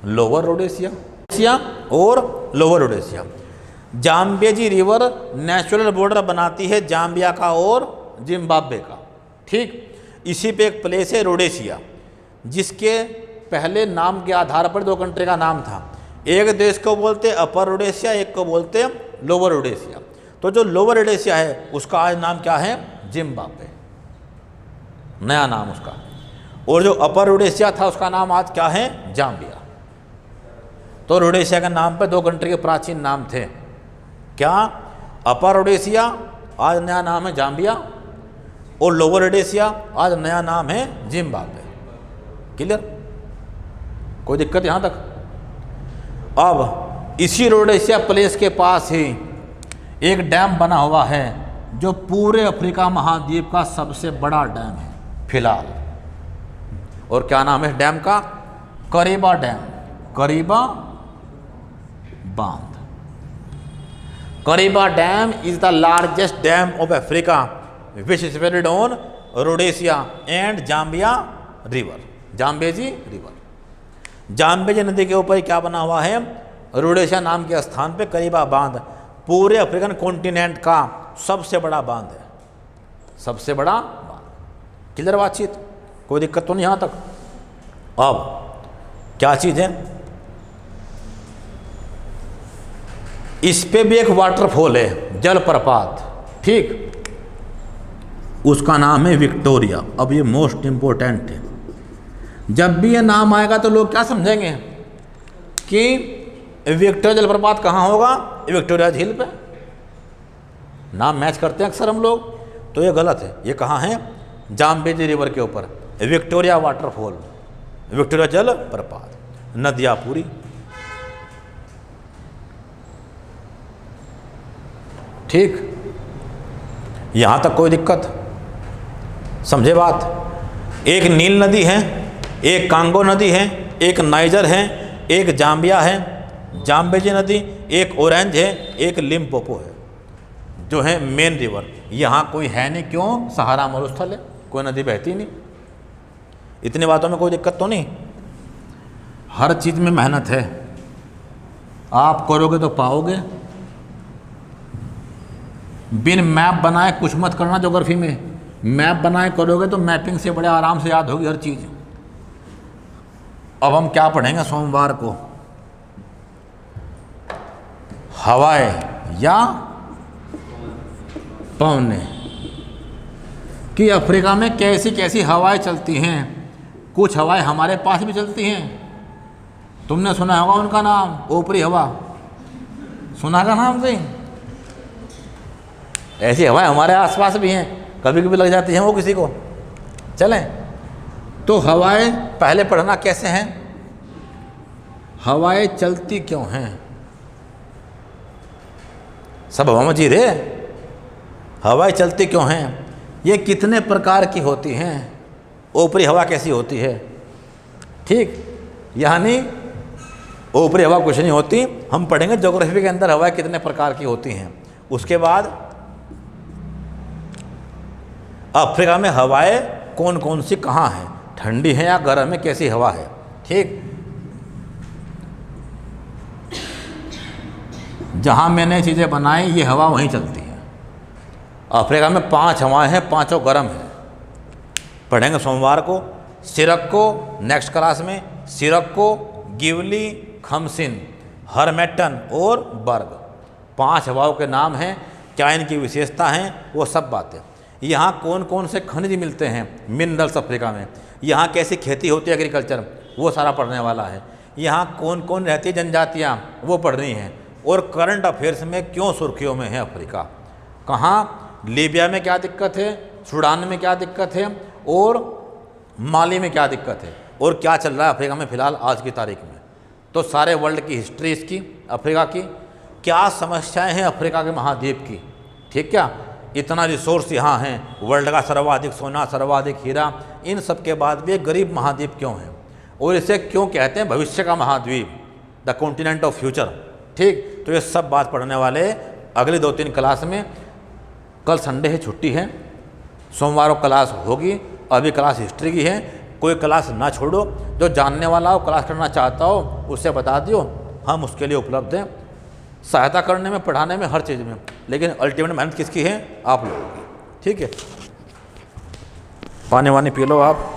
लोअर रोडेशिया और lower Rhodesia. Zambezi river natural border बनाती है जाम्बिया का और जिम्बाब्वे का। ठीक, इसी पे एक प्लेस है रोडेशिया। जिसके पहले नाम के आधार पर दो कंट्री का नाम था। एक देश को बोलते अपर रोडेशिया, एक को बोलते लोअर रोडेशिया। तो जो लोअर रोडेशिया है उसका आज नाम क्या है? जिम्बाब्वे, नया नाम उसका। और जो अपर रोडेशिया था उसका नाम आज क्या है? जाम्बिया। तो रोडेशिया के नाम पर दो कंट्री के प्राचीन नाम थे। क्या? अपर रोडेशिया, आज नया नाम है जाम्बिया, और लोअर रोडेशिया आज नया नाम है जिम्बाब्वे। क्लियर? कोई दिक्कत यहाँ तक? अब इसी रोडेशिया प्लेस के पास ही एक डैम बना हुआ है जो पूरे अफ्रीका महाद्वीप का सबसे बड़ा डैम है फिलहाल। और क्या नाम है इस डैम का? करीबा डैम, करीबा बांध। Kariba dam is the largest dam of Africa which is situated on Rhodesia and Zambia river, Zambezi river. Zambezi नदी के ऊपर क्या बना हुआ है? रोडेशिया नाम के स्थान पे करीबा बांध पूरे अफ्रीकन कॉन्टिनेंट का सबसे बड़ा बांध है, सबसे बड़ा बांध। क्लियर बातचीत? कोई दिक्कत तो नहीं यहाँ तक? अब क्या चीज़ है? इस पे भी एक वाटरफॉल है, जलप्रपात, ठीक, उसका नाम है विक्टोरिया। अब ये मोस्ट इंपॉर्टेंट है। जब भी ये नाम आएगा तो लोग क्या समझेंगे कि विक्टोरिया जलप्रपात कहाँ होगा? विक्टोरिया झील पे। नाम मैच करते हैं अक्सर हम लोग, तो ये गलत है। ये कहाँ है? जाम्बेजी रिवर के ऊपर विक्टोरिया वाटरफॉल, विक्टोरिया जलप्रपात, नदियाँ पूरी। ठीक, यहाँ तक कोई दिक्कत? समझे बात? एक नील नदी है, एक कांगो नदी है, एक नाइजर है, एक जाम्बिया है, जाम्बेजी नदी, एक ऑरेंज है, एक लिम्पोपो है, जो है मेन रिवर। यहाँ कोई है नहीं, क्यों? सहारा मरुस्थल है, कोई नदी बहती नहीं। इतनी बातों में कोई दिक्कत तो नहीं? हर चीज़ में मेहनत है, आप करोगे तो पाओगे। बिन मैप बनाए कुछ मत करना ज्योग्राफी में। मैप बनाए करोगे तो मैपिंग से बड़े आराम से याद होगी हर चीज़। अब हम क्या पढ़ेंगे सोमवार को? हवाएं या पवने कि अफ्रीका में कैसी कैसी हवाएं चलती हैं। कुछ हवाएं हमारे पास भी चलती हैं, तुमने सुना होगा उनका नाम, ऊपरी हवा सुना का नाम से। ऐसी हवाएं हमारे आसपास भी हैं, कभी कभी लग जाती हैं वो किसी को। चलें तो हवाएं पहले पढ़ना कैसे हैं, हवाएं चलती क्यों हैं। सब हवा में जी रहे, हवाएं चलती क्यों हैं, ये कितने प्रकार की होती हैं, ऊपरी हवा कैसी होती है। ठीक, यानी ऊपरी हवा कुछ नहीं होती। हम पढ़ेंगे ज्योग्राफी के अंदर हवाएं कितने प्रकार की होती हैं। उसके बाद अफ्रीका में हवाएं कौन कौन सी कहाँ हैं, ठंडी है या गर्म है, कैसी हवा है। ठीक, जहाँ मैंने चीज़ें बनाई ये हवा वहीं चलती है। अफ्रीका में 5 हवाएं हैं, पांचों गर्म हैं। पढ़ेंगे सोमवार को। सिरक्को नेक्स्ट क्लास में, सिरक्को, गिवली, खमसिन, हरमेटन और बर्ग 5 हवाओं के नाम हैं। क्या इनकी विशेषता हैं, वो सब बातें। यहाँ कौन कौन से खनिज मिलते हैं, मिनरल्स अफ्रीका में। यहाँ कैसी खेती होती है, एग्रीकल्चर, वो सारा पढ़ने वाला है। यहाँ कौन कौन रहती है जनजातियाँ, वो पढ़नी है। और करंट अफेयर्स में क्यों सुर्खियों में है अफ्रीका, कहाँ, लीबिया में क्या दिक्कत है, सूडान में क्या दिक्कत है, और माली में क्या दिक्कत है, और क्या चल रहा है अफ्रीका में फ़िलहाल आज की तारीख में। तो सारे वर्ल्ड की हिस्ट्री इसकी, अफ्रीका की, क्या समस्याएं हैं अफ्रीका के महाद्वीप की। ठीक, क्या इतना रिसोर्स यहाँ हैं, वर्ल्ड का सर्वाधिक सोना, सर्वाधिक हीरा, इन सब के बाद भी एक गरीब महाद्वीप क्यों है, और इसे क्यों कहते हैं भविष्य का महाद्वीप, द कॉन्टिनेंट ऑफ फ्यूचर। ठीक, तो ये सब बात पढ़ने वाले अगली 2-3 क्लास में। कल संडे है, छुट्टी है, सोमवार को क्लास होगी। अभी क्लास हिस्ट्री की है, कोई क्लास ना छोड़ो। जो जानने वाला हो, क्लास करना चाहता हो, उससे बता दियो, हम उसके लिए उपलब्ध हैं, सहायता करने में, पढ़ाने में, हर चीज़ में। लेकिन अल्टीमेट मेहनत किसकी है, आप लोगों की। ठीक है, पानी वानी पी लो आप।